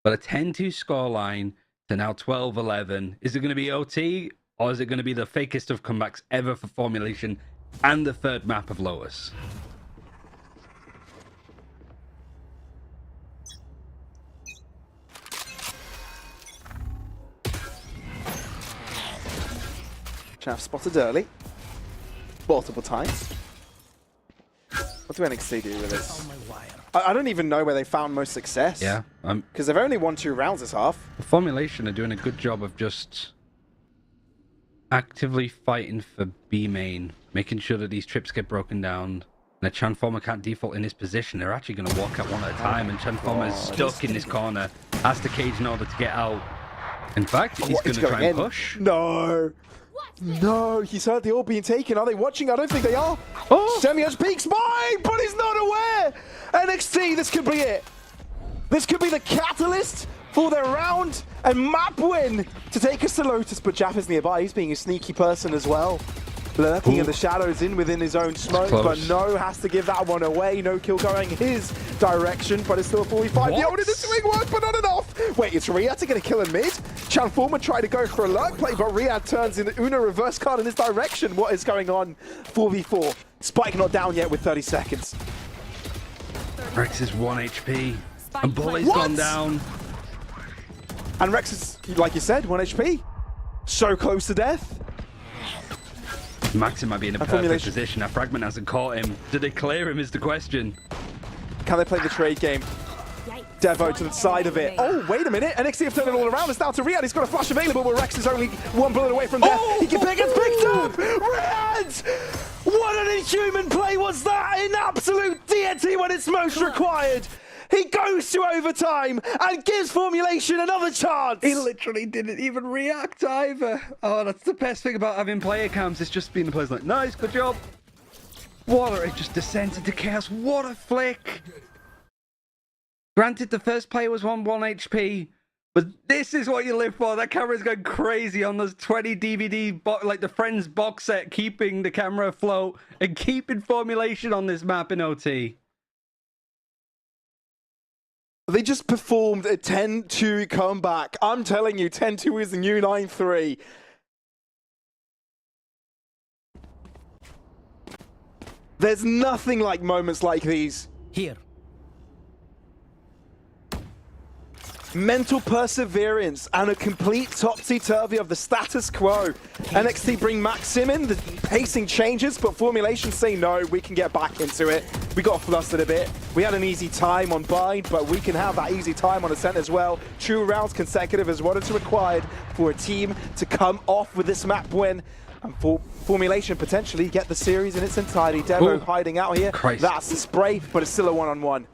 But a 10-2 scoreline to now 12-11. Is it going to be OT, or is it going to be the fakest of comebacks ever for Formulation and the third map of Lois? Chaff spotted early. Multiple times. What do NXT do with this? I don't even know where they found most success. Yeah. Because they've only won 2 rounds this half. The Formulation are doing a good job of just actively fighting for B main, making sure that these trips get broken down. And the Transformer can't default in his position. They're actually going to walk out one at a time, and Transformer is stuck in this corner. Has to cage in order to get out. In fact, he's going to try and push. No. No, he's heard the all being taken. Are they watching? I don't think they are. Oh, Demiurge peeks by, but he's not aware. NXT, this could be it. This could be the catalyst for their round and map win to take us to Lotus. But Jaff is nearby. He's being a sneaky person as well. Lurking in the shadows within his own smoke, but no, has to give that one away. No kill going his direction, but it's still a 45. The only the swing work, but not enough. Wait, it's Riyad to get a kill in mid. Transformer tried to go for a lurk play, but Riyad turns in Una reverse card in his direction. What is going on? 4v4. Spike not down yet with 30 seconds. Rex is 1 HP, and Bully's gone down. And Rex is, like you said, 1 HP. So close to death. Maxim might be in a perfect position. Now Fragment hasn't caught him. Did they clear him is the question. Can they play the trade game? Devo to the side of it. Oh, wait a minute. NXT have turned it all around. It's now to Riyad. He's got a flash available, but Rex is only 1 bullet away from death. He gets picked up. Riyad! What an inhuman play was that in absolute deity when it's most required. He goes to overtime and gives Formulation another chance. He literally didn't even react either. Oh, that's the best thing about having player cams. It's just being the players like, nice, good job. Water, it just descends into chaos. What a flick. Granted, the first player was on 1 HP, but this is what you live for. That camera's going crazy on those 20 DVD, like the Friends box set, keeping the camera afloat and keeping Formulation on this map in OT. They just performed a 10-2 comeback. I'm telling you, 10-2 is the new 9-3. There's nothing like moments like these. Here. Mental perseverance and a complete topsy-turvy of the status quo. NXT bring Maxim in, the pacing changes, but Formulation say no, we can get back into it. We got flustered a bit. We had an easy time on Bind, but we can have that easy time on Ascent as well. 2 rounds consecutive is what is required for a team to come off with this map win. And for Formulation potentially get the series in its entirety. Devo hiding out here. Christ. That's the spray, but it's still a one-on-one.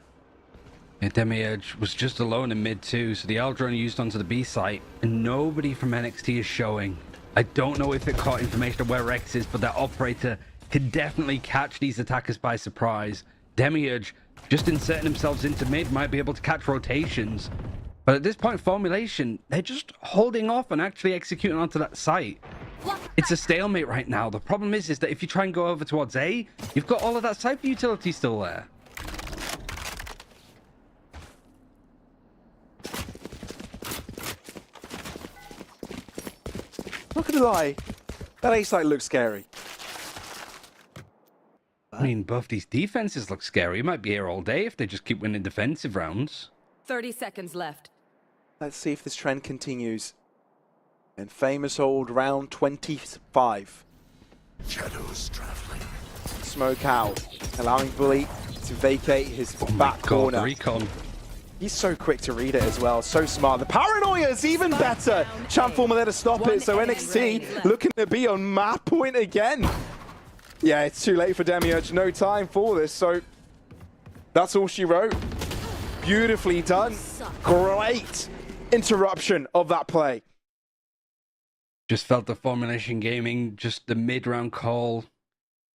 Yeah, Demiurge was just alone in mid too, so the Aldrone used onto the B site, and nobody from NXT is showing. I don't know if it caught information of where Rex is, but that operator could definitely catch these attackers by surprise. Demiurge just inserting themselves into mid might be able to catch rotations, but at this point, Formulation, they're just holding off and actually executing onto that site. It's a stalemate right now. The problem is that if you try and go over towards A, you've got all of that Cypher utility still there. Not gonna lie, that A site looks scary. I mean, both these defenses look scary. You might be here all day if they just keep winning defensive rounds. 30 seconds left. Let's see if this trend continues. And famous old round 25. Shadows traveling. Smoke out, allowing Bully to vacate his back corner. God, Recon. He's so quick to read it as well, so smart. The paranoia is even better. Chamformer there to stop it, so NXT looking to be on map point again. Yeah, it's too late for Demiurge, no time for this, so that's all she wrote. Beautifully done. Great interruption of that play. Just felt the Formulation Gaming, just the mid-round call.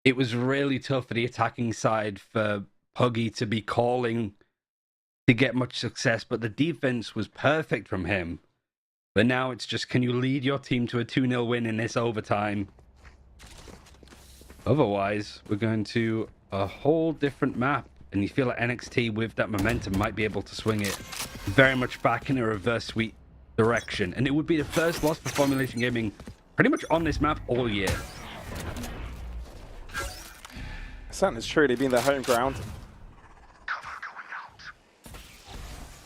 It was really tough for the attacking side for Puggy to be calling to get much success, but the defense was perfect from him. But now it's just, can you lead your team to a 2-0 win in this overtime? Otherwise, we're going to a whole different map, and you feel like NXT with that momentum might be able to swing it very much back in a reverse sweep direction. And it would be the first loss for Formulation Gaming pretty much on this map all year. Something has truly been their home ground.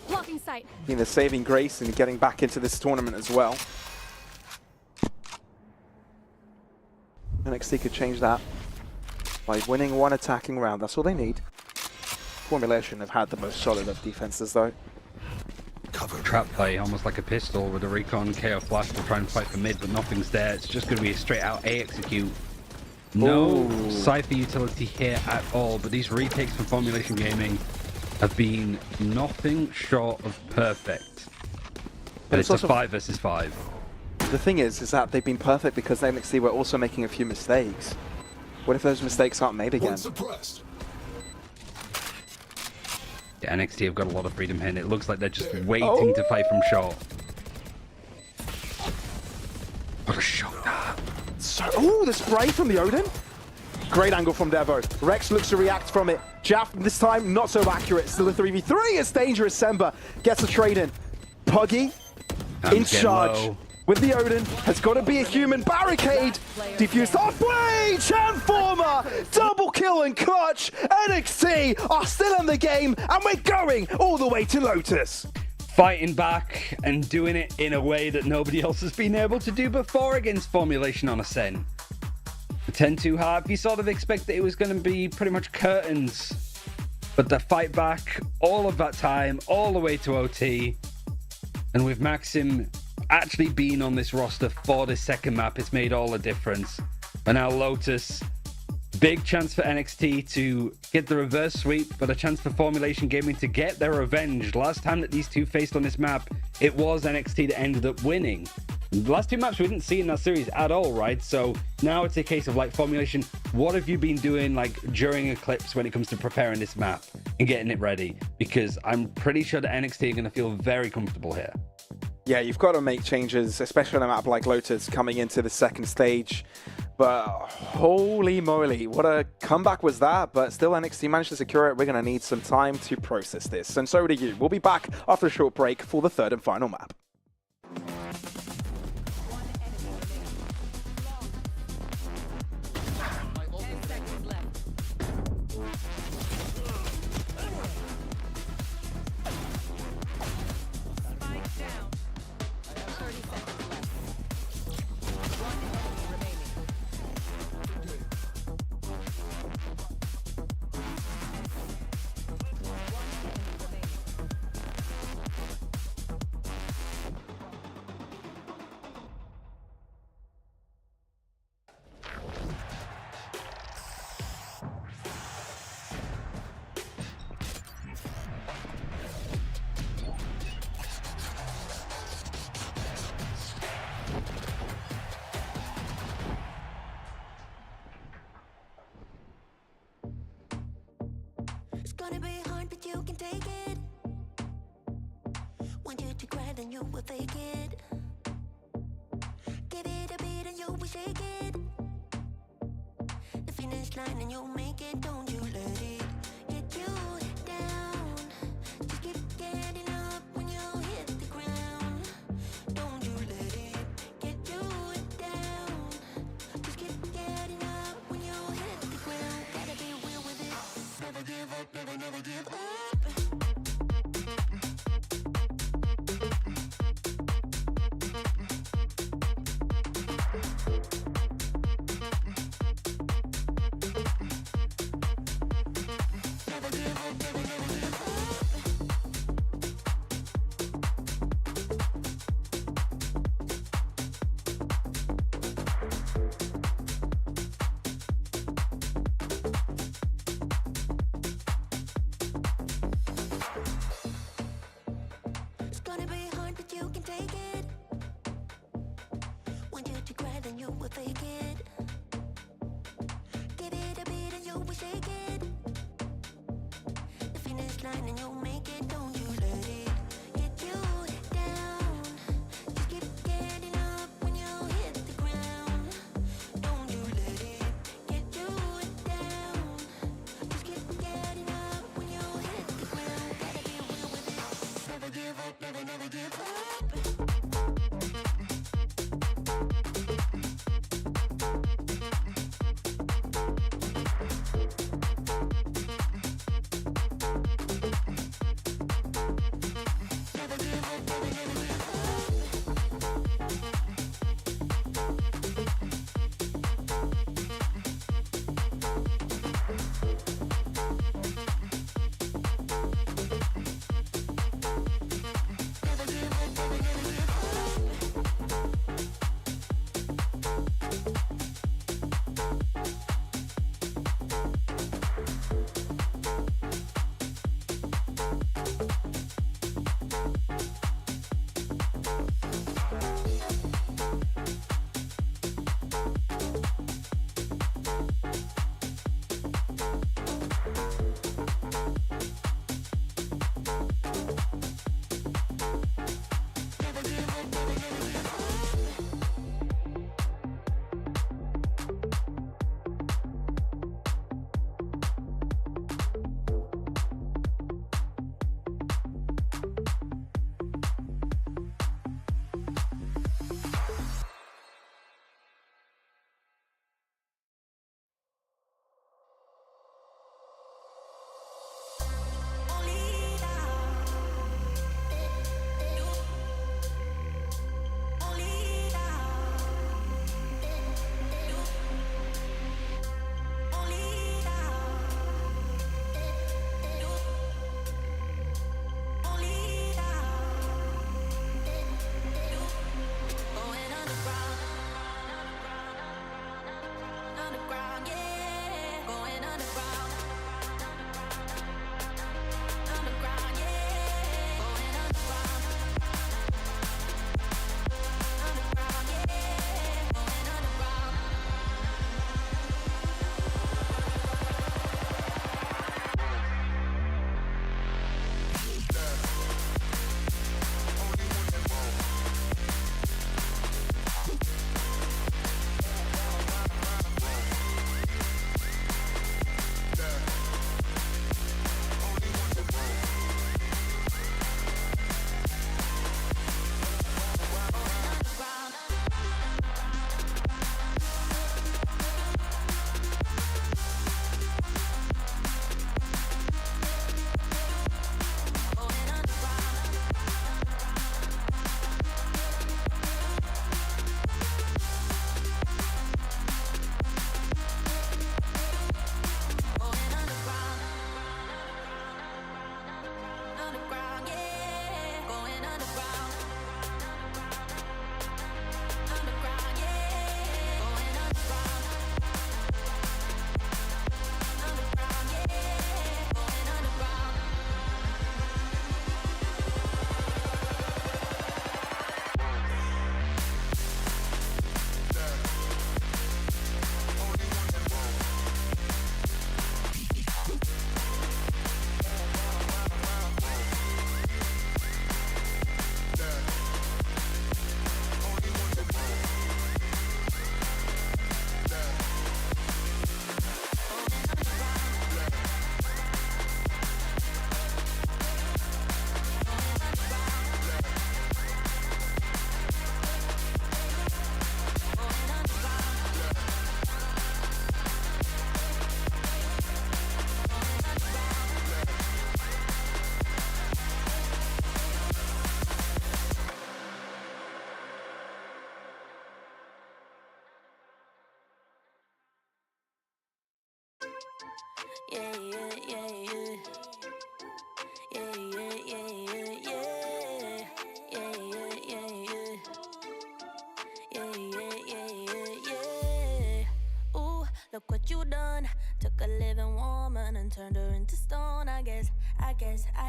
Blocking sight. Been the saving grace in getting back into this tournament as well. NXT could change that by winning one attacking round. That's all they need. Formulation have had the most solid of defenses though. Trap play, almost like a pistol with a recon KO flash to try and fight for mid, but nothing's there. It's just going to be a straight out A execute. No Cypher utility here at all, but these retakes from Formulation Gaming have been nothing short of perfect. But it's a 5 versus 5. The thing is that they've been perfect because NXT were also making a few mistakes. What if those mistakes aren't made again? Yeah, NXT have got a lot of freedom here, and it looks like they're just waiting to fight from short. What a shot that. So, the spray from the Odin. Great angle from Devo. Rex looks to react from it. Jaff, this time, not so accurate. Still a 3v3. It's dangerous. Semba gets a trade in. Puggy in charge with the Odin. Has got to be a human barricade. Defused halfway. Chamformer. Double kill and clutch. NXT are still in the game, and we're going all the way to Lotus. Fighting back and doing it in a way that nobody else has been able to do before against Formulation on Ascent. The 10-2 half, you sort of expect that it was going to be pretty much curtains. But the fight back, all of that time, all the way to OT. And with Maxim actually being on this roster for this second map, it's made all the difference. And now Lotus, big chance for NXT to get the reverse sweep, but a chance for Formulation Gaming to get their revenge. Last time that these two faced on this map, it was NXT that ended up winning. The last two maps we didn't see in that series at all, right? So now it's a case of like, Formulation, what have you been doing like during Eclipse when it comes to preparing this map and getting it ready? Because I'm pretty sure that NXT are going to feel very comfortable here. Yeah, you've got to make changes, especially on a map like Lotus coming into the second stage. But holy moly, what a comeback was that. But still, NXT managed to secure it. We're going to need some time to process this. And so do you. We'll be back after a short break for the third and final map. It's gonna be hard, but you can take it. Want you to cry, then you will fake it. Give it a beat and you will shake it. The finish line and you'll make it. Don't you let it get you down. Just keep getting up when you hit the ground. Don't you let it get you down. Just keep getting up when you hit the ground. Gotta be real with it. Never give up, never give up. Never give up, never give up. would fake it. Give it a beat and you will shake it. The finish line and you'll make it. Don't you let it get you down. Just keep getting up when you hit the ground. Don't you let it get you down. Just keep getting up when you hit the ground. Gotta be real with it. Never give up, never give up. Yeah, yeah, yeah, yeah. Yeah, yeah, yeah, yeah, yeah. Yeah, yeah, yeah, yeah. Yeah, yeah, yeah, yeah, yeah. Ooh, look what you done. Took a living woman and turned her into stone. alone. I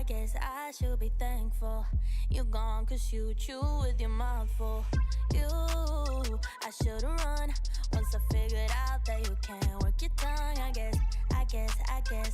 guess I should be thankful. You gone cause you chew with your mouth full. I should've run once I figured out that you can't work your tongue. I guess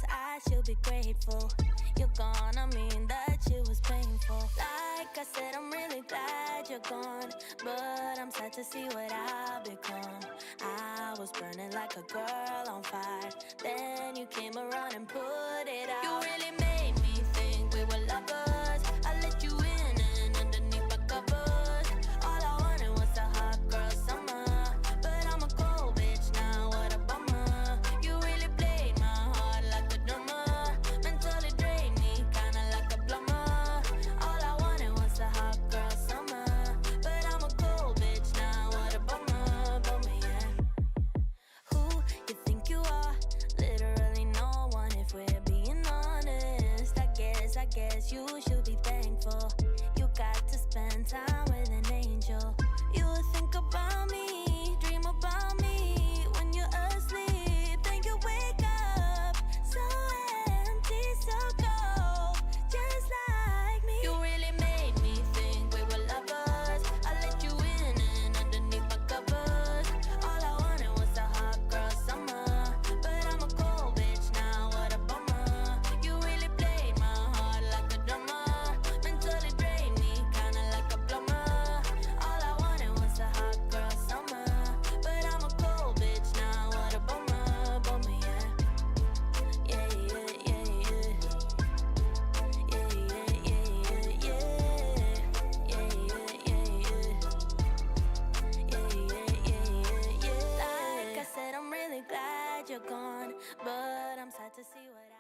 I should be grateful. You're gone, I mean that shit was painful. Like I said, I'm really glad you're gone, but I'm sad to see what I've become. I was burning like a girl on fire, then you came around and put it out. You really made me think we were lovers. I let you in and underneath my covers. All I wanted was a hot girl summer, but I'm a cold bitch now, what a bummer. You really played my heart like a drummer, mentally drained me kinda like a plumber. All I wanted was a hot girl summer, but I'm a cold bitch now, what a bummer, yeah. Who you think you are? Literally no one, if we're being honest. I guess you should be thankful. You got to spend time with an angel. You think about me, dream about me when you're asleep. Then you wake up so empty, so cold, just like me. You really made me think we were lovers. I let you in and underneath my covers. All I wanted was a hot girl summer, but I'm a cold bitch now, what a bummer. You really played my heart like a drummer, mentally drained me kinda like a plumber. All I wanted was a hot girl summer, but I'm a cold bitch now, what a bummer, yeah. Yeah, yeah, yeah, yeah. Yeah, yeah, yeah, yeah, yeah. Yeah, yeah, yeah, yeah. Like I said, I'm really glad you're gone, but I'm sad to see what I...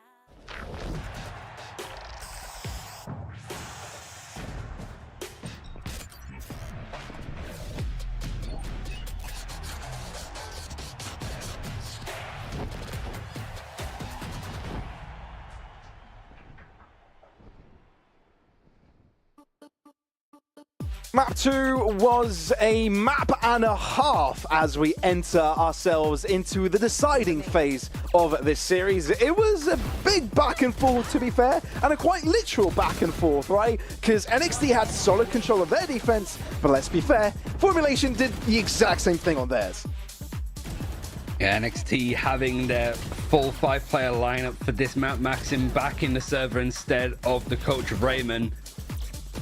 Map 2 was a map and a half as we enter ourselves into the deciding phase of this series. It was a big back and forth, to be fair, and a quite literal back and forth, right? Because NXT had solid control of their defense, but let's be fair, Formulation did the exact same thing on theirs. Yeah, NXT having their full 5-player lineup for this map, Maxim back in the server instead of the coach Raymond.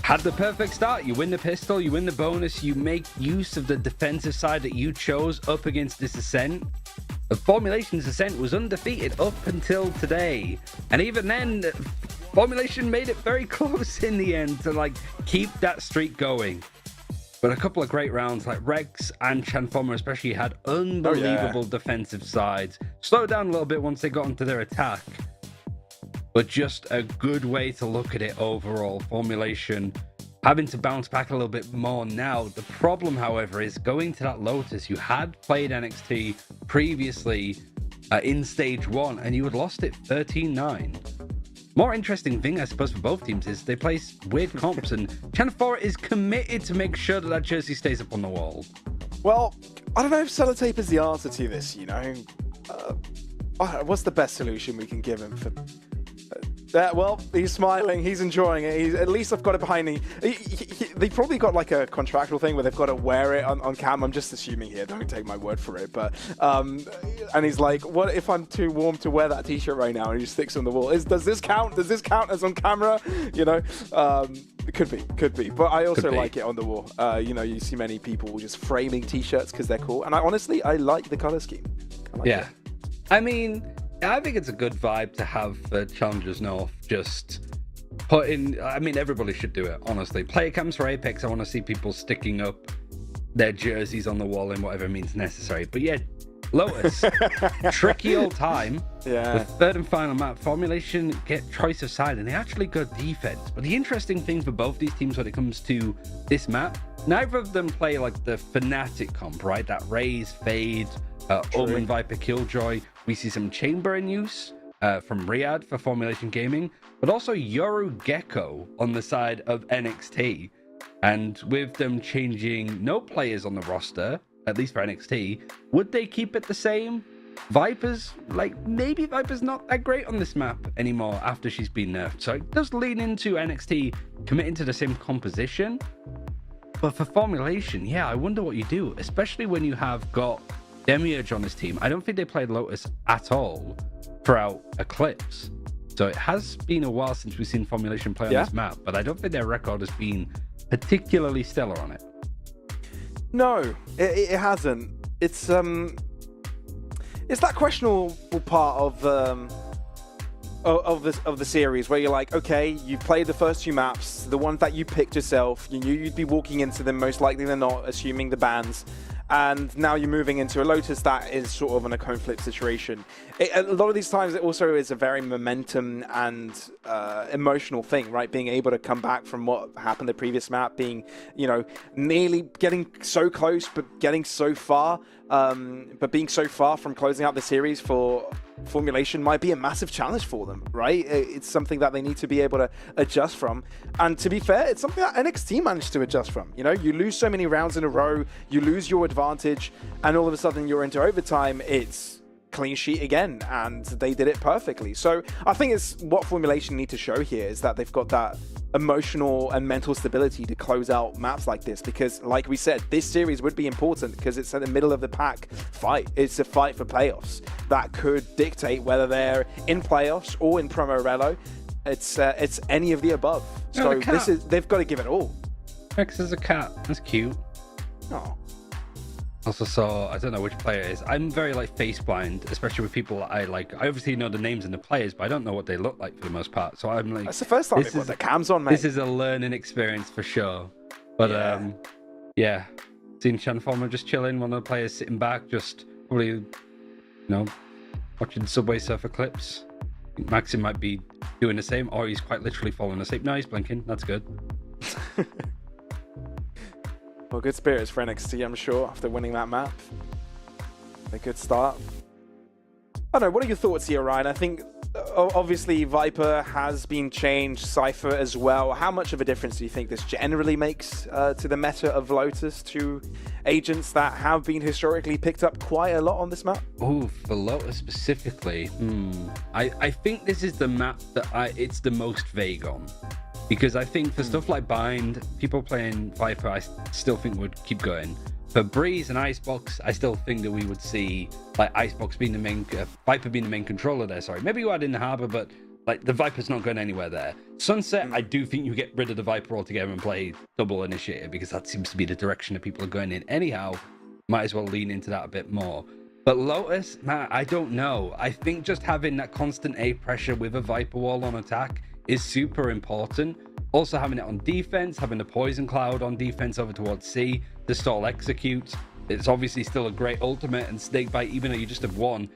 Had the perfect start. You win the pistol, you win the bonus, you make use of the defensive side that you chose up against this Ascent. The Formulation's Ascent was undefeated up until today. And even then, Formulation made it very close in the end to keep that streak going. But a couple of great rounds, like Rex and Chanformer especially, had unbelievable defensive sides. Slowed down a little bit once they got into their attack. But just a good way to look at it overall. Formulation having to bounce back a little bit more now. The problem, however, is going to that Lotus. You had played NXT previously in stage 1, and you had lost it 13-9. More interesting thing, I suppose, for both teams is they play weird comps, and Chanfor is committed to make sure that that jersey stays up on the wall. Well, I don't know if sellotape is the answer to this, you know. What's the best solution we can give him for... well, he's smiling, he's enjoying it. At least I've got it behind me. They probably got like a contractual thing where they've got to wear it on cam. I'm just assuming here, don't take my word for it. But and he's like, what if I'm too warm to wear that t-shirt right now? And he just sticks on the wall. Does this count? Does this count as on camera? You know, it could be. But I also like it on the wall. You know, you see many people just framing t-shirts because they're cool. And I honestly like the color scheme. Yeah, I mean, I think it's a good vibe to have Challengers North just put in. I mean, everybody should do it, honestly. Player cams for Apex, I want to see people sticking up their jerseys on the wall in whatever means necessary. But yeah, Lotus, tricky old time. Yeah. The third and final map, Formulation get choice of side, and they actually got defense. But the interesting thing for both these teams when it comes to this map, neither of them play like the Fnatic comp, right? That Raze, Fade, Omen, Viper, Killjoy. We see some Chamber in use from Riyadh for Formulation Gaming, but also Yoru Gecko on the side of NXT. And with them changing no players on the roster, at least for NXT, would they keep it the same? Viper's maybe Viper's not that great on this map anymore after she's been nerfed. So it does lean into NXT committing to the same composition. But for Formulation, yeah, I wonder what you do, especially when you have got Demiurge on this team. I don't think they played Lotus at all throughout Eclipse. So it has been a while since we've seen Formulation play on this map, but I don't think their record has been particularly stellar on it. No, it hasn't. It's that questionable part of the series where you're like, okay, you've played the first 2 maps, the ones that you picked yourself, you knew you'd be walking into them most likely than not, assuming the bans, and now you're moving into a Lotus that is sort of in a coin flip situation. A lot of these times it also is a very momentum and emotional thing, right? Being able to come back from what happened the previous map, being, you know, nearly getting so close but getting so far, but being so far from closing out the series for Formulation might be a massive challenge for them, right? It's something that they need to be able to adjust from. And to be fair, it's something that NXT managed to adjust from. You know, you lose so many rounds in a row, you lose your advantage, and all of a sudden you're into overtime, it's clean sheet again, and they did it perfectly. So I think it's what Formulation need to show here is that they've got that emotional and mental stability to close out maps like this, because like we said, this series would be important because it's in the middle of the pack fight. It's a fight for playoffs that could dictate whether they're in playoffs or in promo relo. It's any of the above. So they've got to give it all. Rex is a cat. That's cute. Oh. Also saw, I don't know which player it is. I'm very face blind, especially with people that I like. I obviously know the names and the players, but I don't know what they look like for the most part. So I'm like, that's the first time they've got the cams on, mate. This is a learning experience for sure. But yeah, seeing Chanformer just chilling, one of the players sitting back, just probably, watching Subway Surfer clips. I think Maxim might be doing the same, or he's quite literally falling asleep. No, he's blinking. That's good. Well, good spirits for NXT, I'm sure, after winning that map. A good start. I don't know, what are your thoughts here, Ryan? I think, obviously, Viper has been changed, Cypher as well. How much of a difference do you think this generally makes to the meta of Lotus, to agents that have been historically picked up quite a lot on this map? Oh, for Lotus specifically, I think this is the map that it's the most vague on. Because I think for stuff like Bind, people playing Viper, I still think would keep going. For Breeze and Icebox, I still think that we would see Icebox being the main, Viper being the main controller there. Sorry, maybe you add in the Harbor, but the Viper's not going anywhere there. Sunset, I do think you get rid of the Viper altogether and play double Initiator, because that seems to be the direction that people are going in. Anyhow, might as well lean into that a bit more. But Lotus, man, I don't know. I think just having that constant A pressure with a Viper wall on attack is super important. Also having it on defense, having the poison cloud on defense over towards C to stall execute. It's obviously still a great ultimate, and Snakebite, even though you just have one,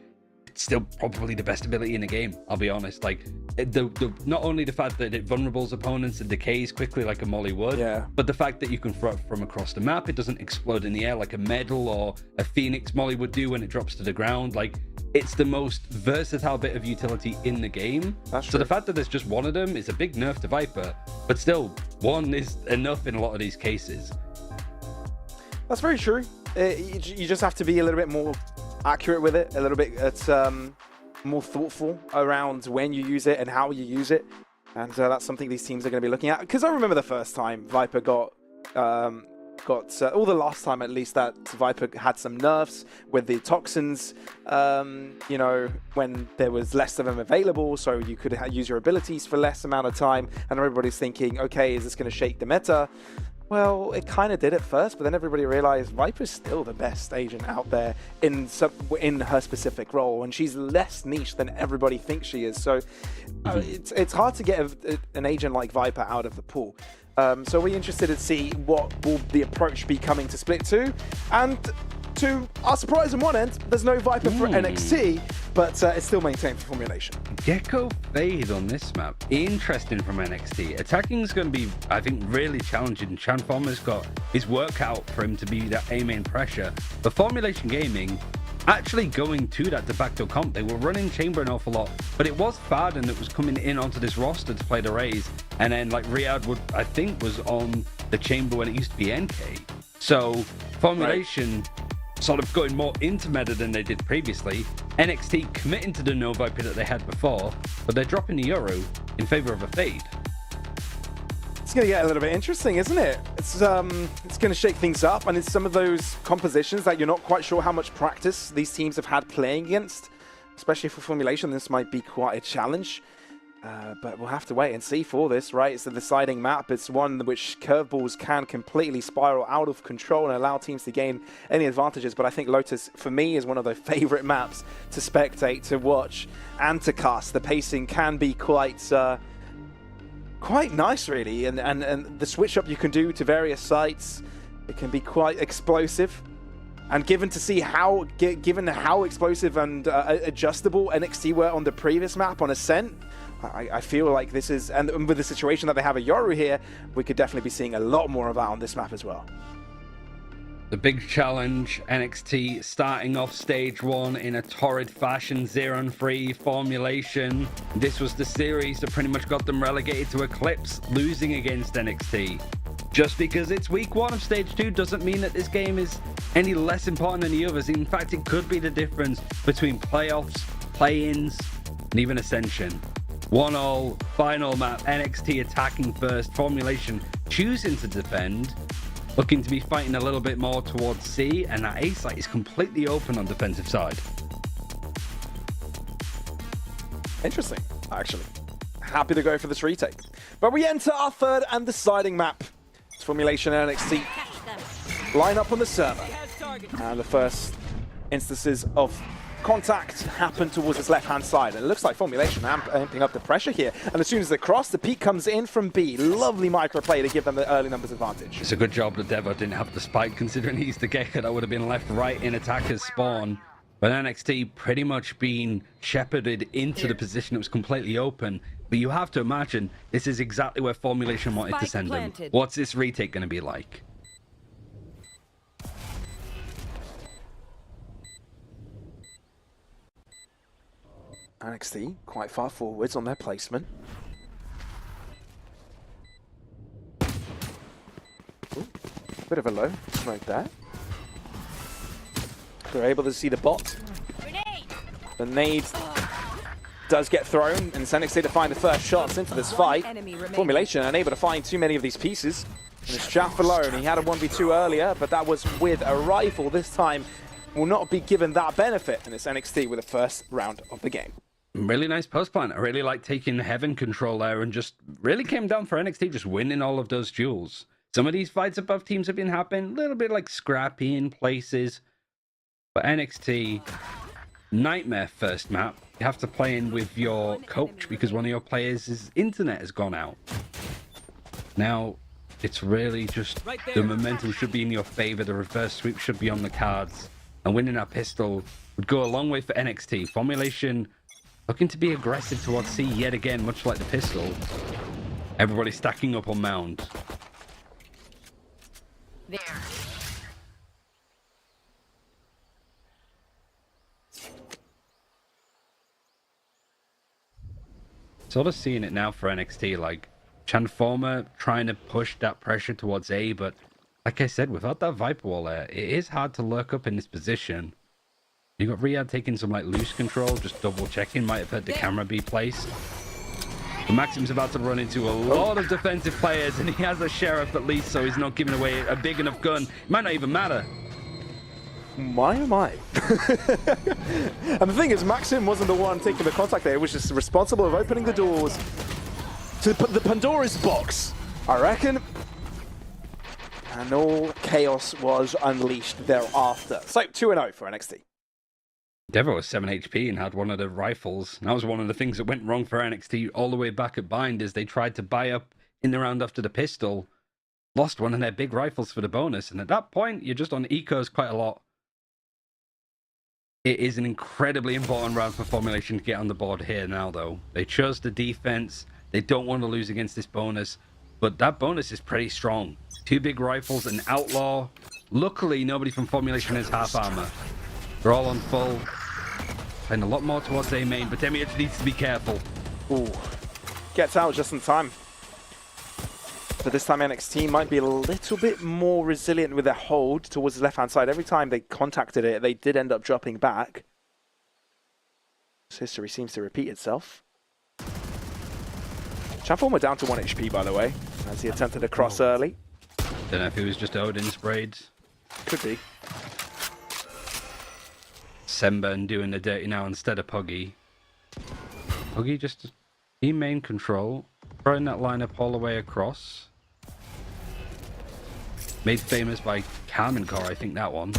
it's still probably the best ability in the game, I'll be honest. Not only the fact that it vulnerables opponents and decays quickly like a Molly would, but the fact that you can throw it from across the map. It doesn't explode in the air like a Medal or a Phoenix Molly would do when it drops to the ground. It's the most versatile bit of utility in the game. So the fact that there's just one of them is a big nerf to Viper, but still, one is enough in a lot of these cases. That's very true. You just have to be a little bit more accurate with it, a little bit more thoughtful around when you use it and how you use it. And that's something these teams are going to be looking at. Because I remember the first time Viper or the last time at least, that Viper had some nerfs with the toxins, when there was less of them available, so you could use your abilities for less amount of time, and everybody's thinking, okay, is this going to shake the meta? Well, it kind of did at first, but then everybody realized Viper's still the best agent out there in her specific role, and she's less niche than everybody thinks she is. So it's hard to get an agent like Viper out of the pool. So we're interested to see what will the approach be coming to Split 2. And to our surprise on one end, there's no Viper for NXT, but it's still maintained for Formulation. Gecko Fade on this map. Interesting from NXT. Attacking is going to be, I think, really challenging. Chanformer's got his work out for him to be that A-main pressure. But Formulation Gaming, actually going to that de facto comp, they were running Chamber an awful lot, but it was Farden that was coming in onto this roster to play the Rays, and then Riyadh was on the Chamber when it used to be NK. So Formulation sort of going more into meta than they did previously. NXT committing to the no Viper that they had before, but they're dropping the Yoru in favor of a Fade. It's going to get a little bit interesting, isn't it? It's going to shake things up, and it's some of those compositions that you're not quite sure how much practice these teams have had playing against. Especially for Formulation, this might be quite a challenge. But we'll have to wait and see for this, right? It's the deciding map. It's one which curveballs can completely spiral out of control and allow teams to gain any advantages. But I think Lotus, for me, is one of the favorite maps to spectate, to watch, and to cast. The pacing can be quite nice, really. And the switch up you can do to various sites, it can be quite explosive. And given how explosive and adjustable NXT were on the previous map on Ascent, I feel like this is, and with the situation that they have a Yoru here, we could definitely be seeing a lot more of that on this map as well. The big challenge, NXT starting off stage 1 in a torrid fashion, 0-3 Formulation. This was the series that pretty much got them relegated to Eclipse, losing against NXT. Just because it's week 1 of stage 2 doesn't mean that this game is any less important than the others. In fact, it could be the difference between playoffs, play-ins, and even Ascension. 1-all, final map, NXT attacking first, Formulation choosing to defend, looking to be fighting a little bit more towards C, and that A site is completely open on defensive side. Interesting, actually. Happy to go for this retake. But we enter our third and deciding map. It's Formulation and NXT line up on the server. And the first instances of contact happen towards his left-hand side. And it looks like Formulation amping up the pressure here. And as soon as they cross, the peek comes in from B. Lovely microplay to give them the early numbers advantage. It's a good job that Devo didn't have the spike, considering he's the Gecko that would have been left right in attacker's spawn. But NXT pretty much being shepherded into the position that was completely open. But you have to imagine this is exactly where Formulation wanted to send them. What's this retake going to be like? NXT quite far forwards on their placement. Ooh, bit of a low smoke there. They're able to see the bot. The nade does get thrown, and it's NXT to find the first shots into this fight. Formulation unable to find too many of these pieces. And it's Jaff alone. He had a 1v2 earlier, but that was with a rifle. This time will not be given that benefit, and it's NXT with the first round of the game. Really nice post plant. I really like taking the heaven control there, and just really came down for NXT just winning all of those duels. Some of these fights above teams have been happening, a little bit like scrappy in places. But NXT, nightmare first map. You have to play in with your coach because one of your players' internet has gone out. Now, it's really just the momentum should be in your favor. The reverse sweep should be on the cards. And winning that pistol would go a long way for NXT. Formulation looking to be aggressive towards C yet again, much like the pistol. Everybody stacking up on mound. There. Sort of seeing it now for NXT, like Transformer trying to push that pressure towards A, but like I said, without that Viper wall there, it is hard to lurk up in this position. You got Riyadh taking some like loose control, just double checking, might have heard the camera be placed. But Maxim's about to run into a lot of defensive players, and he has a Sheriff at least, so he's not giving away a big enough gun. It might not even matter. My, oh my. And the thing is, Maxim wasn't the one taking the contact there. It was just responsible of opening the doors to the Pandora's box, I reckon. And all chaos was unleashed thereafter. So 2-0 for NXT. Devo was 7 HP and had one of the rifles. That was one of the things that went wrong for NXT all the way back at Bind, as they tried to buy up in the round after the pistol. Lost one of their big rifles for the bonus, and at that point, you're just on ecos quite a lot. It is an incredibly important round for Formulation to get on the board here now, though. They chose the defense. They don't want to lose against this bonus, but that bonus is pretty strong. 2 big rifles, an outlaw. Luckily, nobody from Formulation has half armor. They're all on full. Playing a lot more towards A main, but Demiurge needs to be careful. Ooh. Gets out just in time. But this time NXT might be a little bit more resilient with their hold towards the left-hand side. Every time they contacted it, they did end up dropping back. This history seems to repeat itself. Transformer down to 1 HP, by the way, as he attempted a cross early. Don't know if he was just Odin sprayed. Could be. Semben doing the dirty now instead of Puggy. Puggy just team main control, throwing that lineup all the way across. Made famous by Carmen Core, I think that one.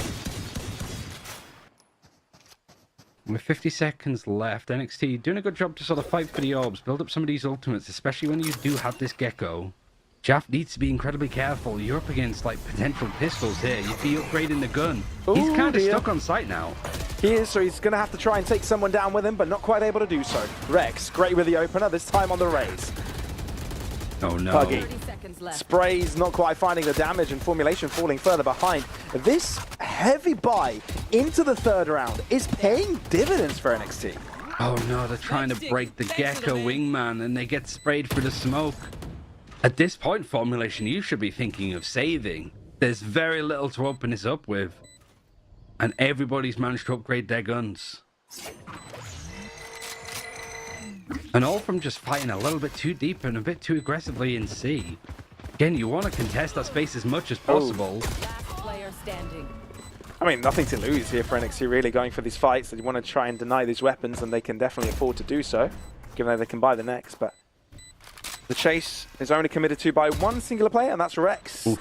With 50 seconds left, NXT doing a good job to sort of fight for the orbs, build up some of these ultimates, especially when you do have this Gecko. Jaff needs to be incredibly careful. You're up against like potential pistols here. You'd be upgrading the gun. He's kind of stuck on site now. He is, so he's going to have to try and take someone down with him, but not quite able to do so. Rex, great with the opener, this time on the raise. Oh no. Puggy. Sprays not quite finding the damage, and Formulation falling further behind. This heavy buy into the third round is paying dividends for NXT. Oh no, they're trying to break the Gecko wingman and they get sprayed through the smoke. At this point, Formulation, you should be thinking of saving. There's very little to open this up with. And everybody's managed to upgrade their guns. And all from just fighting a little bit too deep and a bit too aggressively in C. Again, you want to contest that space as much as possible. Last player standing. I mean, nothing to lose here for NXT, really, going for these fights. They want to try and deny these weapons, and they can definitely afford to do so, given that they can buy the next. But the chase is only committed to by one singular player, and that's Rex. Oof.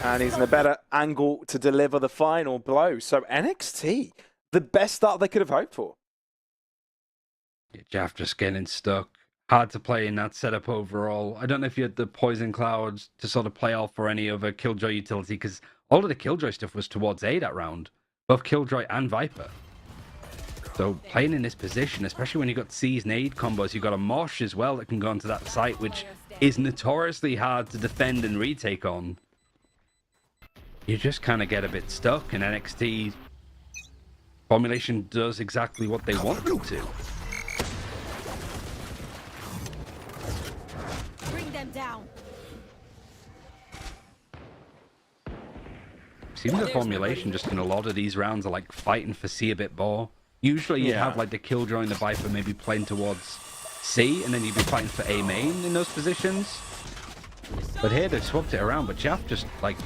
And he's in a better angle to deliver the final blow. So NXT, the best start they could have hoped for. Jaff just getting stuck. Hard to play in that setup overall. I don't know if you had the Poison Clouds to sort of play off for any other Killjoy utility, because all of the Killjoy stuff was towards A that round. Both Killjoy and Viper. So playing in this position, especially when you've got C's nade combos, you've got a Mosh as well that can go onto that site, which is notoriously hard to defend and retake on. You just kind of get a bit stuck, and NXT Formulation does exactly what they want them to. Bring them down. Seems the Formulation just in a lot of these rounds are like fighting for C a bit more. Usually you have like the Killjoy and the Viper maybe playing towards C, and then you'd be fighting for A main in those positions. But here they've swapped it around, but Jaff just like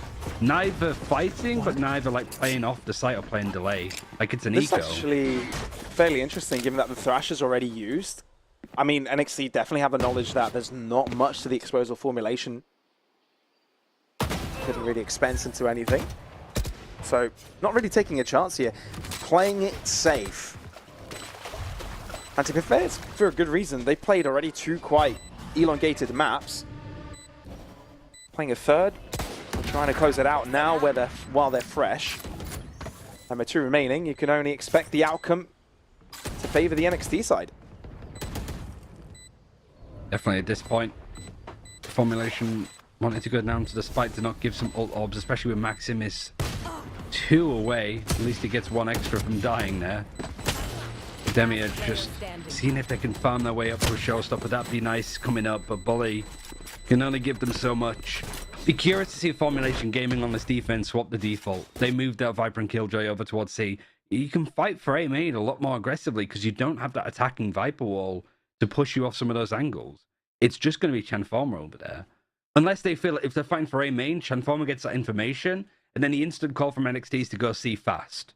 neither fighting, but neither like playing off the site or playing delay. Like it's an eco. This is actually fairly interesting, given that the Thrash is already used. I mean, NXT definitely have the knowledge that there's not much to the exposal Formulation. Didn't really expense into anything. So, not really taking a chance here. Playing it safe. And to be fair, it's for a good reason. They played already 2 quite elongated maps. Playing a third. Trying to close it out now while they're fresh. And with 2 remaining, you can only expect the outcome to favor the NXT side. Definitely at this point, Formulation wanted to go down to the spike to not give some ult orbs, especially with Maximus 2 away. At least he gets 1 extra from dying there. Demia just seeing if they can farm their way up to a showstopper. That'd be nice coming up, but Bully can only give them so much. Be curious to see Formulation Gaming on this defense swap the default. They moved out Viper and Killjoy over towards C. You can fight for A main a lot more aggressively because you don't have that attacking Viper wall to push you off some of those angles. It's just going to be Transformer over there. Unless they feel if they're fighting for A main, Transformer gets that information, and then the instant call from NXT is to go C fast.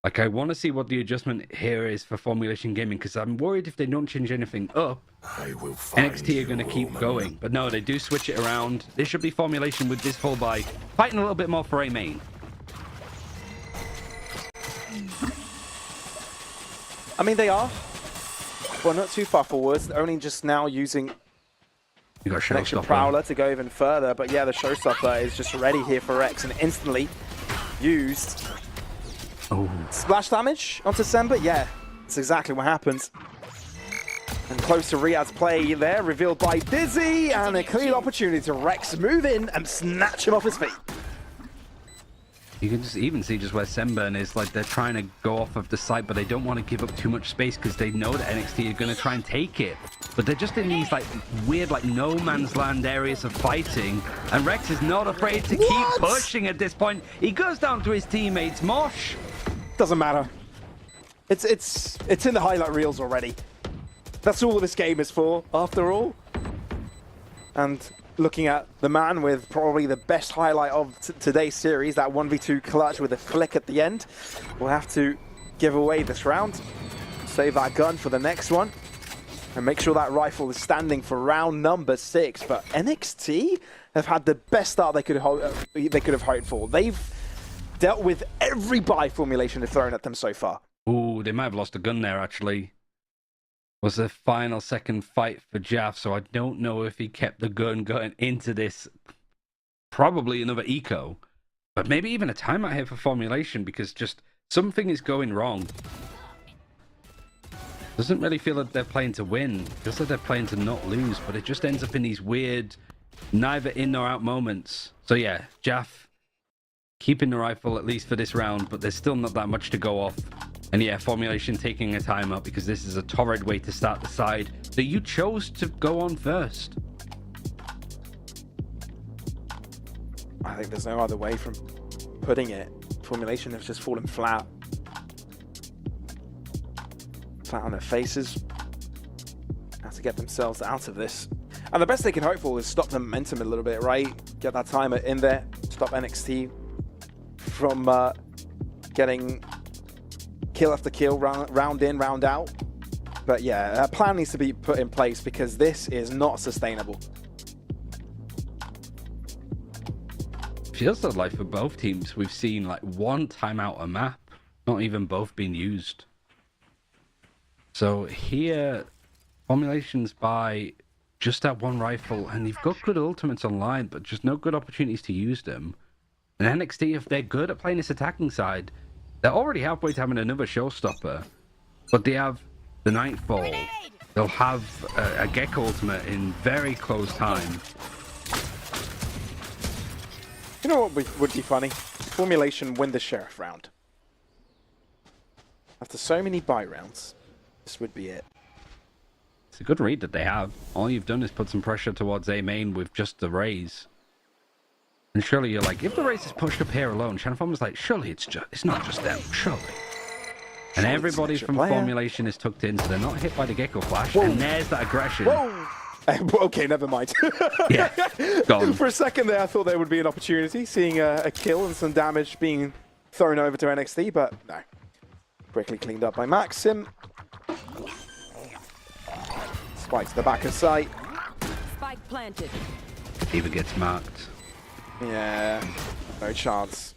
Like, I want to see what the adjustment here is for Formulation Gaming, because I'm worried if they don't change anything up, NXT are going to keep going. But no, they do switch it around. This should be Formulation with this full buy, fighting a little bit more for A main. I mean, they are. Well, not too far forwards. They're only just now using You got an extra Prowler to go even further. But yeah, the Showstopper is just ready here for Rex and instantly used. Oh. Splash damage onto Sember? Yeah, that's exactly what happens. And close to Riyad's play there, revealed by Dizzy, and a clear opportunity to Rex move in and snatch him off his feet. You can just even see just where Sunburn is, like they're trying to go off of the site, but they don't want to give up too much space because they know that NXT are going to try and take it. But they're just in these like weird, like no man's land areas of fighting, and Rex is not afraid to keep pushing at this point. He goes down to his teammates. Mosh doesn't matter. It's in the highlight reels already. That's all this game is for, after all. And looking at the man with probably the best highlight of today's series, that 1v2 clutch with a flick at the end. We'll have to give away this round. Save that gun for the next one. And make sure that rifle is standing for round number 6. But NXT have had the best start they could have hoped for. They've dealt with every buy formulation they've thrown at them so far. Ooh, they might have lost a gun there, actually. Was the final second fight for Jaff, so I don't know if he kept the gun going into this. Probably another eco, but maybe even a timeout here for formulation because just something is going wrong. Doesn't really feel like they're playing to win. Feels like they're playing to not lose, but it just ends up in these weird, neither in nor out moments. So yeah, Jaff keeping the rifle at least for this round, but there's still not that much to go off. And yeah, formulation taking a timeout because this is a torrid way to start the side that you chose to go on first. I think there's no other way from putting it. Formulation has just fallen flat. Flat on their faces. Have to get themselves out of this. And the best they can hope for is stop the momentum a little bit, right? Get that timer in there. Stop NXT from getting kill after kill, round in, round out. But yeah, a plan needs to be put in place because this is not sustainable. Feels like for both teams, we've seen like one timeout a map, not even both being used. So here, formulations by just that one rifle, and you've got good ultimates online, but just no good opportunities to use them. And NXT, if they're good at playing this attacking side, they're already halfway to having another showstopper, but they have the Nightfall. They'll have a Gecko ultimate in very close time. You know what would be funny? Formulation win the Sheriff round. After so many buy rounds, this would be it. It's a good read that they have. All you've done is put some pressure towards A main with just the raise. And surely you're like, if the race is pushed up here alone, Shannon was like, surely it's not just them, surely. And everybody from formulation is tucked in, so they're not hit by the Gecko flash. Whoa. And there's that aggression. Whoa! Okay, never mind. Yeah, gone. For a second there, I thought there would be an opportunity, seeing a kill and some damage being thrown over to NXT, but no. Quickly cleaned up by Maxim. Spike to the back of sight. Spike planted. Eva gets marked. Yeah, no chance.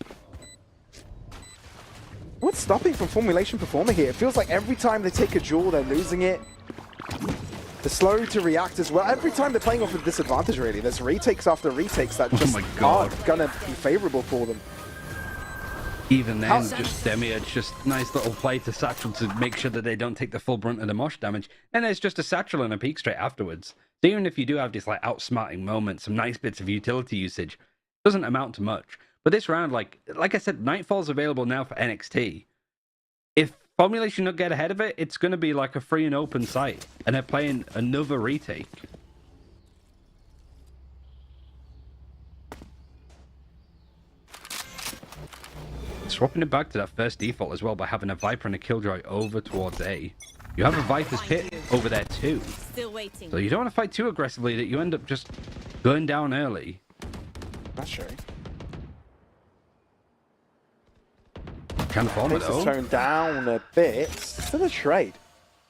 What's stopping from formulation performing here? It feels like every time they take a duel, they're losing it. They're slow to react as well. Every time they're playing off a disadvantage, really. There's retakes after retakes that just aren't gonna be favorable for them. Even then, just Demiurge, just nice little play to Satchel to make sure that they don't take the full brunt of the Mosh damage. And there's just a Satchel and a peek straight afterwards. So even if you do have this like outsmarting moment, some nice bits of utility usage, doesn't amount to much. But this round, like I said, Nightfall's available now for NXT. If Formulation don't get ahead of it, it's going to be like a free and open site. And they're playing another retake. Swapping it back to that first default as well by having a Viper and a Killjoy over towards A. You have a Viper's Pit over there too. Still waiting. So you don't want to fight too aggressively that you end up just going down early. That's true. Can form it though. Toned down a bit. Still a trade.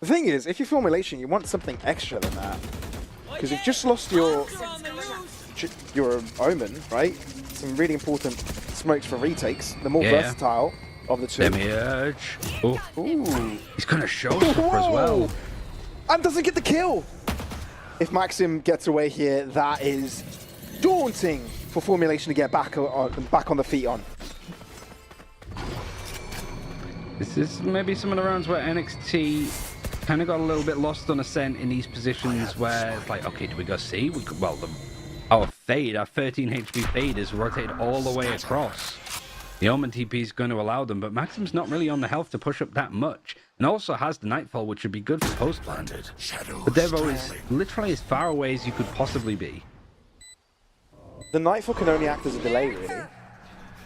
The thing is, if you're formulation, you want something extra than that. Because you've just lost your Omen, right? Some really important smokes for retakes. The more versatile of the two. Demiurge. Oh. Ooh. He's going to show as well. And doesn't get the kill. If Maxim gets away here, that is daunting for formulation to get back on the feet on. This is maybe some of the rounds where NXT kind of got a little bit lost on ascent in these positions where it's like, okay, do we go C? Well, our fade, our 13 HP fade is rotated all the way across. The Omen TP is going to allow them, but Maxim's not really on the health to push up that much, and also has the Nightfall, which would be good for post-plan. But Devo is literally as far away as you could possibly be. The Nightfall can only act as a delay, really.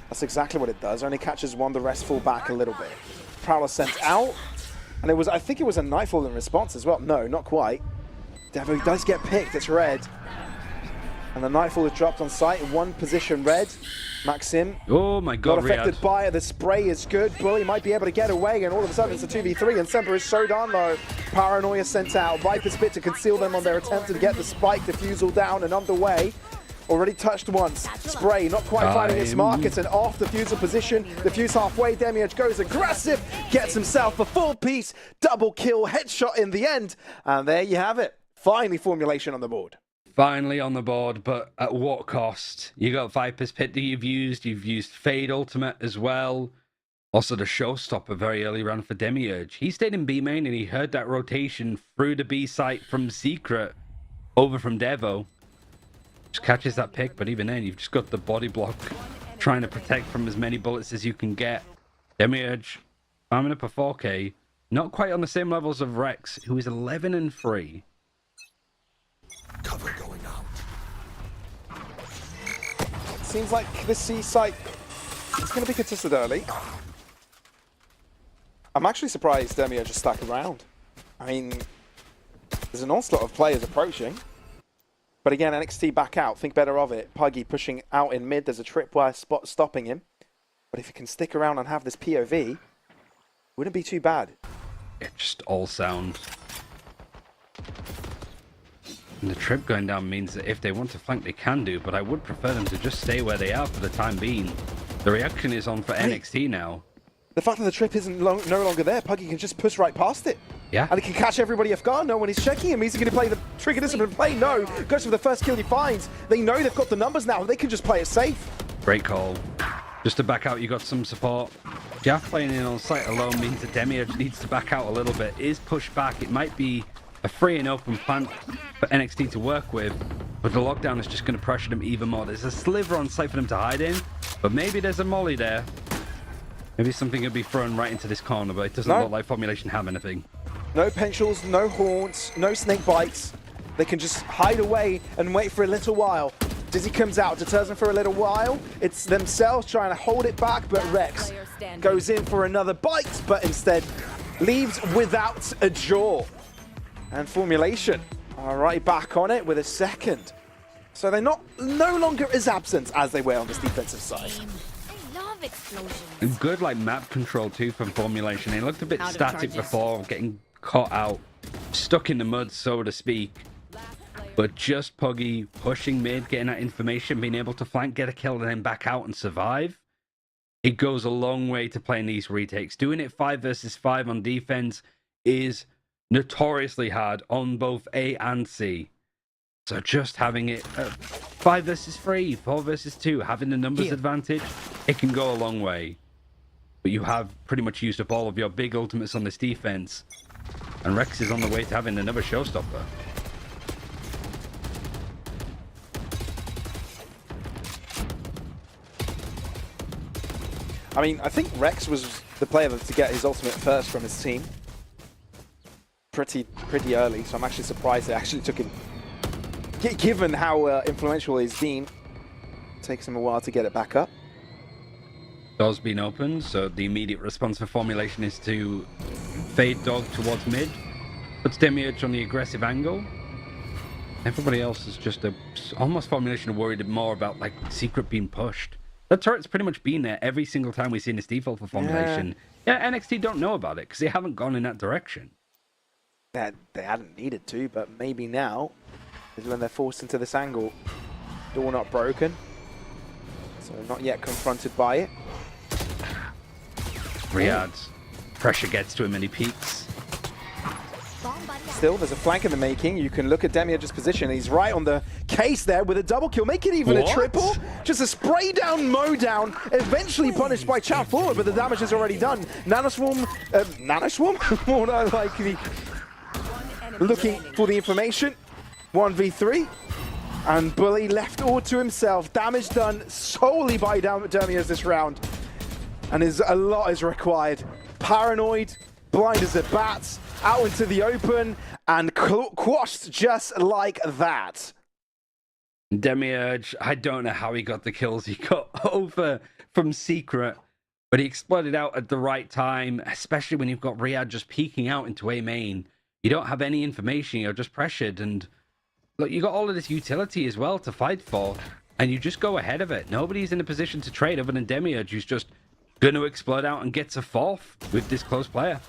That's exactly what it does. Only catches one, the rest fall back a little bit. Prowler sent out, and I think it was a Nightfall in response as well. No, not quite. Devo does get picked, it's red. And the Nightfall is dropped on site in one position red. Maxim. Oh my god, not affected by it. The spray is good. Bully might be able to get away, and all of a sudden it's a 2v3, and Semper is so darn low. Paranoia sent out. Viper's Spit to conceal them on their attempt to get the spike defusal down and underway. Already touched once. Spray not quite finding its mark. It's an off defusal position. Defuse halfway. Demiurge goes aggressive. Gets himself a full piece. Double kill. Headshot in the end. And there you have it. Finally Formulation on the board. Finally on the board, but at what cost? You got Viper's Pit that you've used Fade Ultimate as well. Also the Showstopper very early run for Demiurge. He stayed in B main and he heard that rotation through the B site from Secret over from Devo. Just catches that pick, but even then you've just got the body block trying to protect from as many bullets as you can get. Demiurge farming up a 4K, not quite on the same levels of Rex, who is 11-3. Cover going out. Seems like this C site is going to be contested early. I'm actually surprised Demiurge just stuck around. I mean, there's an onslaught of players approaching. But again, NXT back out. Think better of it. Puggy pushing out in mid. There's a tripwire spot stopping him. But if he can stick around and have this POV, wouldn't be too bad. It's just all sound. And the trip going down means that if they want to flank, they can do, but I would prefer them to just stay where they are for the time being. The reaction is on for NXT now. The fact that the trip isn't no longer there, Puggy can just push right past it. Yeah. And he can catch everybody off guard. No one is checking him. He's going to play the trigger discipline play. No. Goes for the first kill he finds. They know they've got the numbers now. They can just play it safe. Great call. Just to back out, you got some support. Jaff playing in on site alone means that Demiurge needs to back out a little bit. Is pushed back. It might be a free and open plant for NXT to work with, but the lockdown is just going to pressure them even more. There's a sliver on site for them to hide in, but maybe there's a molly there. Maybe something will be thrown right into this corner, but it doesn't look like Formulation have anything. No pencils, no haunts, no snake bites. They can just hide away and wait for a little while. Dizzy comes out, deters them for a little while. It's themselves trying to hold it back, but Rex goes in for another bite, but instead leaves without a jaw. And Formulation are right back on it with a second. So they're no longer as absent as they were on this defensive side. I love explosions. And good map control too from Formulation. It looked a bit static before, getting caught out, stuck in the mud, so to speak. But just Puggy pushing mid, getting that information, being able to flank, get a kill, and then back out and survive. It goes a long way to playing these retakes. Doing it 5 versus 5 on defense is notoriously hard on both A and C. So just having it 5 versus 3, 4 versus 2, having the numbers advantage, it can go a long way. But you have pretty much used up all of your big ultimates on this defense. And Rex is on the way to having another showstopper. I mean, I think Rex was the player to get his ultimate first from his team. Pretty early, so I'm actually surprised they actually took him. Given how influential he's been, it takes him a while to get it back up. Door's been opened, so the immediate response for Formulation is to fade dog towards mid. Puts Demiurge on the aggressive angle. Everybody else is just almost Formulation worried more about Secret being pushed. That turret's pretty much been there every single time we've seen this default for Formulation. Yeah, NXT don't know about it because they haven't gone in that direction. They hadn't needed to, but maybe now is when they're forced into this angle. Door not broken, so not yet confronted by it. Riyadh's pressure gets to him and he peeks. Still, there's a flank in the making. You can look at Demiurge's position. He's right on the case there with a double kill. Make it even a triple. Just a spray down, mow down. Eventually punished by Chat forward, but the damage is already done. Nanoswarm? Nanoswarm? More likely looking for the information. 1v3. And Bully left all to himself. Damage done solely by Demiurge this round. And a lot is required. Paranoid, blind as a bat, out into the open, and quashed just like that. Demiurge, I don't know how he got the kills he got over from Secret, but he exploded out at the right time, especially when you've got Riyadh just peeking out into A main. You don't have any information, you're just pressured, and look, you got all of this utility as well to fight for, and you just go ahead of it. Nobody's in a position to trade other than Demiurge, who's just going to explode out and gets a fourth with this close player.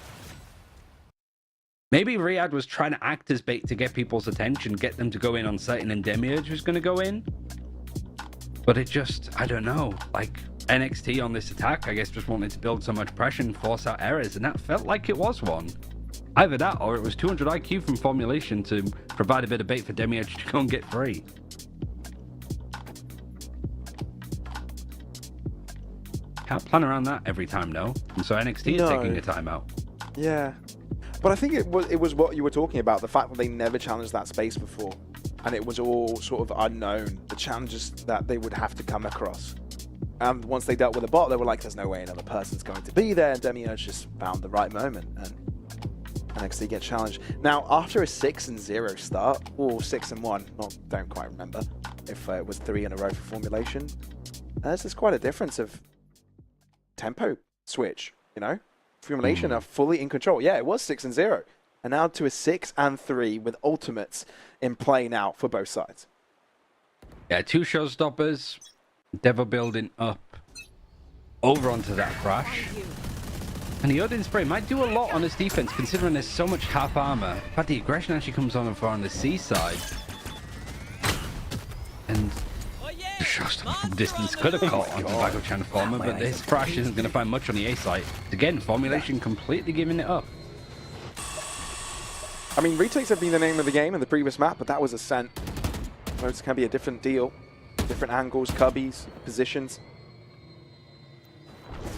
Maybe Riyadh was trying to act as bait to get people's attention, get them to go in on site, and then Demiurge was going to go in. But it just, I don't know, like NXT on this attack, I guess, just wanted to build so much pressure and force out errors, and that felt like it was one. Either that, or it was 200 IQ from Formulation to provide a bit of bait for Demiurge to go and get free. Can't plan around that every time, no. And so NXT is taking a timeout. Yeah. But I think it was what you were talking about, the fact that they never challenged that space before. And it was all sort of unknown, the challenges that they would have to come across. And once they dealt with the bot, they were like, there's no way another person's going to be there. And Demiurge just found the right moment. And NXT get challenged. Now, after a 6-0 start, or 6-1, don't quite remember if it was 3 in a row for Formulation, there's just quite a difference of tempo switch, you know? Formulation are fully in control. Yeah, it was 6-0. And now to a 6-3 with ultimates in play now for both sides. Yeah, 2 showstoppers. Devo building up over onto that crash. And the Odin Spray might do a lot on his defense, considering there's so much half armor. In fact, the aggression actually comes on far on the C side. And the showstopper from distance could have caught on the back of Transformer, but this crash isn't going to find much on the A site. Again, Formulation completely giving it up. I mean, retakes have been the name of the game in the previous map, but that was Ascent. Modes can be a different deal. Different angles, cubbies, positions.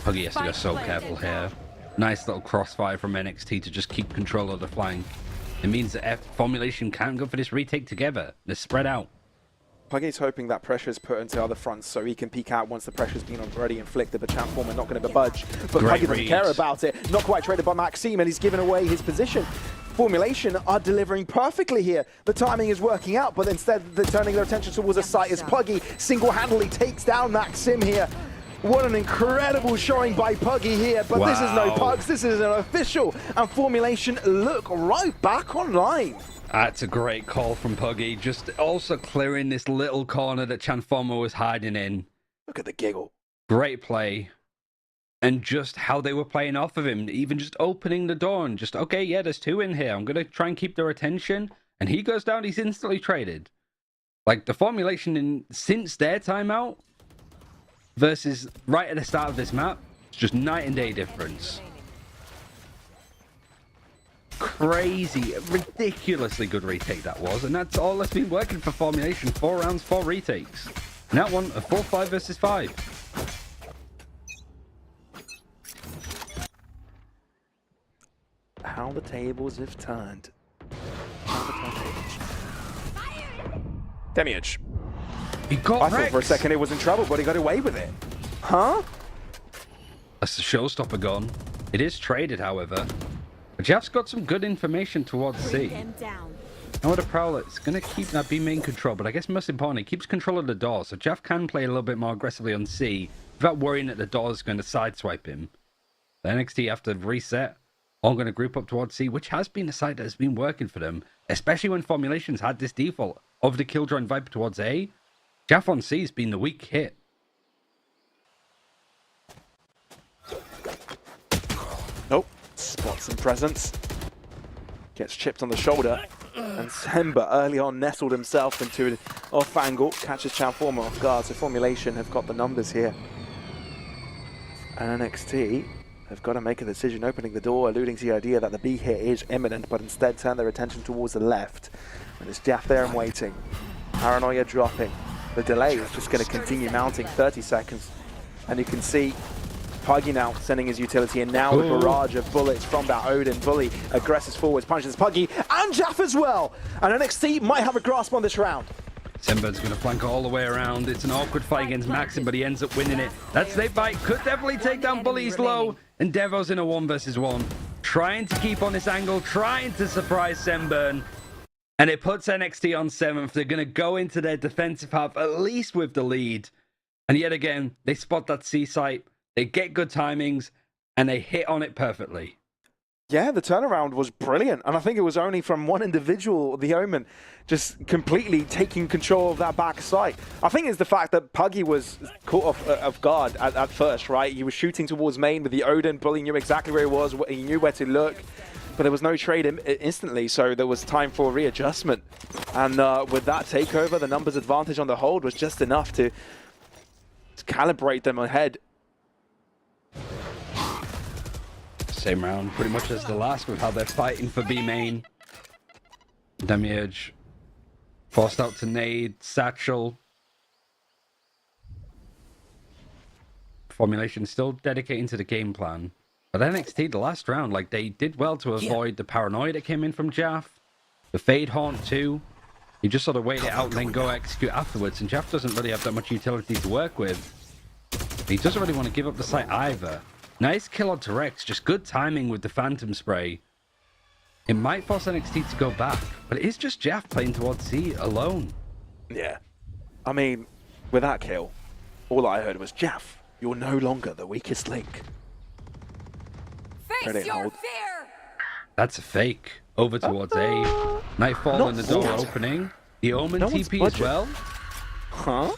Puggy has to go so careful here. Nice little crossfire from NXT to just keep control of the flank. It means that Formulation can't go for this retake together. They're spread out. Puggy's hoping that pressure is put into other fronts so he can peek out once the pressure's been already inflicted. The Transformer not going to budge. But Puggy doesn't care about it. Not quite traded by Maxime, and he's given away his position. Formulation are delivering perfectly here. The timing is working out, but instead they're turning their attention towards a site as Puggy single-handedly takes down Maxim here. What an incredible showing by Puggy here, but this is no Pugs, this is an official, and Formulation look right back online. That's a great call from Puggy, just also clearing this little corner that Transformer was hiding in. Look at the giggle. Great play. And just how they were playing off of him, even just opening the door and just, okay, yeah, there's 2 in here. I'm going to try and keep their attention. And he goes down, he's instantly traded. Like, the Formulation since their timeout versus right at the start of this map, it's just night and day difference. Crazy, ridiculously good retake that was. And that's all that's been working for Formulation. 4 rounds, 4 retakes. And that one, a 4-5 versus 5. How the tables have turned. Demiurge. He got I thought for a second it was in trouble, but he got away with it. Huh? That's the showstopper gone. It is traded, however. But Jeff's got some good information towards C. Now with a Prowler, it's going to keep that B main control, but I guess most importantly, it keeps control of the door, so Jeff can play a little bit more aggressively on C without worrying that the door is going to sideswipe him. The NXT have to reset. All going to group up towards C, which has been a side that has been working for them, especially when Formulations had this default of the Killjoy Viper towards A. Jaff on C has been the weak hit. Nope. Spots some presence. Gets chipped on the shoulder. And Semba early on nestled himself into an off angle. Catches Transformer off guard. So Formulation have got the numbers here. And NXT have got to make a decision, opening the door, alluding to the idea that the B hit is imminent, but instead turn their attention towards the left. And it's Jaff there and waiting. Paranoia dropping. The delay is just going to continue mounting, 30 seconds. And you can see Puggy now sending his utility, and now the barrage of bullets from that Odin. Bully aggresses forwards, punches Puggy, and Jaff as well. And NXT might have a grasp on this round. Simbird's going to flank all the way around. It's an awkward fight against Maxim, but he ends up winning it. That snake bite could definitely take down Bully's low. And Devo's in a 1 versus 1. Trying to keep on this angle, trying to surprise Semburn. And it puts NXT on 7th. They're going to go into their defensive half, at least with the lead. And yet again, they spot that C site. They get good timings, and they hit on it perfectly. Yeah, the turnaround was brilliant. And I think it was only from one individual, the Omen, just completely taking control of that back site. I think it's the fact that Puggy was caught off guard at first, right? He was shooting towards main with the Odin. Bully knew exactly where he was. He knew where to look. But there was no trade instantly, so there was time for readjustment. And with that takeover, the numbers advantage on the hold was just enough to calibrate them ahead. Same round, pretty much as the last, with how they're fighting for B main. Demiurge forced out to nade, Satchel. Formulation still dedicating to the game plan. But NXT, the last round, like, they did well to avoid the paranoia that came in from Jaff. The Fade Haunt too. You just sort of wait it out and then go execute afterwards. And Jaff doesn't really have that much utility to work with. He doesn't really want to give up the site either. Nice kill onto Rex, just good timing with the Phantom Spray. It might force NXT to go back, but it is just Jaff playing towards C alone. Yeah. I mean, with that kill, all I heard was, Jaff, you're no longer the weakest link. Face your fear! That's a fake. Over towards A. Nightfall and the door opening. The Omen TP as well. Huh?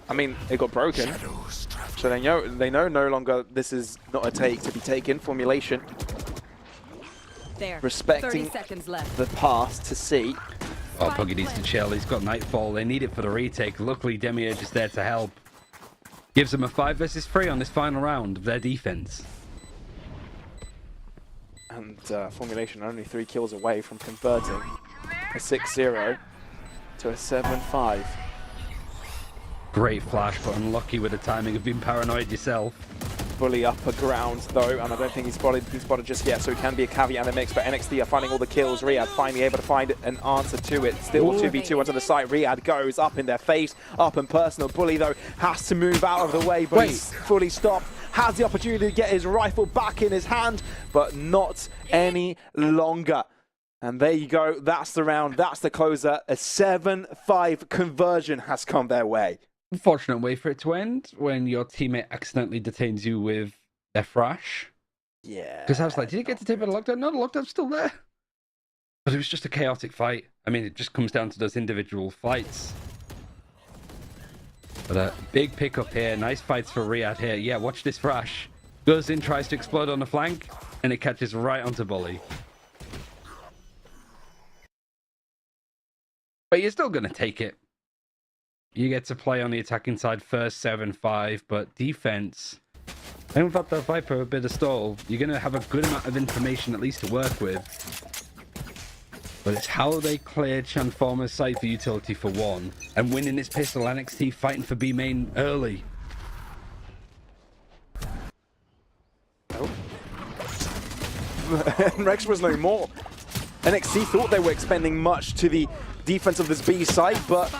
I mean, it got broken. So they know no longer this is not a take to be taken. Formulation. There. Respecting 30 seconds left. the pass to C. Oh, Puggy needs to chill. He's got Nightfall. They need it for the retake. Luckily, Demiurge is there to help. Gives them a 5 versus 3 on this final round of their defense. And Formulation only 3 kills away from converting a 6-0 to a 7-5. Great flash, but unlucky with the timing of being paranoid yourself. Bully upper ground though, and I don't think he's spotted just yet, so it can be a caveat in the mix, but NXT are finding all the kills. Riyadh finally able to find an answer to it. Still 2v2 onto the site. Riyadh goes up in their face, up and personal. Bully though has to move out of the way, but he's fully stopped. Has the opportunity to get his rifle back in his hand, but not any longer. And there you go, that's the round, that's the closer. A 7-5 conversion has come their way. Unfortunate way for it to end when your teammate accidentally detains you with their thrash. Yeah. Because I was like, did he get to take out a lockdown? No, the lockdown's still there. But it was just a chaotic fight. I mean, it just comes down to those individual fights. But a big pickup here. Nice fights for Riyadh here. Yeah, watch this thrash. Goes in, tries to explode on the flank, and it catches right onto Bully. But you're still going to take it. You get to play on the attacking side first, 7-5, but defense, and without the Viper a bit of stall, you're going to have a good amount of information at least to work with. But it's how they cleared Transformer's site for utility for 1, and winning this pistol. NXT fighting for B main early. Oh. Rex was no more. NXT thought they were expending much to the defense of this B site, but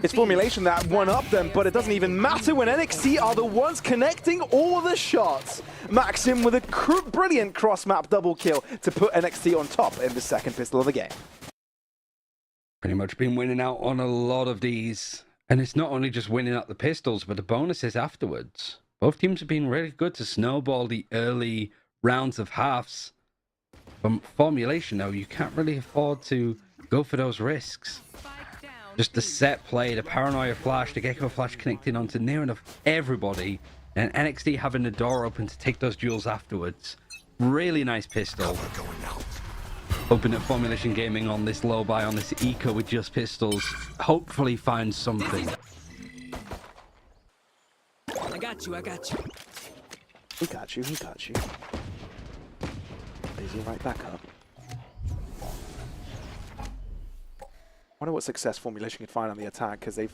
it's Formulation that one-up them, but it doesn't even matter when NXT are the ones connecting all the shots. Maxim with a brilliant cross-map double kill to put NXT on top in the second pistol of the game. Pretty much been winning out on a lot of these. And it's not only just winning out the pistols, but the bonuses afterwards. Both teams have been really good to snowball the early rounds of halves. From Formulation, though, you can't really afford to go for those risks. Just the set play, the paranoia flash, the Gecko flash connecting onto near enough everybody, and NXT having the door open to take those duels afterwards. Really nice pistol. Hoping that Formulation Gaming on this low buy, on this eco with just pistols, hopefully finds something. I got you, I got you. He got you, he got you. Busy right back up. I wonder what success Formulation can find on the attack, because they've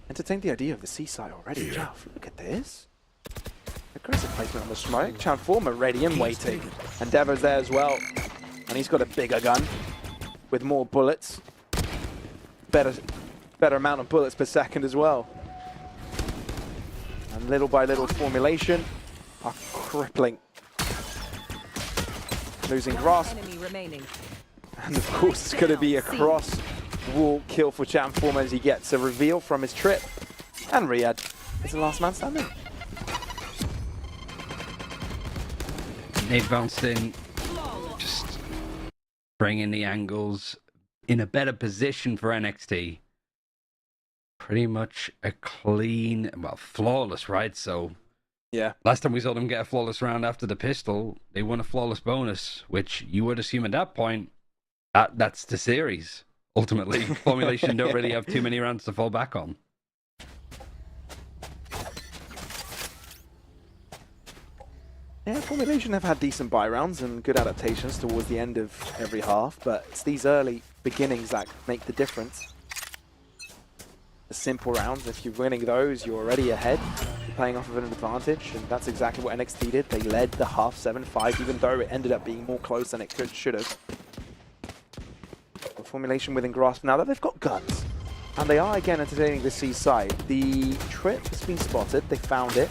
entertained the idea of the seaside already. Jeff, look at this. Aggressive placement on the smoke. Transformer ready and waiting. And Devo's there as well. And he's got a bigger gun with more bullets. better amount of bullets per second as well. And little by little, Formulation are crippling. Losing grasp. Enemy remaining. And of course, it's going to be a cross-wall kill for Champ Form as he gets a reveal from his trip. And Riyadh is the last man standing. Nade bounced in, just bringing the angles in a better position for NXT. Pretty much a clean, well, flawless, right? So Yeah. last time we saw them get a flawless round after the pistol, they won a flawless bonus, which you would assume at that point, that's the series. Ultimately, Formulation don't really have too many rounds to fall back on. Yeah, Formulation have had decent buy rounds and good adaptations towards the end of every half, but it's these early beginnings that make the difference. The simple rounds, if you're winning those, you're already ahead. You're playing off of an advantage, and that's exactly what NXT did. They led the half 7-5, even though it ended up being more close than it should have. Formulation within grasp now that they've got guns. And they are again entertaining the C side. The trip has been spotted, they found it,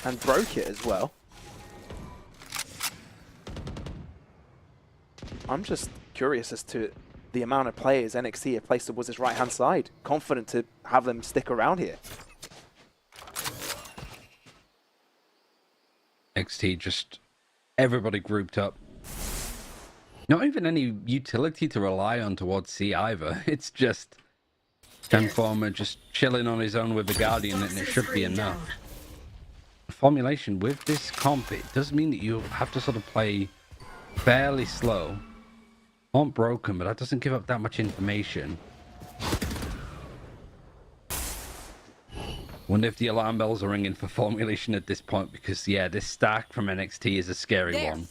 and broke it as well. I'm just curious as to the amount of players NXT have placed towards this right-hand side. Confident to have them stick around here. NXT just everybody grouped up. Not even any utility to rely on towards C either. It's just Transformer just chilling on his own with the Guardian, and it should be enough. Formulation with this comp, it does mean that you have to sort of play fairly slow. Aren't broken, but that doesn't give up that much information. Wonder if the alarm bells are ringing for Formulation at this point, because yeah, this stack from NXT is a scary one.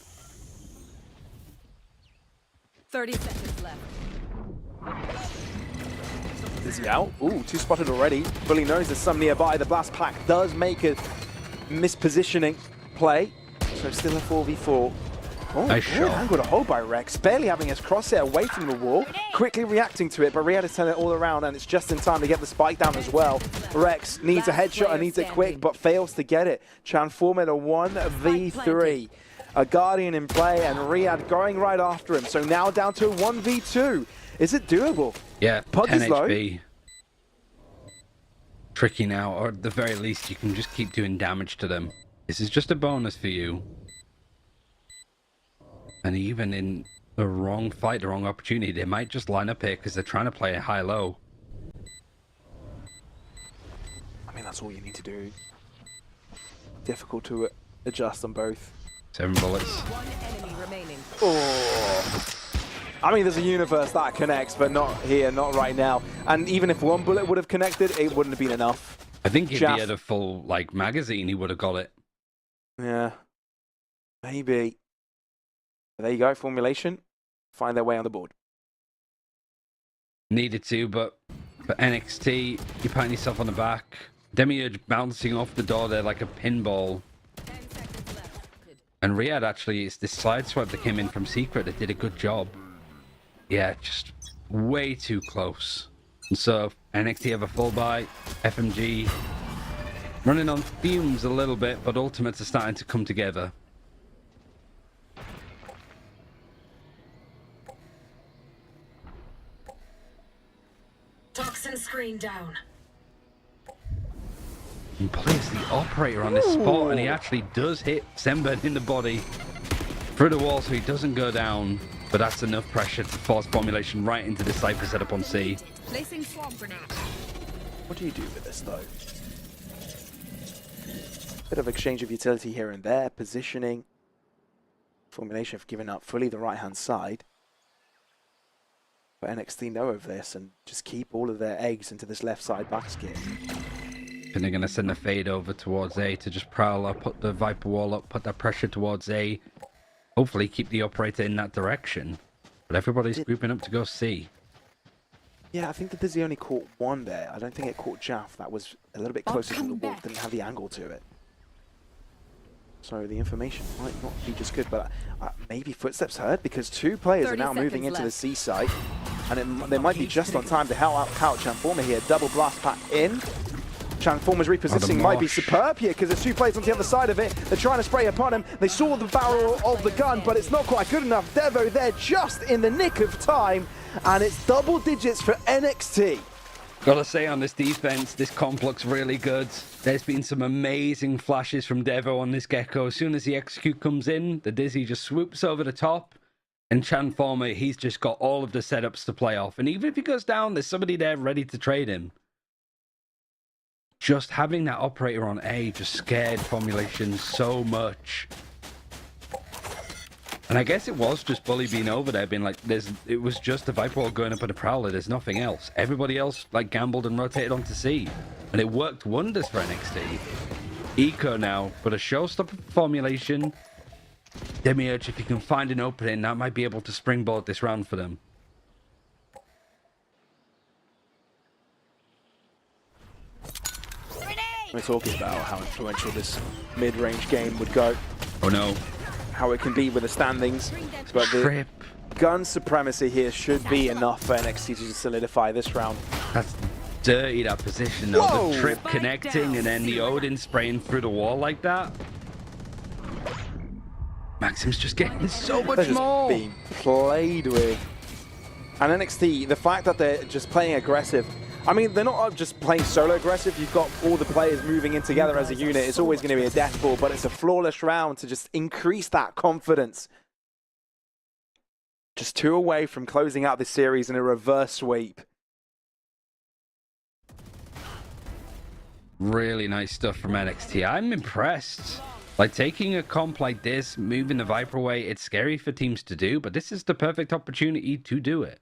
30 seconds left. Is he out? Ooh, two spotted already. Fully knows there's some nearby. The blast pack does make a mispositioning play. So still a 4v4. Oh, Nice good shot. angle to hold by Rex. Barely having his crosshair away from the wall. Quickly reacting to it, but Riyadh has turned it all around, and it's just in time to get the spike down as well. Rex needs a headshot and needs it quick, but fails to get it. Transform it a 1v3. A Guardian in play, and Riyadh going right after him. So now down to a 1v2. Is it doable? Yeah, Pod 10 is low. HP. Tricky now, or at the very least, you can just keep doing damage to them. This is just a bonus for you. And even in the wrong fight, the wrong opportunity, they might just line up here because they're trying to play a high-low. I mean, that's all you need to do. Difficult to adjust on both. 7 bullets. One enemy remaining. Oh. I mean, there's a universe that connects, but not here, not right now. And even if one bullet would have connected, it wouldn't have been enough. I think if he Jaff. had a full, like, magazine, he would have got it. Yeah. Maybe. But there you go, Formulation. Find their way on the board. Needed to, but for NXT, you're patting yourself on the back. Demiurge bouncing off the door there like a pinball. 10 seconds left. And Riyadh actually, it's this side swipe that came in from Secret that did a good job. Yeah, just way too close. And so NXT have a full buy. FMG running on fumes a little bit, but Ultimates are starting to come together. Toxin screen down. And plays the operator on this spot, and he actually does hit Semben in the body through the wall, so he doesn't go down. But that's enough pressure to force Formulation right into the Cypher setup on C. Placing swarm grenade. What do you do with this, though? Bit of exchange of utility here and there. Positioning. Formulation have given up fully the right-hand side. But NXT know of this and just keep all of their eggs into this left side basket. And they're going to send a fade over towards A to just prowl up, put the Viper wall up, put that pressure towards A. Hopefully keep the operator in that direction. But everybody's grouping up to go C. Yeah, I think that Dizzy only caught one there. I don't think it caught Jaff. That was a little bit closer to the wall. Didn't have the angle to it. So the information might not be just good, but maybe footsteps heard because two players are now moving into the C site. they might be just on time to help out Transformer here. Double blast pack in. Transformer's repositioning might be superb here because there's 2 players on the other side of it. They're trying to spray upon him. They saw the barrel of the gun, but it's not quite good enough. Devo there just in the nick of time, and it's double digits for NXT. Gotta say, on this defense, this comp looks really good. There's been some amazing flashes from Devo on this Gecko. As soon as the execute comes in, the Dizzy just swoops over the top. And Transformer, he's just got all of the setups to play off. And even if he goes down, there's somebody there ready to trade him. Just having that operator on A just scared Formulation so much. And I guess it was just Bully being over there, being like, it was just a Viper wall going up at a Prowler, there's nothing else. Everybody else like gambled and rotated onto C. And it worked wonders for NXT. Eco now, but a showstopper Formulation. Demiurge, if you can find an opening, that might be able to springboard this round for them. We're talking about how influential this mid-range game would go. Oh no. How it can be with the standings. But the gun supremacy here should be enough for NXT to solidify this round. That's dirty, that position though. Whoa! The trip connecting and then the Odin spraying through the wall like that. Maxim's just getting so much They're more. just being played with. And NXT, the fact that they're just playing aggressive. I mean, they're not just playing solo aggressive. You've got all the players moving in together as a unit. It's always going to be a death ball, but it's a flawless round to just increase that confidence. Just 2 away from closing out this series in a reverse sweep. Really nice stuff from NXT. I'm impressed. Like, taking a comp like this, moving the Viper away, it's scary for teams to do, but this is the perfect opportunity to do it.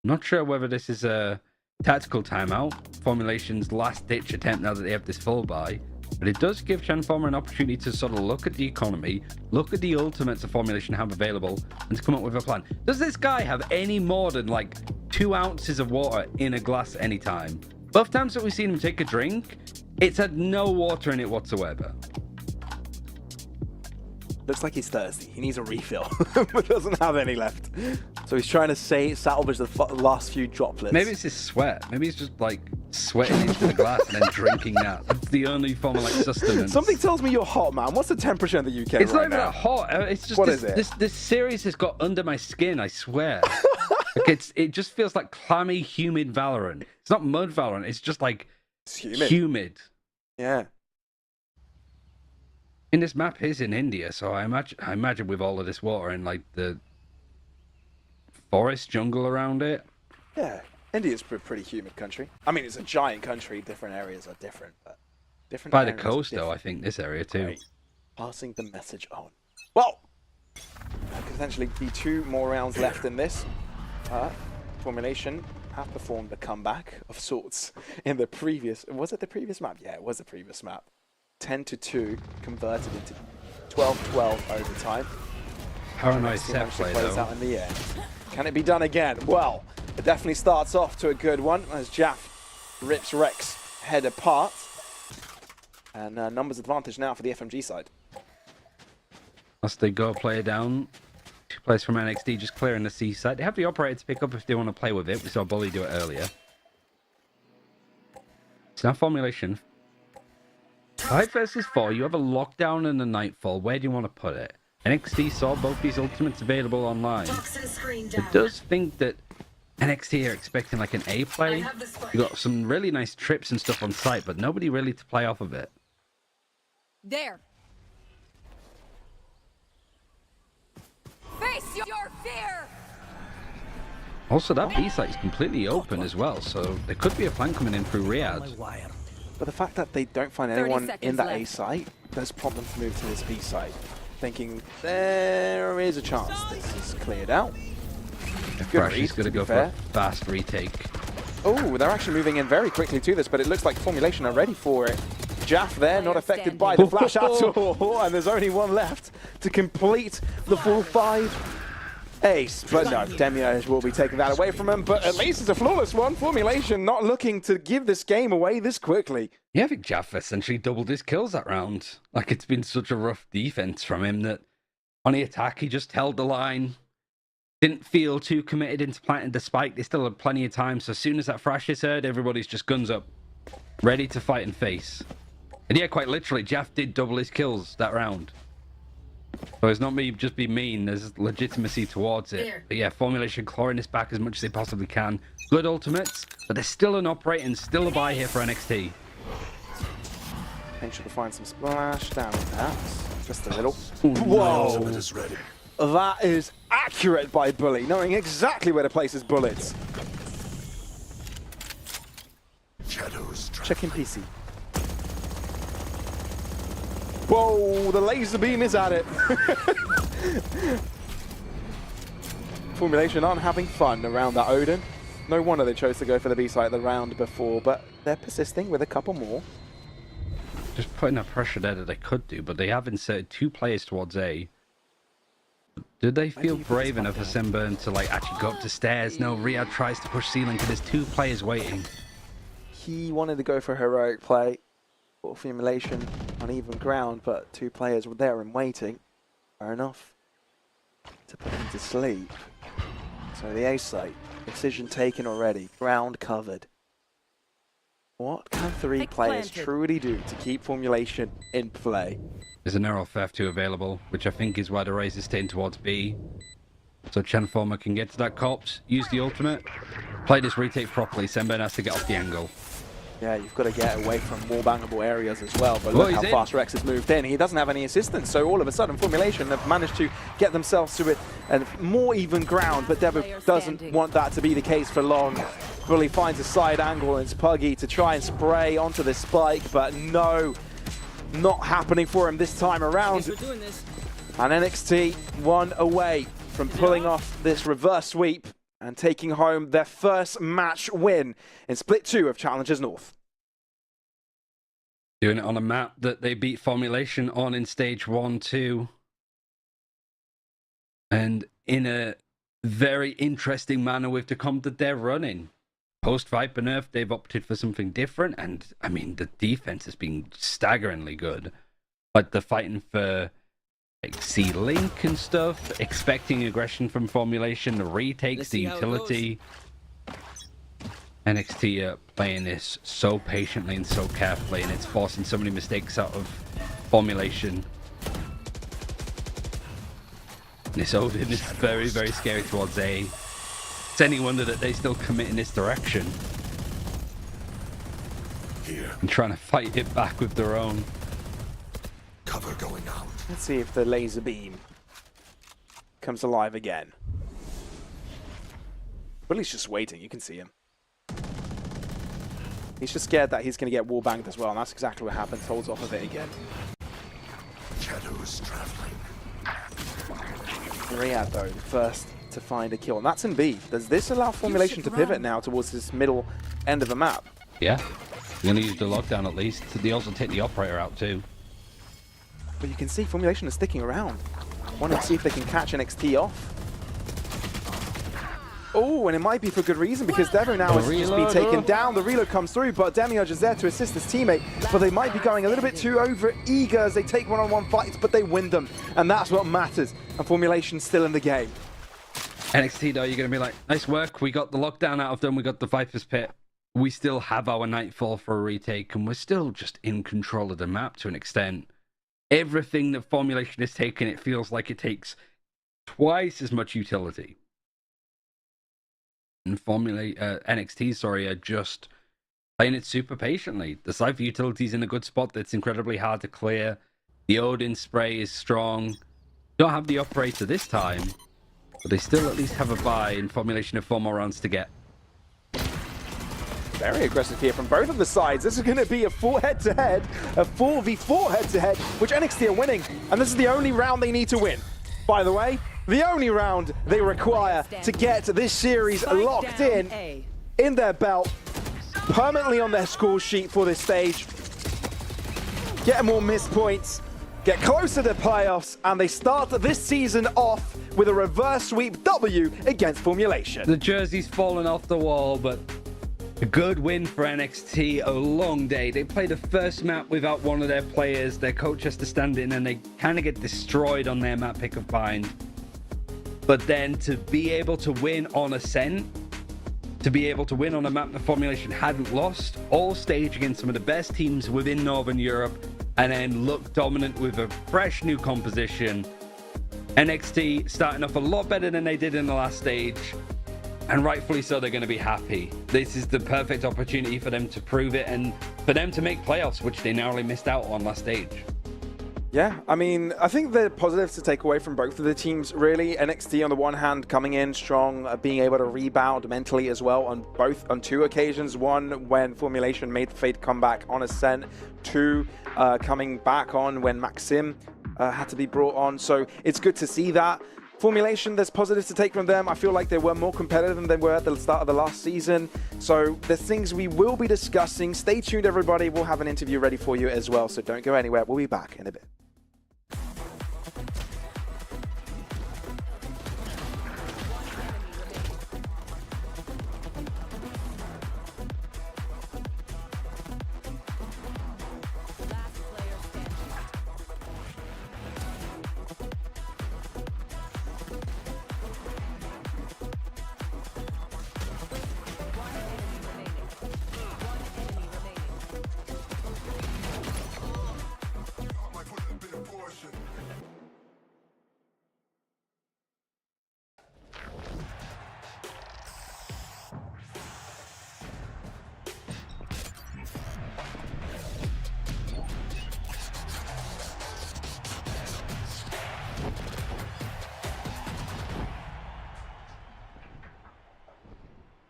Not sure whether this is a tactical timeout, Formulation's last-ditch attempt now that they have this full buy, but it does give Transformer an opportunity to sort of look at the economy, look at the ultimates of Formulation have available, and to come up with a plan. Does this guy have any more than like 2 ounces of water in a glass any time? Both times that we've seen him take a drink, it's had no water in it whatsoever. Looks like he's thirsty. He needs a refill, but doesn't have any left. So he's trying to salvage the last few droplets. Maybe it's his sweat. Maybe he's just like sweating into the glass and then drinking that. That's the only form of like sustenance. Something tells me you're hot, man. What's the temperature in the UK It's right not even now? that hot. It's just What this, is it? This series has got under my skin, I swear. Like it just feels like clammy, humid Valorant. It's not mud Valorant. It's just like It's humid. humid. Yeah. And this map is in India, so I imagine with all of this water and like the forest jungle around it. Yeah. India's a pretty humid country. I mean, it's a giant country. Different areas are different, but different. By the areas are coast, though, I different. think this area too. Right. Passing the message on. Well, there could potentially be 2 more rounds left in this. Formulation have performed a comeback of sorts in the previous. Was it the previous map? Yeah, it was the previous map. 10-2 converted into 12-12 overtime. Paranoid See set how she play plays though. out in the air. Can it be done again? Well, it definitely starts off to a good one as Jaff rips Rex head apart. And numbers advantage now for the FMG side. As they go player down, 2 players from NXT just clearing the C side. They have the operator to pick up if they want to play with it. We saw Bully do it earlier. It's now Formulation. 5 versus 4, you have a lockdown and a nightfall. Where do you want to put it? NXT saw both these ultimates available online. It does think that NXT are expecting like an A play. You got some really nice trips and stuff on site, but nobody really to play off of it. There. Face your fear. Also, that B site is completely open as well, so there could be a plan coming in through Riyadh. But the fact that they don't find 30 anyone in seconds that A left. site does prompt them to move to this B site, thinking there is a chance this is cleared out. Fresh read, is going to to go be for a fair. fast retake. Oh, they're actually moving in very quickly to this, but it looks like Formulation are ready for it. Jaff there, not affected by the flash at all, and there's only one left to complete the full 5. Ace, but no, Demiurge will be taking that away from him, but at least it's a flawless one. Formulation not looking to give this game away this quickly. Yeah, I think Jaff essentially doubled his kills that round. Like, it's been such a rough defense from him that on the attack, he just held the line. didn't feel too committed into planting the spike. They still had plenty of time. So as soon as that thrash is heard, everybody's just guns up, ready to fight and face. And yeah, quite literally, Jaff did double his kills that round. So it's not me just be mean. There's legitimacy towards it. But yeah, Formulation clawing this back as much as they possibly can. Good ultimates, but there's still an operate and still a buy here for NXT. Make sure to find some splash down perhaps. Just a little. Whoa! Whoa! Is ready. That is accurate by Bully, knowing exactly where to place his bullets. Shadows. Checking PC. Whoa, the laser beam is at it. Formulation aren't having fun around that Odin. No wonder they chose to go for the B-site the round before, but they're persisting with a couple more. Just putting that pressure there that they could do, but they have inserted 2 players towards A. Did they feel brave enough as Sunburn to like actually go up the stairs? No, Riyadh tries to push ceiling because there's 2 players waiting. He wanted to go for a heroic play or Formulation on even ground, but 2 players were there and waiting. Fair enough to put him to sleep. So the A site, decision taken already, ground covered. What can 3 Pick players planted. truly do to keep Formulation in play? There's an arrow theft 2 available, which I think is why the race is staying towards B. So Chenformer can get to that corpse, use the ultimate, play this retake properly. Senben has to get off the angle. Yeah, you've got to get away from more bangable areas as well, but Oh, look he's how in. fast Rex has moved in. He doesn't have any assistance, so all of a sudden Formulation have managed to get themselves to it and more even ground, but Devo Player doesn't standing. want that to be the case for long. Bully finds a side angle and it's Puggy to try and spray onto the spike, but no, not happening for him this time Guess around. we're doing this. And NXT 1 away from pulling off this reverse sweep and taking home their first match win in Split 2 of Challengers North. Doing it on a map that they beat Formulation on in stage 1, 2. And in a very interesting manner with the comp that they're running. Post Viper nerf, they've opted for something different. And I mean, the defense has been staggeringly good. Like the fighting for like C-Link and stuff, expecting aggression from Formulation, the retakes, Let's the see how it utility. NXT are playing this so patiently and so carefully, and it's forcing so many mistakes out of Formulation. And this Odin is very, very scary towards A. It's any wonder that they still commit in this direction Here. and trying to fight it back with their own. Cover going out. Let's see if the laser beam comes alive again. Bully's just waiting, you can see him. He's just scared that he's going to get wall banged as well, and that's exactly what happens. Holds off of it again. Shadows traveling. Riyadh, though, the first to find a kill, and that's in B. Does this allow Formulation to pivot now towards this middle end of the map? Yeah, we're going to use the lockdown at least. They also take the operator out too. But you can see Formulation is sticking around. Want to see if they can catch NXT off. Oh, and it might be for good reason because Devo now has just been taken down. The reload comes through, but Demiurge is there to assist his teammate. But they might be going a little bit too over-eager as they take one-on-one fights, but they win them. And that's what matters. And Formulation's still in the game. NXT though, you're going to be like, nice work. We got the lockdown out of them. We got the Viper's Pit. We still have our Nightfall for a retake, and we're still just in control of the map to an extent. Everything that Formulation has taken, it feels like it takes twice as much utility. And NXT, sorry, are just playing it super patiently. The Cypher utility's in a good spot that's incredibly hard to clear. The Odin spray is strong. Don't have the operator this time, but they still at least have a buy in Formulation of 4 more rounds to get. Very aggressive here from both of the sides. This is going to be a 4 head-to-head, a 4v4 head-to-head, which NXT are winning. And this is the only round they need to win. By the way, the only round they require to get this series locked in their belt, permanently on their score sheet for this stage. Get more missed points, get closer to playoffs, and they start this season off with a reverse sweep W against Formulation. The jersey's fallen off the wall, but a good win for NXT, a long day. They play the first map without one of their players. Their coach has to stand in and they kind of get destroyed on their map pick of bind. But then to be able to win on Ascent, to be able to win on a map the Formulation hadn't lost, all stage against some of the best teams within Northern Europe, and then look dominant with a fresh new composition. NXT starting off a lot better than they did in the last stage, and rightfully so, they're going to be happy. This is the perfect opportunity for them to prove it and for them to make playoffs, which they narrowly missed out on last stage. Yeah, I mean, I think the positives to take away from both of the teams, really. NXT on the one hand coming in strong, being able to rebound mentally as well on two occasions. One, when Formulation made the fade comeback on Ascent. Two, coming back on when Maxim had to be brought on. So it's good to see that. Formulation, there's positives to take from them. I feel like they were more competitive than they were at the start of the last season. So there's things we will be discussing. Stay tuned, everybody. We'll have an interview ready for you as well. So don't go anywhere. We'll be back in a bit.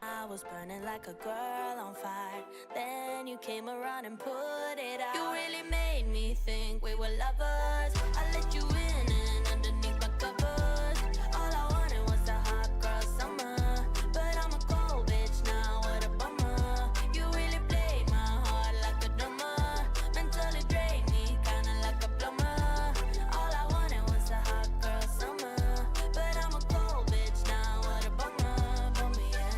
I was burning like a girl on fire. Then you came around and put it out. You really made me think we were lovers. I let you in and underneath my covers. All I wanted was a hot girl summer. But I'm a cold bitch now, what a bummer. You really played my heart like a drummer. Mentally drained me, kinda like a plumber. All I wanted was a hot girl summer. But I'm a cold bitch now, what a bummer. Bummer, yeah.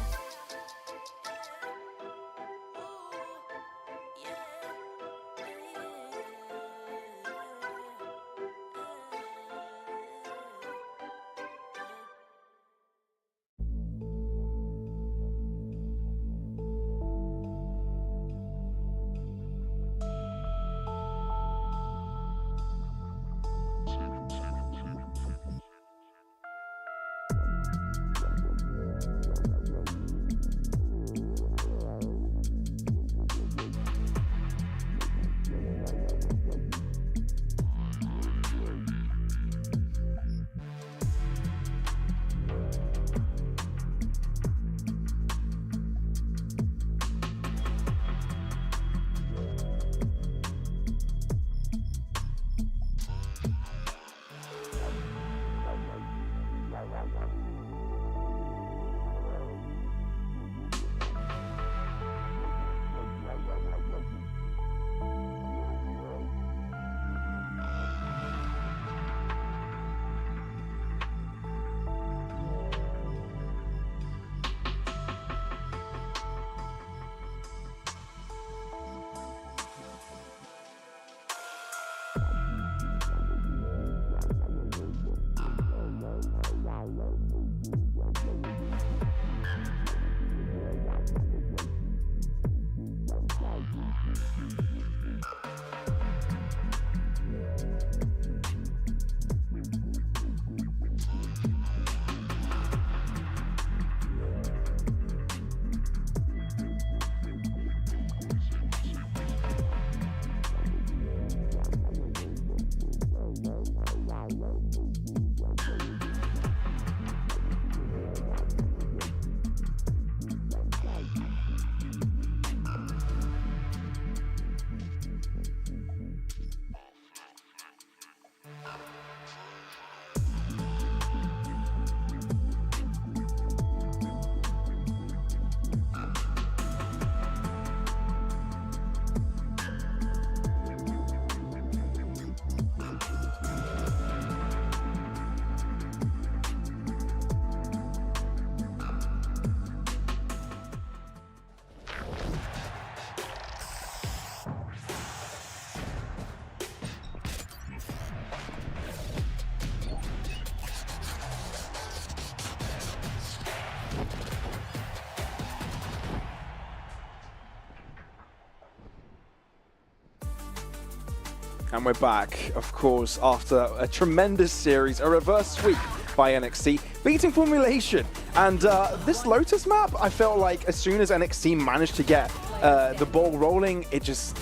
And we're back, of course, after a tremendous series, a reverse sweep by NXT, beating Formulation. And this Lotus map, I felt like as soon as NXT managed to get the ball rolling, it just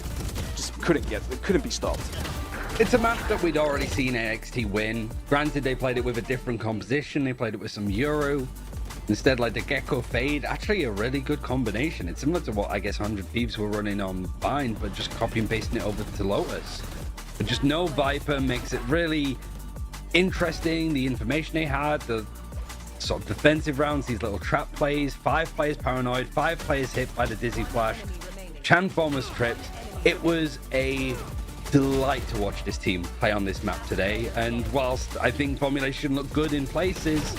couldn't be stopped. It's a map that we'd already seen NXT win. Granted, they played it with a different composition. They played it with some Euro. Instead, like the Gecko Fade, actually a really good combination. It's similar to what I guess 100 Thieves were running on Bind, but just copy and pasting it over to Lotus. But just no Viper makes it really interesting. The information they had, the sort of defensive rounds, these little trap plays, 5 players paranoid, 5 players hit by the Dizzy Flash, Chanformers tripped. It was a delight to watch this team play on this map today. And whilst I think Formulation looked good in places,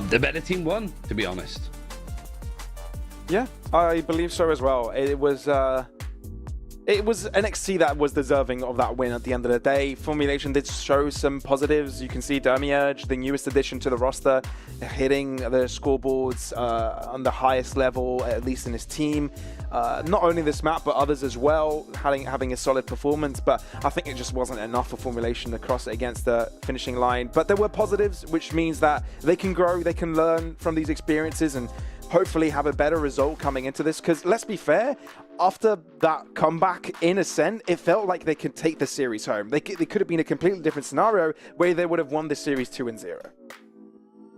the better team won, to be honest. Yeah, I believe so as well. It was NXT that was deserving of that win at the end of the day. Formulation did show some positives. You can see Demiurge, the newest addition to the roster, hitting the scoreboards on the highest level, at least in his team. Not only this map, but others as well, having a solid performance. But I think it just wasn't enough for Formulation to cross it against the finishing line. But there were positives, which means that they can grow, they can learn from these experiences, and hopefully have a better result coming into this. Because let's be fair, after that comeback in Ascent, it felt like they could take the series home. It could have been a completely different scenario where they would have won the series 2-0.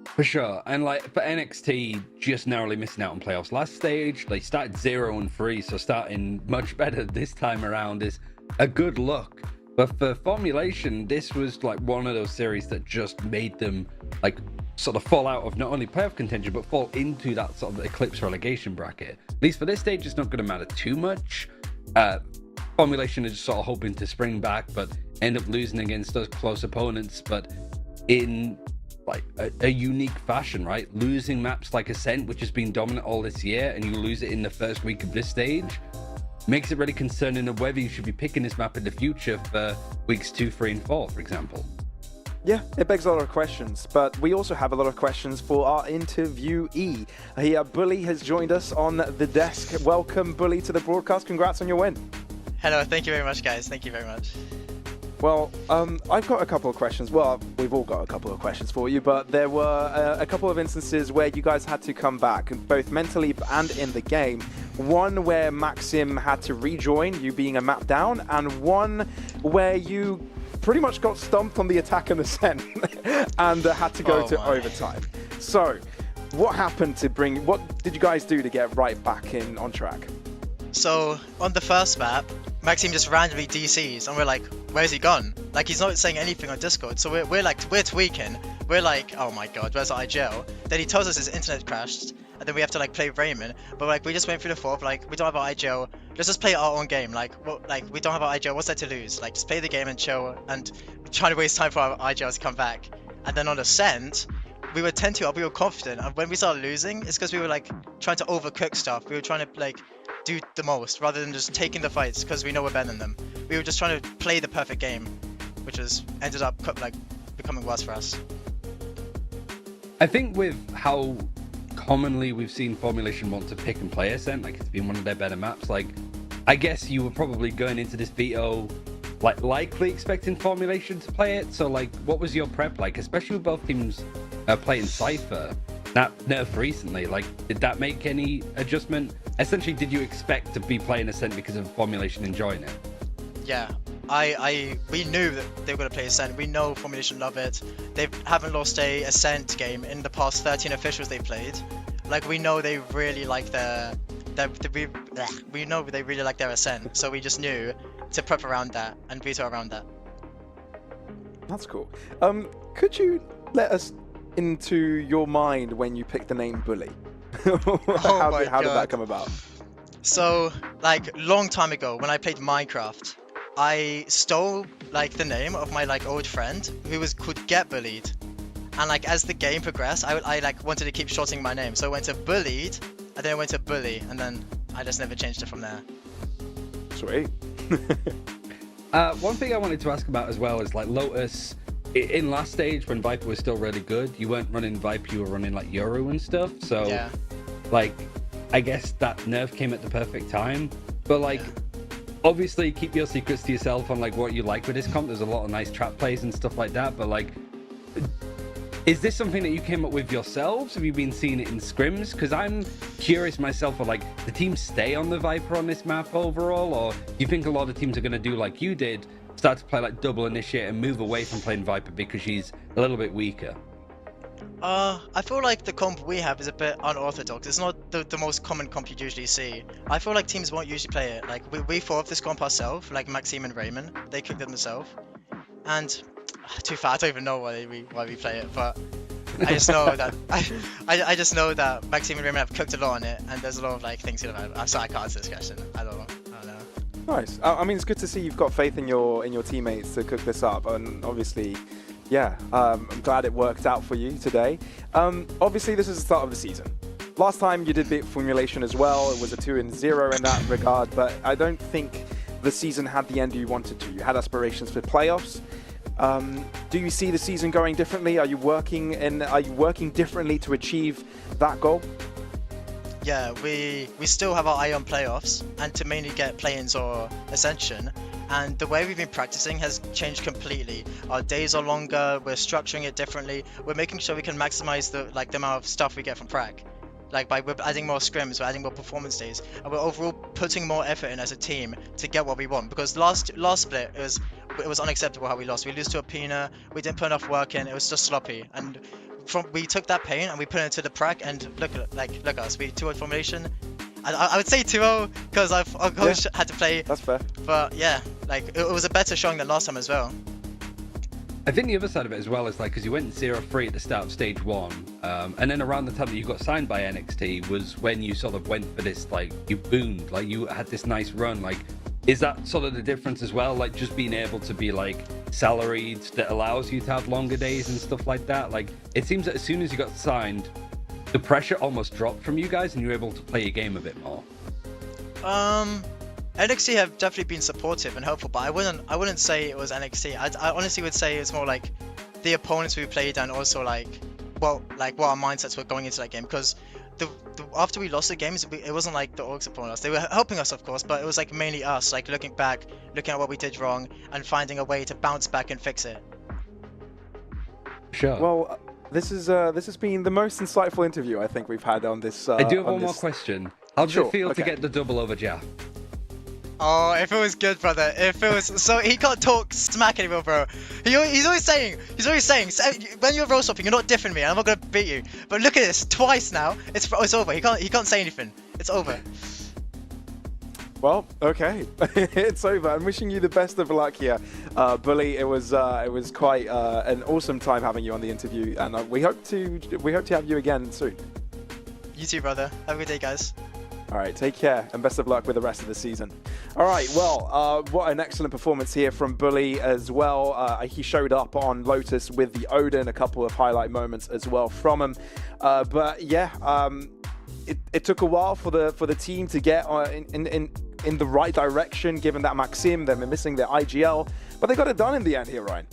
For sure. And like for NXT, just narrowly missing out on playoffs last stage. They started 0-3, so starting much better this time around is a good look. But for Formulation, this was like one of those series that just made them like sort of fall out of not only playoff contention, but fall into that sort of Eclipse relegation bracket. At least for this stage, it's not going to matter too much. Formulation is just sort of hoping to spring back, but end up losing against those close opponents, but in like a unique fashion, right? Losing maps like Ascent, which has been dominant all this year, and you lose it in the first week of this stage, makes it really concerning of whether you should be picking this map in the future for weeks 2, 3, and 4, for example. Yeah, it begs a lot of questions, but we also have a lot of questions for our interviewee. Here, Bully has joined us on the desk. Welcome, Bully, to the broadcast. Congrats on your win. Hello, thank you very much, guys. Thank you very much. Well, I've got a couple of questions. Well, we've all got a couple of questions for you, but there were a couple of instances where you guys had to come back, both mentally and in the game. One where Maxim had to rejoin, you being a map down, and one where you pretty much got stumped on the attack and ascent and had to go to overtime. So, what happened what did you guys do to get right back on track? So, on the first map, Maxim just randomly DCs, and we're like, where's he gone? Like, he's not saying anything on Discord, so we're tweaking. We're like, oh my god, where's IGL? Then he tells us his internet crashed, and then we have to like play Raymond. But like, we just went through the fourth, like, we don't have our IGL, let's just play our own game. Like, we don't have our IGL, what's there to lose? Like, just play the game and chill, and trying to waste time for our IGL to come back. And then on Ascent, we were 10-2 up, we were confident, and when we started losing, it's because we were like trying to overcook stuff. We were trying to like do the most rather than just taking the fights because we know we're better than them. We were just trying to play the perfect game, which ended up like becoming worse for us. I think with how commonly we've seen Formulation want to pick and play Ascent, like it's been one of their better maps, like I guess you were probably going into this Veto like likely expecting Formulation to play it. So like, what was your prep like, especially with both teams playing Cypher? That nerf recently, like, did that make any adjustment? Essentially, did you expect to be playing Ascent because of Formulation enjoying it? Yeah, we knew that they were going to play Ascent. We know Formulation love it. They haven't lost a Ascent game in the past 13 officials they played. Like, we know they really like we know they really like their Ascent. So we just knew to prep around that and veto around that. That's cool. Could you let us into your mind when you picked the name Bully? How did that come about? So, like, long time ago when I played Minecraft, I stole like the name of my like old friend who could get bullied, and like as the game progressed, I like wanted to keep shortening my name, so I went to Bullied, and then I went to Bully, and then I just never changed it from there. Sweet. One thing I wanted to ask about as well is like Lotus. In last stage, when Viper was still really good, you weren't running Viper, you were running like Yoru and stuff. So, yeah. Like, I guess that nerf came at the perfect time. But like, obviously keep your secrets to yourself on like what you like with this comp. There's a lot of nice trap plays and stuff like that, but like, is this something that you came up with yourselves? Have you been seeing it in scrims? Because I'm curious myself, for like, the teams stay on the Viper on this map overall, or do you think a lot of teams are going to do like you did, start to play like double initiate and move away from playing Viper because she's a little bit weaker? I feel like the comp we have is a bit unorthodox. It's not the most common comp you'd usually see. I feel like teams won't usually play it. Like, we thought of this comp ourselves, like Maxime and Raymond. They cooked it themselves. And, too far, I don't even know why we play it, but I just know that I just know that Maxime and Raymond have cooked a lot on it, and there's a lot of like things in it. I'm sorry, I can't answer this question. I don't know. Nice. I mean, it's good to see you've got faith in your teammates to cook this up, and obviously, yeah, I'm glad it worked out for you today. Obviously, this is the start of the season. Last time you did beat Formulation as well. It was a 2-0 in that regard, but I don't think the season had the end you wanted to. You had aspirations for playoffs. Do you see the season going differently? Are you working differently to achieve that goal? Yeah, we still have our eye on playoffs and to mainly get play-ins or ascension. And the way we've been practicing has changed completely. Our days are longer. We're structuring it differently. We're making sure we can maximize the amount of stuff we get from prac. Like we're adding more scrims, we're adding more performance days, and we're overall putting more effort in as a team to get what we want. Because last split it was unacceptable how we lost. We lose to a Pina. We didn't put enough work in. It was just sloppy. And we took that pain and we put it into the prac. And look at us. We 2-0 formulation. I would say 2-0 because our coach had to play. That's fair. But yeah, like it was a better showing than last time as well. I think the other side of it as well is like, because you went 0-3 at the start of stage 1, and then around the time that you got signed by NXT was when you sort of went for this, like, you boomed, like you had this nice run. Like, is that sort of the difference as well? Like, just being able to be like salaried that allows you to have longer days and stuff like that. Like, it seems that as soon as you got signed, the pressure almost dropped from you guys and you were able to play your game a bit more. NXT have definitely been supportive and helpful, but I wouldn't say it was NXT. I honestly would say it's more like the opponents we played and also like what our mindsets were going into that game. Because after we lost the games, it wasn't like the orgs supporting us. They were helping us, of course, but it was like mainly us, like looking back, looking at what we did wrong, and finding a way to bounce back and fix it. Sure. Well, this has been the most insightful interview I think we've had on this. I do have one more question. How does it feel to get the double over Jaff? Oh, it feels good, brother. It feels so. He can't talk smack anymore, bro. He's always saying, when you're roll swapping, you're not diffing me, and I'm not gonna beat you. But look at this, twice now. It's over. He can't say anything. It's over. Well, okay, it's over. I'm wishing you the best of luck here, Bully. It was quite an awesome time having you on the interview, and we hope to have you again soon. You too, brother. Have a good day, guys. All right, take care, and best of luck with the rest of the season. All right, well, what an excellent performance here from Bully as well. He showed up on Lotus with the Odin, a couple of highlight moments as well from him. But yeah, it took a while for the team to get in the right direction, given that Maxim, they're missing their IGL, but they got it done in the end here, Ryan.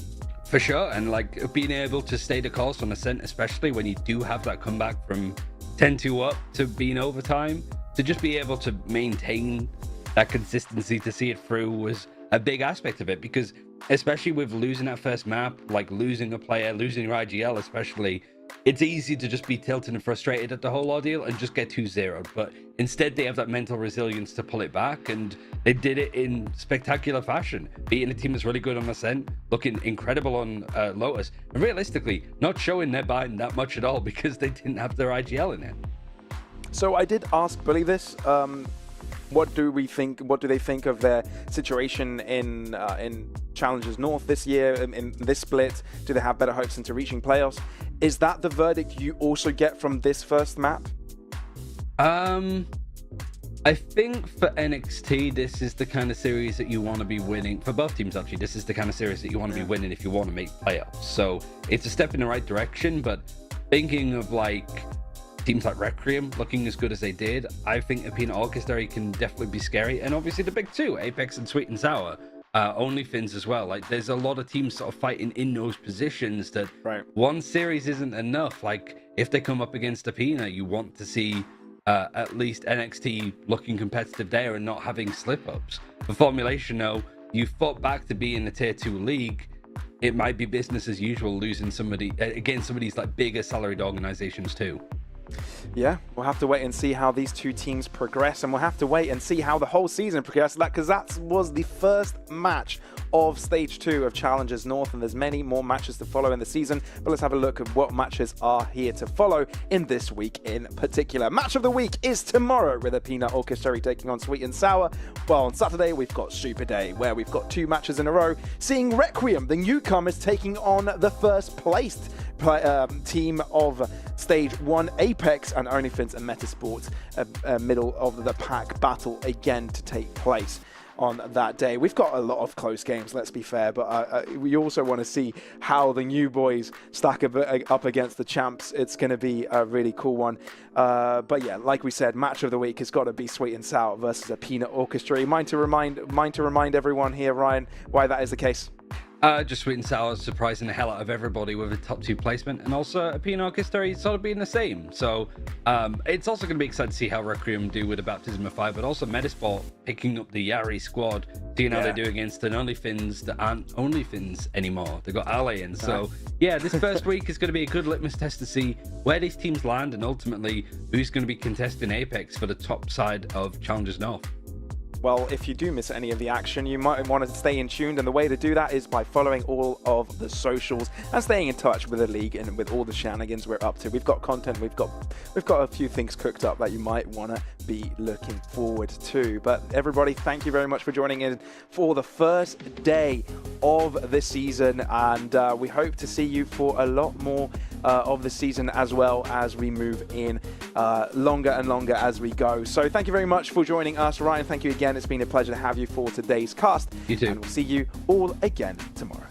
For sure, and like being able to stay the course on Ascent, especially when you do have that comeback from 10-2 up to being overtime, to just be able to maintain that consistency to see it through was a big aspect of it. Because especially with losing that first map, like losing a player, losing your IGL especially, it's easy to just be tilted and frustrated at the whole ordeal and just get 2-0'd. But instead they have that mental resilience to pull it back, and they did it in spectacular fashion, beating a team that's really good on Ascent, looking incredible on Lotus, and realistically not showing their bind that much at all because they didn't have their IGL in it. So I did ask Bully this. What do they think of their situation in Challengers North this year, in this split? Do they have better hopes into reaching playoffs? Is that the verdict you also get from this first map? I think for NXT, this is the kind of series that you want to be winning. For both teams, actually, this is the kind of series that you want to be winning if you want to make playoffs. So it's a step in the right direction, but thinking of like teams like Requiem looking as good as they did, I think Apina Orchestrary can definitely be scary. And obviously the big two, Apex and Sweet and Sour, OnlyFins as well. Like there's a lot of teams sort of fighting in those positions that one series isn't enough. Like if they come up against Apina, you want to see at least NXT looking competitive there and not having slip-ups. For Formulation, no, you fought back to be in the Tier 2 league. It might be business as usual losing somebody against some of these like bigger salaried organizations too. Yeah, we'll have to wait and see how these two teams progress, and we'll have to wait and see how the whole season progresses, because that was the first match of Stage 2 of Challengers North, and there's many more matches to follow in the season, but let's have a look at what matches are here to follow in this week in particular. Match of the week is tomorrow, with a Peanut Orchestra taking on Sweet and Sour, while on Saturday we've got Super Day, where we've got 2 matches in a row, seeing Requiem, the newcomers, taking on the first placed team of Stage 1, Apex, and OnlyFins and Metasports, middle of the pack battle again to take place on that day. We've got a lot of close games, let's be fair, but we also want to see how the new boys stack up against the champs. It's going to be a really cool one. But yeah, like we said, match of the week has got to be Sweet and Sour versus a Peanut Orchestra. Mind to remind everyone here, Ryan, why that is the case? Just Sweet and Sour surprising the hell out of everybody with a top 2 placement, and also a Peanut Orchestra sort of being the same. So it's also going to be exciting to see how Requiem do with a Baptism of Fire, but also Metasport picking up the Yari squad, seeing how they do against an OnlyFins that aren't OnlyFins anymore. They've got Ali in. So yeah, this first week is going to be a good litmus test to see where these teams land and ultimately who's going to be contesting Apex for the top side of Challengers North. Well, if you do miss any of the action, you might want to stay in tuned, and the way to do that is by following all of the socials and staying in touch with the league and with all the shenanigans we're up to. We've got content, we've got a few things cooked up that you might want to be looking forward to. But everybody, thank you very much for joining in for the first day of the season, and we hope to see you for a lot more of the season, as well as we move in longer and longer as we go. So thank you very much for joining us. Ryan, thank you again. It's been a pleasure to have you for today's cast. You too. And we'll see you all again tomorrow.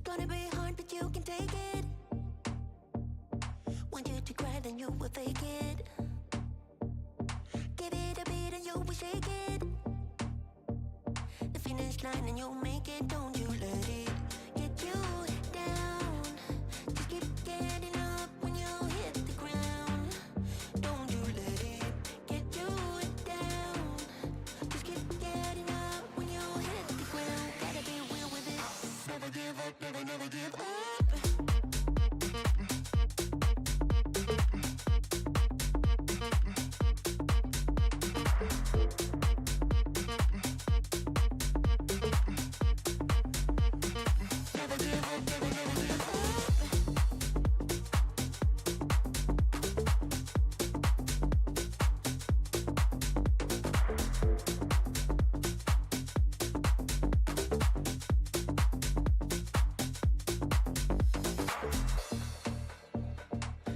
Gonna be hard, but you can take it. Want you to cry, then you will fake it. Give it a beat and you will shake it. The finish line and you'll make it. Don't you let it get you down. Just keep getting up when you hit the ground. Don't you let it get you down.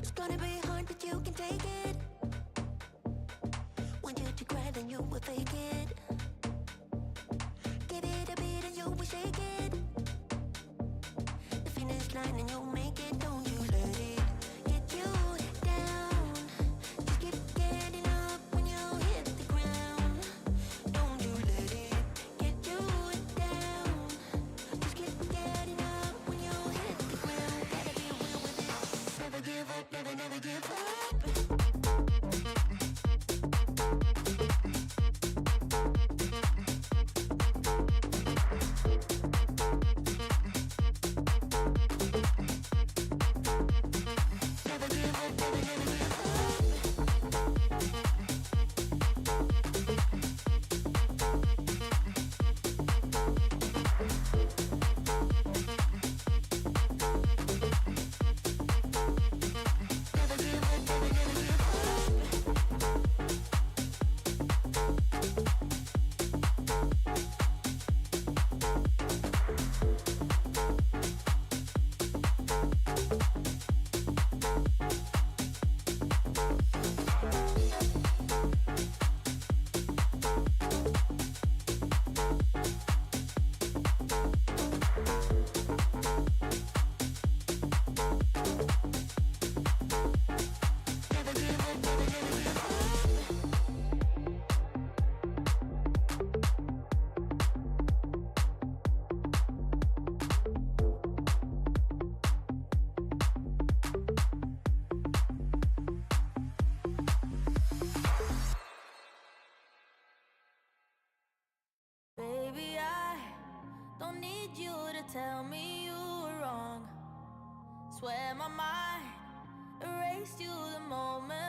It's gonna be hard, but you can take it. Want you to cry, then you will fake it. Give it a beat and you will shake it. The finish line and you'll make it. Don't you let it get you down. Just keep getting up when you hit the ground. Don't you let it get you down. Just keep getting up when you hit the ground. Gotta be real with it. Never give up, never, never give up. Baby, I don't need you to tell me you were wrong. Swear my mind erased you the moment